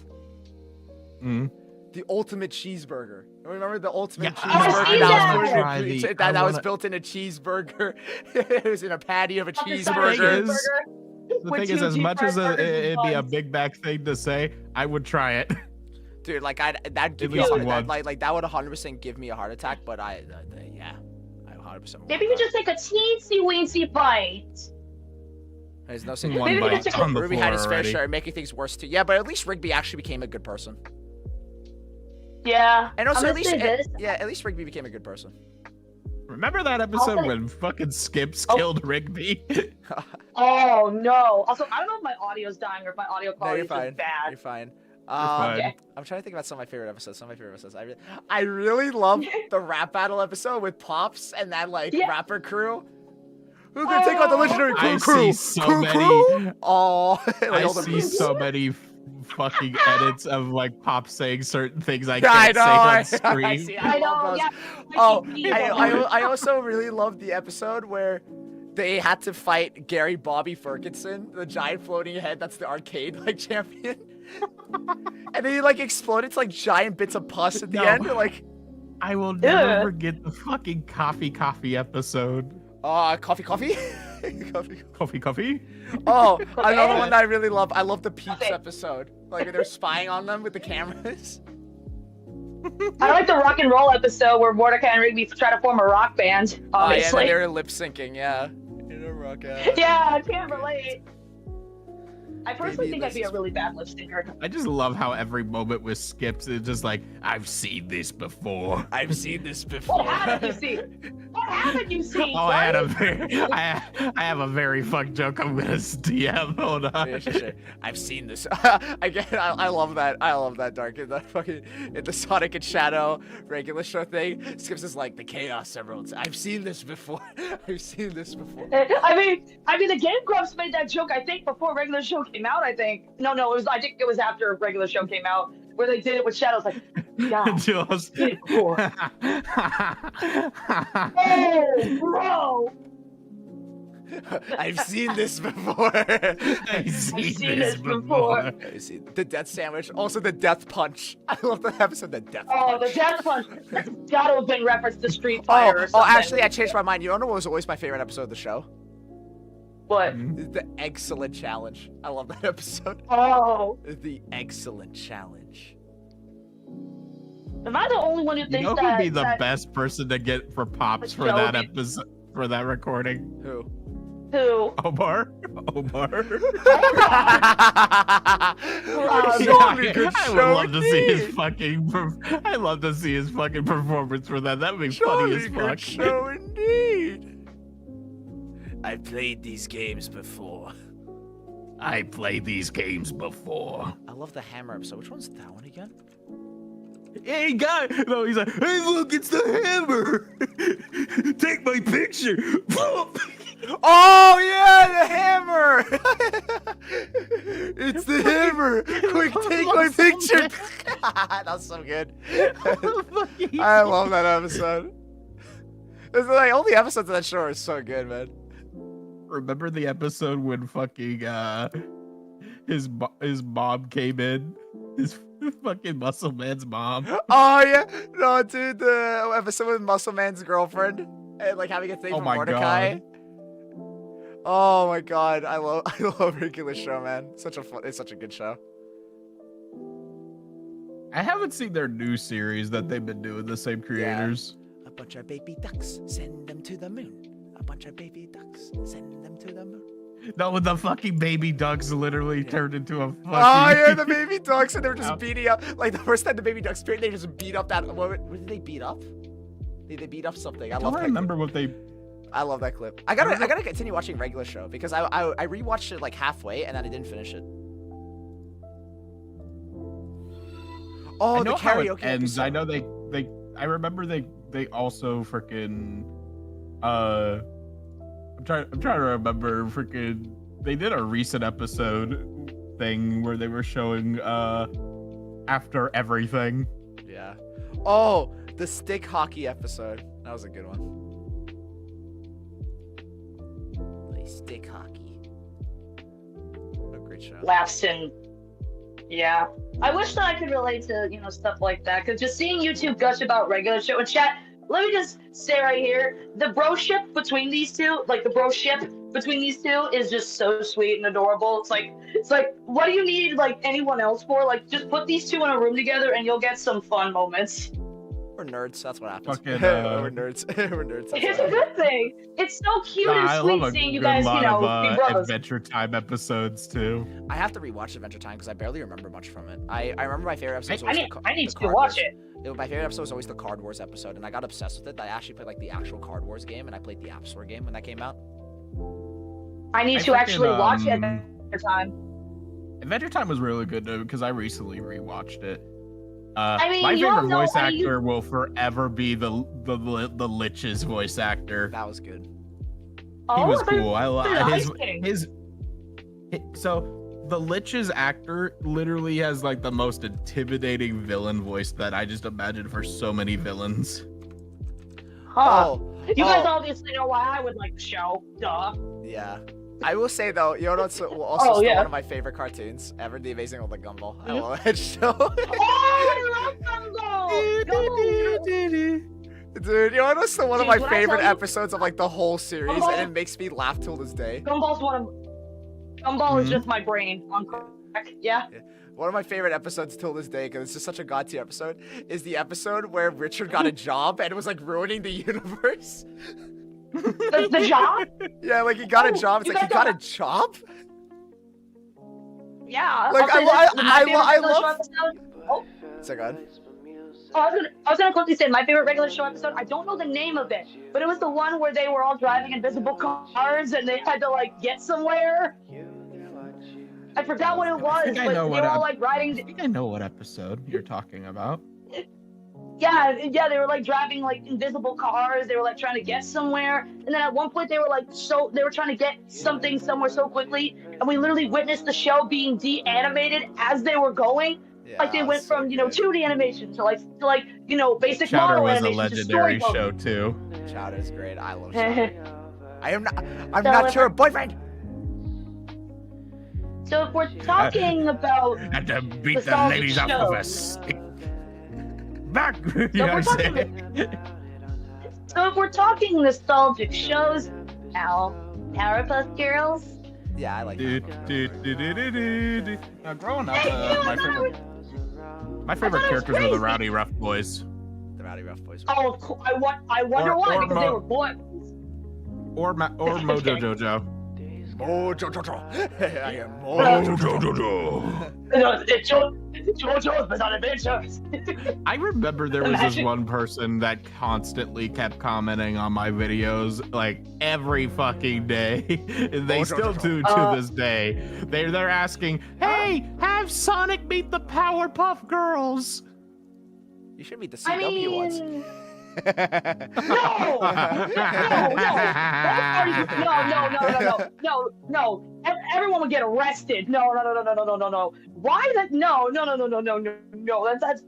Mm. The ultimate cheeseburger. Remember the ultimate Yeah, I cheeseburger see that that. was, Try the- I that was wanna- built in a cheeseburger? It was in a patty of a Up the side of a cheeseburger. is- The With thing is, two as deep much fried as burgers and it'd be a buns. big back thing to say, I would try it. Dude, like that'd give At me a least heart, once. like that would 100% give me a heart attack. But yeah, I 100%. Maybe you just take a teensy weensy bite. There's no One Maybe bite just on the Ruby floor had his fair already. share, making things worse too. Yeah, but at least Rigby actually became a good person. Yeah. And also, I'm at gonna least, say this. at least Rigby became a good person. Remember that episode Also- when fucking Skips Oh. killed Rigby? Oh no. Also, I don't know if my audio's dying or if my audio No, quality you're is fine. just bad. You're fine. fine. Okay. I'm trying to think about some of my favorite episodes. I really love the rap battle episode with Pops and that like Yeah. rapper crew. Who's gonna take on the legendary I crew? see so crew, many. crew? Oh, I see so many fucking edits of like Pop saying certain things I Yeah, I can't know. say on screen. I see. I love know. those. Yeah. Oh, keep I also really loved the episode where they had to fight Gary Bobby Ferguson, the giant floating head that's the arcade like champion. And then he like exploded to like giant bits of pus at the No. end. Like, I will never Ugh. forget the fucking coffee episode. coffee. Coffee. Coffee? Oh, another one that I really love. I love the Peeps Okay. episode. Like they're spying on them with the cameras. I like the rock and roll episode where Mordecai and Rigby try to form a rock band. Yeah, and Obviously. then they were lip syncing. Yeah. In a rock out. Yeah, I can't relate. I personally Baby, think I'd be a this- really bad lip syncer. I just love how every moment with Skips is just like, I've seen this before. I've seen this before. What haven't you seen? What haven't you seen? Oh, I had a Sonny? very, I have a very fuck joke I'm gonna DM. Hold on. Yeah, sure. I've seen this. I love that. I love that Dark in the Sonic and Shadow regular show thing. Skips is like the chaos emeralds. I've seen this before. I've seen this before. I mean, the Game Grumps made that joke. I think before regular show came out. I think no, it was. I think it was after regular show came out where they did it with Shadows. Like, yeah, Just... did it before. Oh, bro. I've seen this before. I've seen this before. I've seen the death sandwich. Also the death punch. I love the episode. The death Oh, punch. the Death Punch. That's gotta have been referenced to Street Fighter or Oh, something. actually, I changed my mind. You don't know what was always my favorite episode of the show? What? The excellent challenge. I love that episode. Oh, The excellent challenge. am I the only one who You thinks know that? who'd be the that best person to get for pops for Joey. that episode, for that recording? Who? who? Omar? It's Yeah, only good I would show love to see his indeed. fucking. I love to see his fucking performance for that. That'd be funny as Jolly good fuck. show indeed. I've played these games before. I played these games before. I love the hammer episode. Which one's that one again? Hey, guy! No, he's like, hey, look, it's the hammer. Take my picture. Oh yeah, the hammer! It's the hammer! Quick, take my picture! That was so good. I love that episode. It's like all the episodes of that show are so good, man. Remember the episode when fucking his mom came in? His fucking muscle man's mom. Oh yeah, no, dude, the episode with Muscle Man's girlfriend and like having a thing Oh from my Mordecai. God. Oh my god, I love regular show, man. It's such a good show. I haven't seen their new series that they've been doing, the same creators. A bunch of baby ducks, send them to the moon. A bunch of baby ducks, send them to the moon. No, when the fucking baby ducks literally turned into a fucking... Oh yeah, the baby ducks, and they were just beating up. Like the first time the baby ducks appeared, they just beat up that. What did they beat up? They beat up something. I don't remember what they... I love that clip. I gotta continue watching regular show because I rewatched it like halfway and then I didn't finish it. Oh, I the know how it karaoke ends. episode. I know I remember they also freaking I'm trying to remember freaking they did a recent episode thing where they were showing after everything. Yeah. Oh, the stick hockey episode. That was a good one. Like stick hockey. A great show. Laughs and yeah. I wish that I could relate to, you know, stuff like that. Cause just seeing YouTube gush about regular show and chat, let me just say right here, the broship between these two, like the broship between these two is just so sweet and adorable. It's like, what do you need like anyone else for? Like just put these two in a room together and you'll get some fun moments. We're nerds. That's what happens. Fucking, We're nerds. We're nerds. That's It's what a good thing. It's so cute Nah, and I sweet love a seeing you good guys, lot you know, of be brothers. Adventure Time episodes too. I have to rewatch Adventure Time because I barely remember much from it. I remember my favorite episode. Was I always need, the, I need the to Card watch Wars. it. My favorite episode was always the Card Wars episode, and I got obsessed with it. I actually played like the actual Card Wars game, and I played the App Store game when that came out. I need I to actually watch it freaking, at time. Adventure Time was really good though because I recently rewatched it. I mean, my you all favorite know- voice I mean, you- actor will forever be the Lich's voice actor. That was good. Oh, He was I thought- cool. I thought love Ice King. So the Lich's actor literally has like the most intimidating villain voice that I just imagine for so many villains. Huh. Oh, You guys oh, obviously know why I would like the show. Duh. yeah. I will say though, you know what's also still yeah. one of my favorite cartoons ever? The Amazing World of Gumball. I love that show. Oh, I love Gumball! Dude, you know what's still one of Dude, my when I favorite tell you- episodes of like the whole series, Gumball- and it makes me laugh till this day. Gumball's Gumball is Mhm. just my brain on crack. Yeah. One of my favorite episodes till this day, because it's just such a god tier episode, is the episode where Richard got a job and it was like ruining the universe. The job? Yeah, like he got a Oh, job. It's you like, you guys got a job? Yeah. Like, I'll say I this, my favorite love- regular show episode- Oh, It's like, God. I was gonna quickly say my favorite regular show episode. I don't know the name of it, but it was the one where they were all driving invisible cars and they had to like get somewhere. I forgot what it was, think I but know they what were all I like riding. think I know what episode you're talking about. Yeah, they were like driving like invisible cars. They were like trying to get somewhere, and then at one point they were like they were trying to get something somewhere so quickly, and we literally witnessed the show being de-animated as they were going. Yeah, Like they went so from 2D animation to like basic Chowder model was a animation legendary to storybook. show too. Chowder's great. I love Chowder. I'm So not if your boyfriend. So if we're talking about Had to beat the nostalgic ladies off of a shows. stick. Back. You So know we're what I'm saying? So if we're talking nostalgic shows, now Powerpuff Girls. Yeah, I like Do, that. do, do, do, do, do, do. Now, growing up, Hey, you, my I thought it favorite was characters were the crazy. Rowdy Rough Boys, The Rowdy Rough Boys. Oh, I wonder why, or because they Mo- were boys. or Mojo Okay. Jojo. Mojo Jojo. I am Mojo Jojo. JoJo's Bizarre Adventures. I remember there was this Imagine- one person that constantly kept commenting on my videos like every fucking day. And they still do to this day. They're asking, "Hey, have Sonic meet the Powerpuff Girls?" You should meet the I CW ones. mean, no. Everyone would get arrested. No. Why that? No.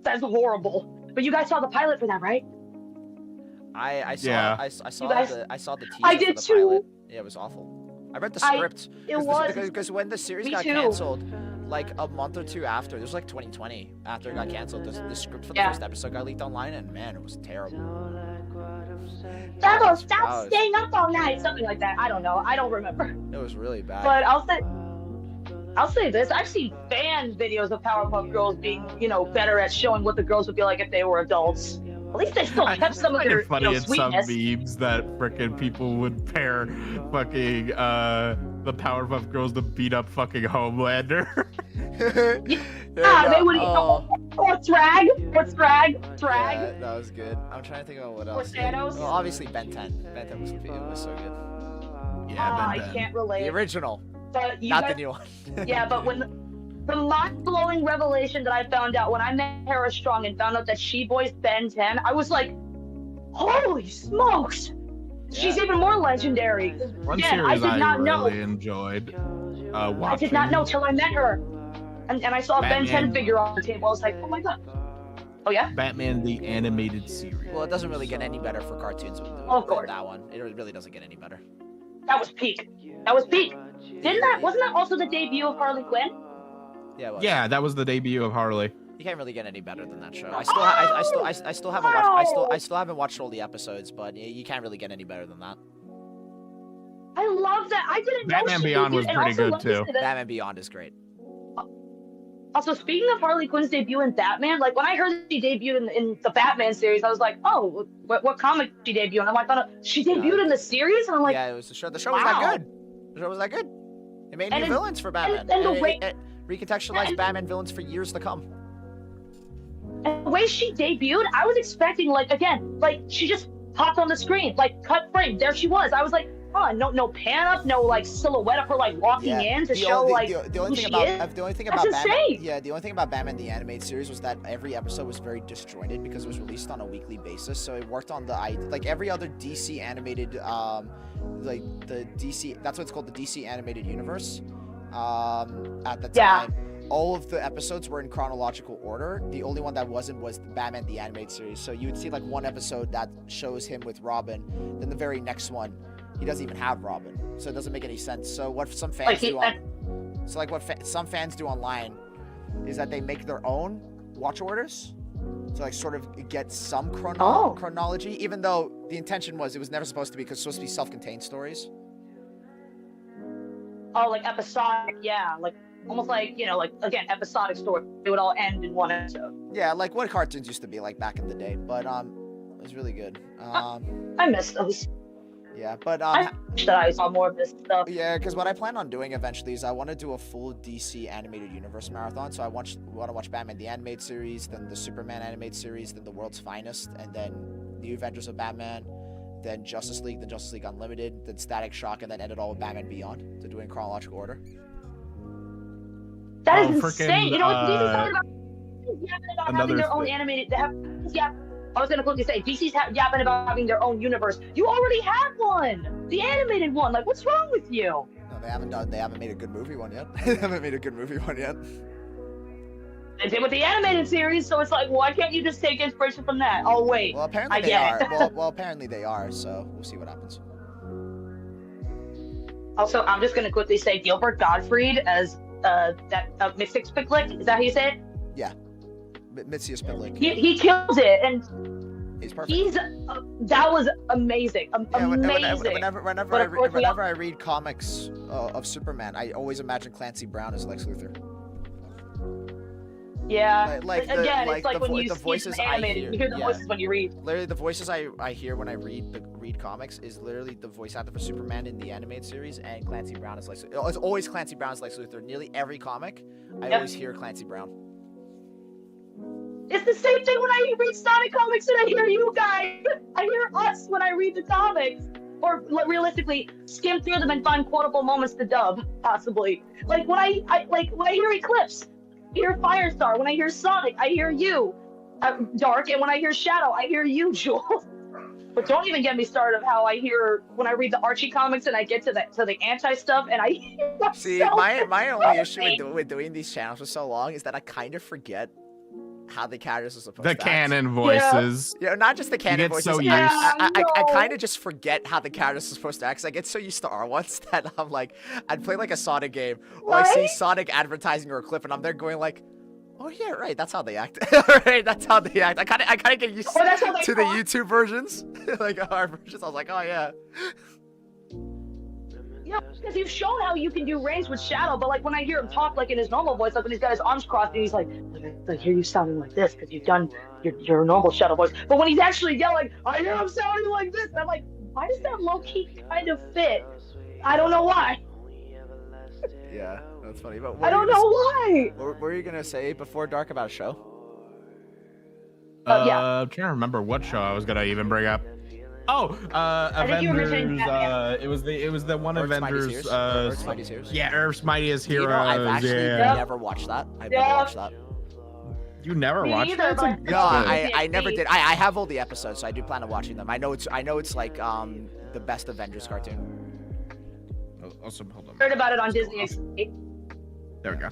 That's horrible. But you guys saw the pilot for that, right? I saw Yeah. I saw guys- the teaser I for did the too. pilot. Yeah, it was awful. I read the script. It was. Because when the series Me got too. canceled, like a month or two after, this was like 2020, after it got canceled, the script for the Yeah. first episode got leaked online, and man, it was terrible. Stop Wow. staying up all night. Something like that. I don't know. I don't remember. It was really bad. But I'll say this. I've seen fan videos of Powerpuff Girls being, better at showing what the girls would be like if they were adults. At least they still kept some of find their it funny in some sweetness. memes that frickin' people would pair fucking the Powerpuff Girls to beat up fucking Homelander. They would. Oh, Or Thrag. yeah, that was good. I'm trying to think about what else. Thanos. Well, obviously Ben 10. Ben 10 was so good. Yeah, I Ben 10. can't The relate. original, But you not guys, the new one. yeah, but the mind-blowing revelation that I found out when I met Tara Strong and found out that she voiced Ben 10, I was like, holy smokes! She's even more legendary. One Again, series I did not know. really enjoyed watching. I did not know till I met her. And I saw a Ben 10 Batman. figure on the table. I was like, oh my god. Oh yeah? Batman the Animated Series. Well, it doesn't really get any better for cartoons than Of course. that one. It really doesn't get any better. That was peak. That was peak. Wasn't that also the debut of Harley Quinn? Yeah, it was. Yeah, that was the debut of Harley. You can't really get any better than that show. I still haven't watched. I still haven't watched all the episodes, but you can't really get any better than that. I love that. I didn't know Batman she Beyond debuted, was and pretty also good, let me too. say that- Batman Beyond is great. Also, speaking of Harley Quinn's debut in Batman, like when I heard she debuted in the Batman series, I was like, oh, what comic did she debut in? And I thought she debuted in the series, and I'm like, yeah, it was the show. The show was that wow. good. The show was that good. It made And new it- villains for Batman. and the way- it recontextualized Batman villains for years to come. and the way she debuted, I was expecting she just popped on the screen, like cut frame, there she was. I was like, oh, no pan up, no like silhouette of her like walking in to show the who only she thing about is. the only thing That's about Batman, insane. yeah, the only thing about Batman the Animated Series was that every episode was very disjointed because it was released on a weekly basis. So it worked on like every other DC animated like the DC, that's what it's called, the DC animated universe. At the time, all of the episodes were in chronological order. The only one that wasn't was the Batman the Animated Series. So you would see like one episode that shows him with Robin, then the very next one he doesn't even have Robin, so it doesn't make any sense. So what some fans some fans do online is that they make their own watch orders to like sort of get some chronology, even though the intention was it was never supposed to be, because it's supposed to be self-contained stories. Oh, like episodic, yeah, like almost like, like again, episodic story. It would all end in one episode. Yeah, like what cartoons used to be like back in the day, but it was really good. I miss those. Yeah, but I wish that I saw more of this stuff. yeah, because what I plan on doing eventually is I want to do a full DC animated universe marathon. So I want to watch Batman the Animated Series, then the Superman Animated Series, then the World's Finest, and then New Adventures of Batman, then Justice League, then Justice League Unlimited, then Static Shock, and then end it all with Batman Beyond to do it in chronological order. That is insane. You know what? DC's talking about having their own thing. animated. I was gonna quickly say DC's yapping about having their own universe. You already have one, the animated one. Like, what's wrong with you? No, they haven't made a good movie one yet. They haven't made a good movie one yet. They did with the animated series, so it's like, why can't you just take inspiration from that? Oh wait, Well, apparently I they get are. it. Well, apparently they are. So we'll see what happens. Also, I'm just gonna quickly say Gilbert Gottfried as that Mystic Spicklick. Is that how you say it? Yeah, Mitzi Spitlick. He kills it, and He's perfect. that was amazing. Yeah, Amazing. whenever I read comics of Superman, I always imagine Clancy Brown as Lex Luthor. Yeah. It's like when you the see voices them animated, you hear the voices when you read. Literally, the voices I hear when I read comics is literally the voice actor for Superman in the animated series, and Clancy Brown is Lex. It's always Clancy Brown as Lex Luthor. Nearly every comic, I always hear Clancy Brown. It's the same thing when I read Sonic comics and I hear you guys. I hear us when I read the comics. Or realistically, skim through them and find quotable moments to dub, possibly. Like when I hear Eclipse, I hear Firestar. When I hear Sonic, I hear you, Dark. And when I hear Shadow, I hear you, Jules. But don't even get me started of how I hear when I read the Archie comics and I get to the anti stuff and I hear myself. See, my only issue with doing these channels for so long is that I kind of forget how the characters are supposed to act. Canon voices. Yeah, not just the canon get voices. so I kind of just forget how the characters are supposed to act. 'Cause I get so used to R ones that I'm like, I'd play like a Sonic game, or I see Sonic advertising or a clip, and I'm there going like, oh yeah, right, that's how they act. Right, that's how they act. I kind of get used to the YouTube versions, like our versions. I was like, oh yeah. Yeah, because you've shown how you can do range with Shadow, but like when I hear him talk like in his normal voice, like when he's got his arms crossed and he's like I hear you sounding like this because you've done your normal Shadow voice. But when he's actually yelling, I hear him sounding like this, and I'm like, why does that low key kind of fit? I don't know why. Yeah, that's funny. But I don't know why. What were you gonna say before dark about a show? Yeah. I'm trying to remember what show I was gonna even bring up. Oh, I think you were mentioning Avengers. Batman. It was the one Earth's Avengers. Mightiest Heroes. Earth's Mightiest Heroes. Yeah, Earth's Mightiest You Heroes. know, I've actually yeah. never watched that. I've Yeah. never watched that. You never Me watched neither, that? but It's a- No, I never Disney. did. I have all the episodes, so I do plan on watching them. I know it's like the best Avengers cartoon. Also, hold on. Heard about it on Disney. There we go.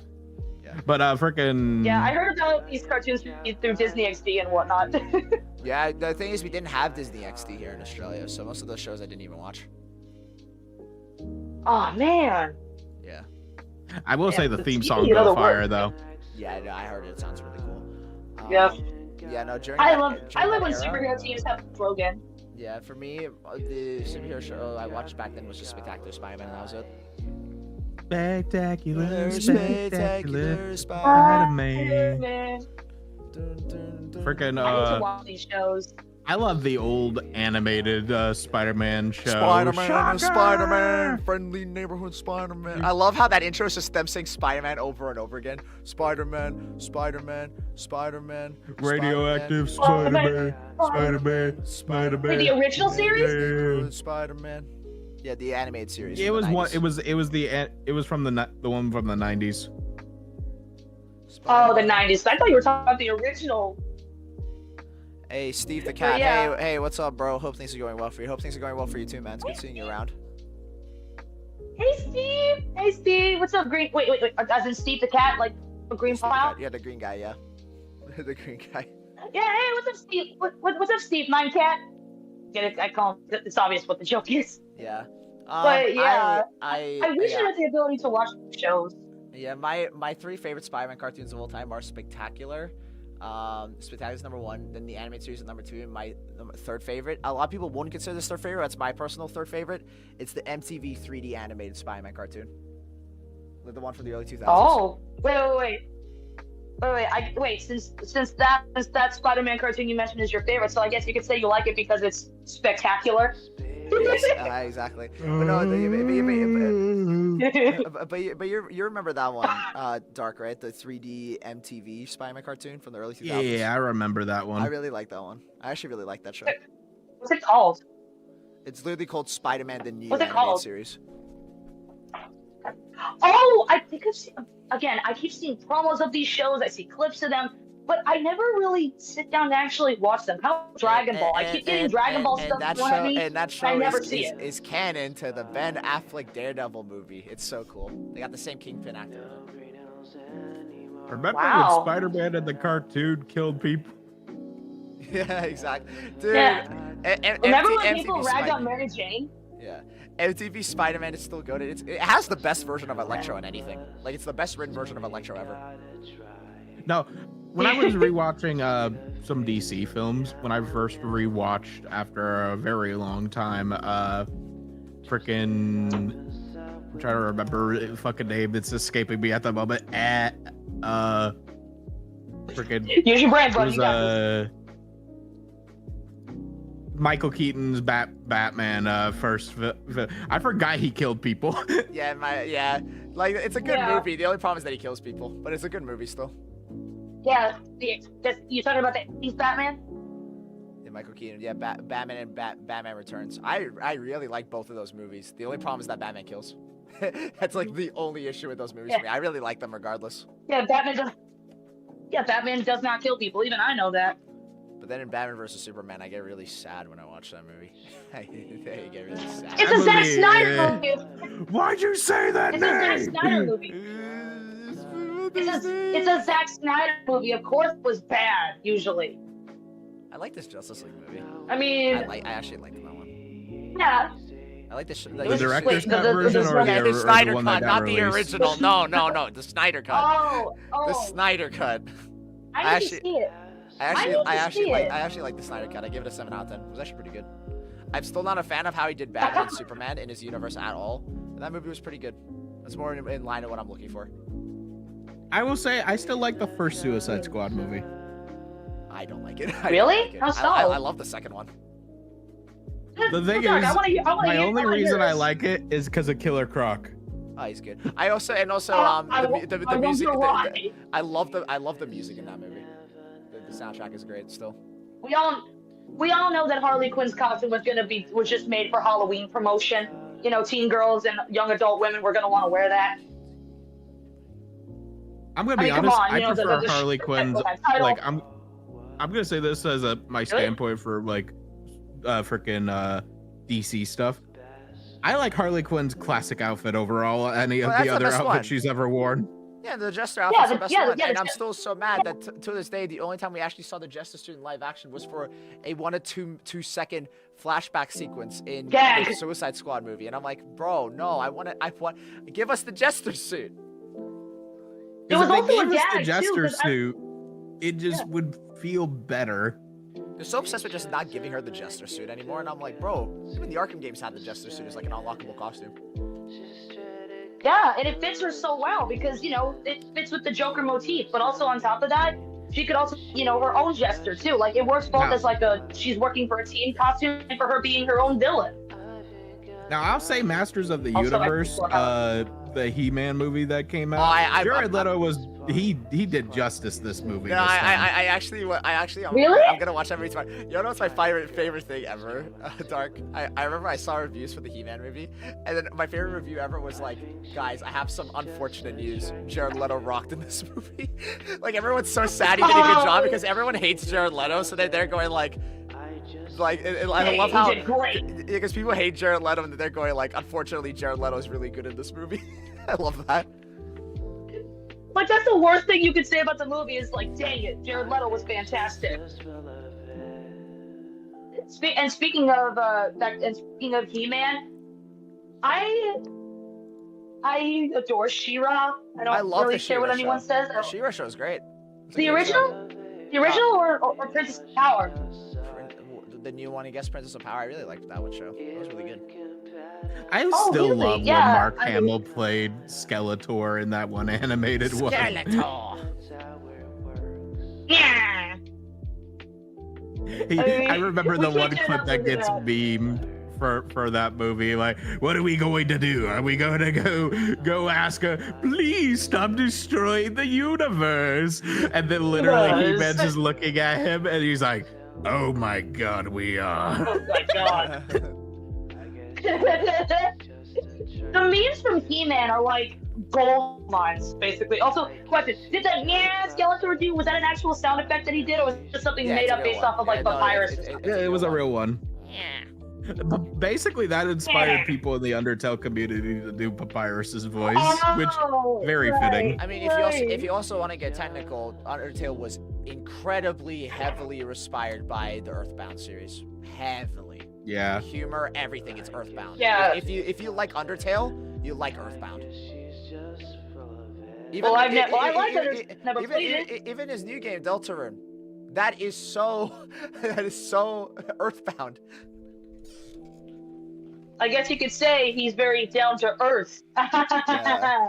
Yeah. But freaking. Yeah, I heard about these cartoons through Disney.EXE and whatnot. Yeah, the thing is we didn't have Disney.EXE here in Australia, so most of those shows I didn't even watch. Oh man. Yeah. I will say the Yeah, theme it's song another go fire word. though. Yeah, I heard it. It sounds really cool. Yeah. Yeah, no, during I that- love during when that era- superhero teams have a slogan. Yeah, for me, the superhero show I watched back then was just Spectacular Spider-Man, and that was it. Spectacular, Spectacular spectacular Spider-Man. Spider-Man. Freaking I need to watch these shows. I love the old animated Spider-Man show. Spider-Man, Shocker! Spider-Man, friendly neighborhood Spider-Man. I love how that intro is just them saying Spider-Man over and over again. Spider-Man, Spider-Man, Spider-Man. Radioactive Spider-Man. Spider-Man, Spider-Man. Wait, the original series? Neighborhood Spider-Man. Yeah, the animated series. It from was the one. 90s. It was from the one from the 90s. Oh, the 90s. I thought you were talking about the original. Hey, Steve the cat. yeah. Hey, what's up, bro? Hope things are going well for you. Hope things are going well for you too, man. It's good seeing you around. Hey, Steve. Hey, Steve. What's up, Green? Wait. As in Steve the cat, like a green Steve the file? cat. Yeah, the green guy. Yeah, the green guy. Yeah. Hey, what's up, Steve? What's up, Steve? Nine cat. Get it? I call him. It's obvious what the joke is. Yeah. But, yeah, I wish yeah. I had the ability to watch shows. Yeah, my three favorite Spider-Man cartoons of all time are Spectacular. Spectacular is number one. Then the animated series is number two. And my third favorite. A lot of people wouldn't consider this third favorite. That's my personal third favorite. It's the MTV 3D animated Spider-Man cartoon. The one from the early 2000s. Oh, wait. Since that Spider-Man cartoon you mentioned is your favorite, so I guess you could say you like it because it's spectacular. Yes, exactly. But no, but you remember that one, Dark, right? The 3D MTV Spider-Man cartoon from the early 2000s. Yeah, I remember that I one. really like that one. I actually really like that show. What's it called? It's literally called Spider-Man: The New What's it Animated called? Series. Oh, I think I've seen, again, I keep seeing promos of these shows. I see clips of them, but I never really sit down to actually watch them. How about Dragon Ball? I keep getting Dragon Ball stuff that thrown at me. and that I show never see it. is canon to the Ben Affleck Daredevil movie. It's so cool. They got the same Kingpin actor. Remember Wow. when Spider-Man in the cartoon killed people? Yeah, exactly. Dude, Yeah. Remember when MTV people ragged Spider- on Mary Jane? Yeah. MTV Spider-Man is still good. It has the best version of Electro in anything. Like, it's the best written version of Electro ever. No, when I was rewatching some DC films, when I first rewatched after a very long time, frickin' I'm trying to remember the fucking name that's escaping me at the moment. Frickin' Use your brain, it bro. was You got this. Michael Keaton's Batman first. I forgot he killed people. Yeah, like, it's a good Yeah. movie. The only problem is that he kills people, but it's a good movie still. Yeah, you talking about the Batman? Yeah, Michael Keaton. Yeah, Batman and Batman Returns. I really like both of those movies. The only problem is that Batman kills. That's like the only issue with those movies for me. I really like them regardless. Yeah, Batman does not kill people. Even I know that. But then in Batman vs Superman, I get really sad when I watch that movie. I get really sad. It's a Zack movie, Snyder movie. Why'd you say that It's a Zack name? Snyder movie. It's a Zack Snyder movie. Of course, it was bad. Usually, I like this Justice League movie. I mean, I actually like that one. yeah. I like this. The director's Wait, cut the version or Snyder- the the Snyder one that cut, got not the released? original. No, the Snyder cut. Oh, The Snyder cut. I need to actually- see it. I need to see it. actually like the Snyder cut. I give it a 7 out of 10. It was actually pretty good. I'm still not a fan of how he did Batman and Superman in his universe at all. But that movie was pretty good. It's more in line with what I'm looking for. I will say I still like the first Suicide Squad movie. I don't like it. I don't Really? like it. How so? I love the second one. The thing Dog, is, my hear only reason I this. like it is because of Killer Croc. Oh, he's good. I also I the music. wonder why. I love the music in that movie. The soundtrack is great still. We all we all know that Harley Quinn's costume was just made for Halloween promotion. You know, teen girls and young adult women were gonna want to wear that. I'm gonna be honest. I prefer Harley Quinn's. Like I'm gonna say this as my standpoint for like freaking DC stuff. I like Harley Quinn's classic outfit overall. Any of the other outfits she's ever worn. Yeah, the Jester outfit's the best one. And I'm still so mad that to this day, the only time we actually saw the Jester suit in live action was for a 1 to 2 second flashback sequence in the Suicide Squad movie. And I'm like, bro, no, I want give us the Jester suit. It was if they gave us the Jester suit, it just would feel better. They're so obsessed with just not giving her the Jester suit anymore. And I'm like, bro, even the Arkham games had the Jester suit as like an unlockable costume. Yeah, and it fits her so well because, you know, it fits with the Joker motif. But also on top of that, she could also, you know, her own Jester too. Like it works both as like she's working for a team costume and for her being her own villain. Now I'll say Masters of the Universe, the He-Man movie that came out. Jared Leto he did justice this movie. No, I actually really? I'm gonna watch every time. You know what's my favorite thing ever, Dark? I remember I saw reviews for the He-Man movie, and then my favorite review ever was like, guys, I have some unfortunate news. Jared Leto rocked in this movie. Like everyone's so sad he did a good job because everyone hates Jared Leto, so they're going like I love how because people hate Jared Leto and they're going like, unfortunately Jared Leto is really good in this movie. I love that. Like that's the worst thing you could say about the movie is like, dang it, Jared Leto was fantastic. And speaking of He-Man, I adore She-Ra. I don't really care what anyone says. The She-Ra show is great. The original or Princess of Power. The new one, I guess, Princess of Power. I really liked that one show. It was really good. I still love when Mark Hamill played Skeletor in that one animated one. Skeletor. Yeah. I remember the one clip that gets memed for that movie. Like, what are we going to do? Are we going to go ask her, please stop destroying the universe? And then literally He-Man's just looking at him and he's like, oh my god, we are. Oh my god. The memes from He-Man are like gold mines, basically. Also, question: did that Skeletor do? Was that an actual sound effect that he did, or was it just something made up based off of like Papyrus? It was a real one. Yeah. But basically, that inspired people in the Undertale community to do Papyrus's voice, which very fitting. I mean, if you also want to get technical, Undertale was incredibly heavily inspired by the Earthbound series. Heavily. Yeah. Humor, everything. It's Earthbound. Yeah. If you like Undertale, you like Earthbound. I like it. Never played it. Even his new game, Deltarune, that is so Earthbound. I guess you could say he's very down to earth. Yeah.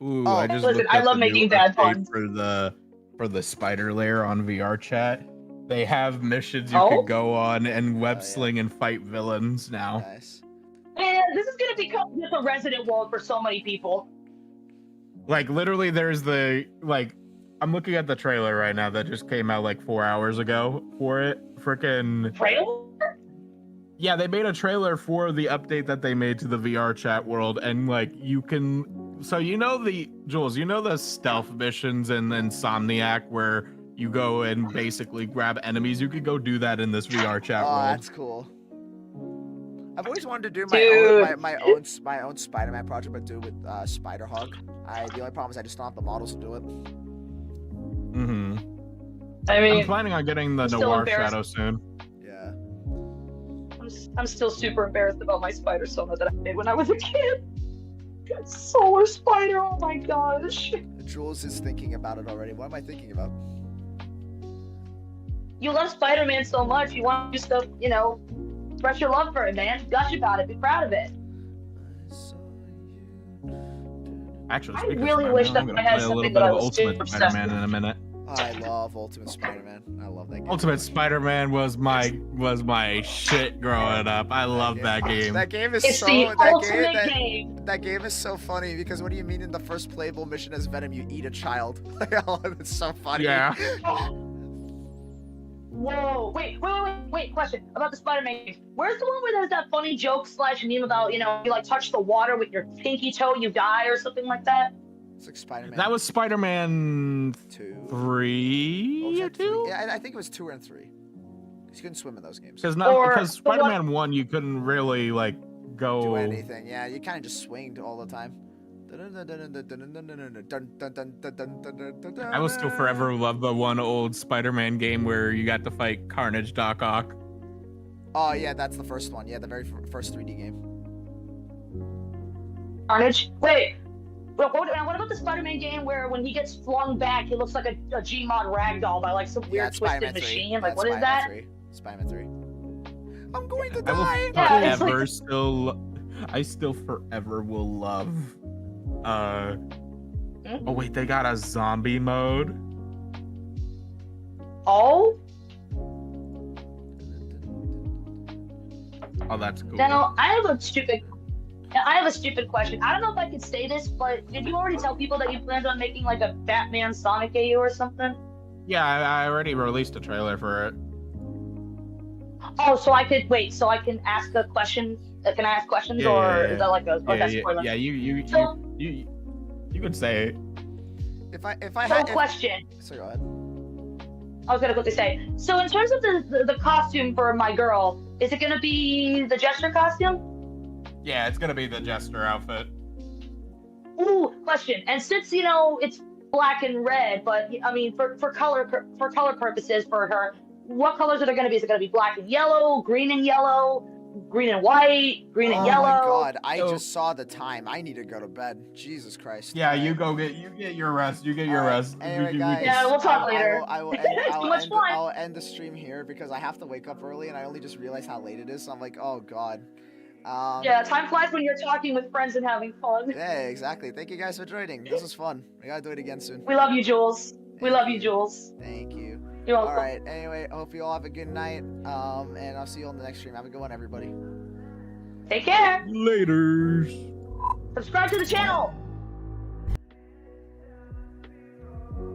Ooh, I just looked I up love the making new bad update puns. for the spider lair on VR chat. They have missions you can go on and web sling and fight villains now. Nice. Man, this is gonna become just a Resident World for so many people. Like literally, there's I'm looking at the trailer right now that just came out like 4 hours ago for it. Frickin' Trailer? Yeah, they made a trailer for the update that they made to the VR chat world, and like you can, so Jules, you know the stealth missions in Insomniac where you go and basically grab enemies. You could go do that in this VR chat world. Oh, that's cool. I've always wanted to do my own Spider-Man project, but do it with Spider-Hog. The only problem is I just don't have the models to do it. Mm-hmm. I mean, I'm planning on getting the Noir Shadow soon. Yeah. I'm still super embarrassed about my spider sona that I made when I was a kid. Solar spider, oh my gosh. Jules is thinking about it already. What am I thinking about? You love Spider-Man so much, you want to do stuff, express your love for it, man. Gush about it, be proud of it. Actually, I really wish that I had something that I was Ultimate Spider-Man in a minute. I love Ultimate Spider-Man. I love that game. Ultimate Spider-Man was my shit growing up. I love that game. That game is it's the ultimate game. That game is so funny because what do you mean in the first playable mission as Venom you eat a child? It's so funny. Yeah. Whoa! Wait! Question about the Spider-Man game. Where's the one where there's that funny joke / meme about you like touch the water with your pinky toe, you die or something like that? It's like Spider-Man. That was Spider-Man 2. 3 was or that 3? 2? Yeah, I think it was 2 and 3. Because you couldn't swim in those games. Because Spider-Man 1 you couldn't really like go Do anything. Yeah, you kind of just swinged all the time. I will still forever love the one old Spider-Man game where you got to fight Carnage Doc Ock. Oh yeah, that's the first one. Yeah, the very first 3D game. Carnage. Wait. What about the Spider-Man game where when he gets flung back, he looks like a Gmod ragdoll by like some weird twisted machine? Like, what is that? Spider-Man 3. I'm going to I die. will I still forever will love. Oh wait, they got a zombie mode. Oh. Oh, that's cool. Now I have a stupid question. I don't know if I could say this, but did you already tell people that you planned on making like a Batman Sonic.EXE or something? Yeah, I already released a trailer for it. Oh, so I could wait. So I can ask a question. Can I ask questions, is that like a spoiler? Yeah, you could say it. If I question. So go ahead. I was gonna quickly say. So in terms of the costume for my girl, is it gonna be the Jester costume? Yeah, it's gonna be the Jester outfit. Ooh, question. And since it's black and red, but I mean for color purposes for her, what colors are there gonna be? Is it gonna be black and yellow, green and yellow, green and white, green and yellow? Oh my god, I just saw the time. I need to go to bed. Jesus Christ. Yeah, you get your rest. You get your rest. Anyway, guys, yeah, we'll talk later. I'll end the stream here because I have to wake up early and I only just realized how late it is. So I'm like, oh god. Yeah, time flies when you're talking with friends and having fun. Yeah, exactly. Thank you guys for joining. This was fun. We gotta do it again soon. We love you, Jules. We love you, Jules. Thank you. You're welcome. All right. Anyway, I hope you all have a good night. And I'll see you on the next stream. Have a good one, everybody. Take care. Laters. Subscribe to the channel.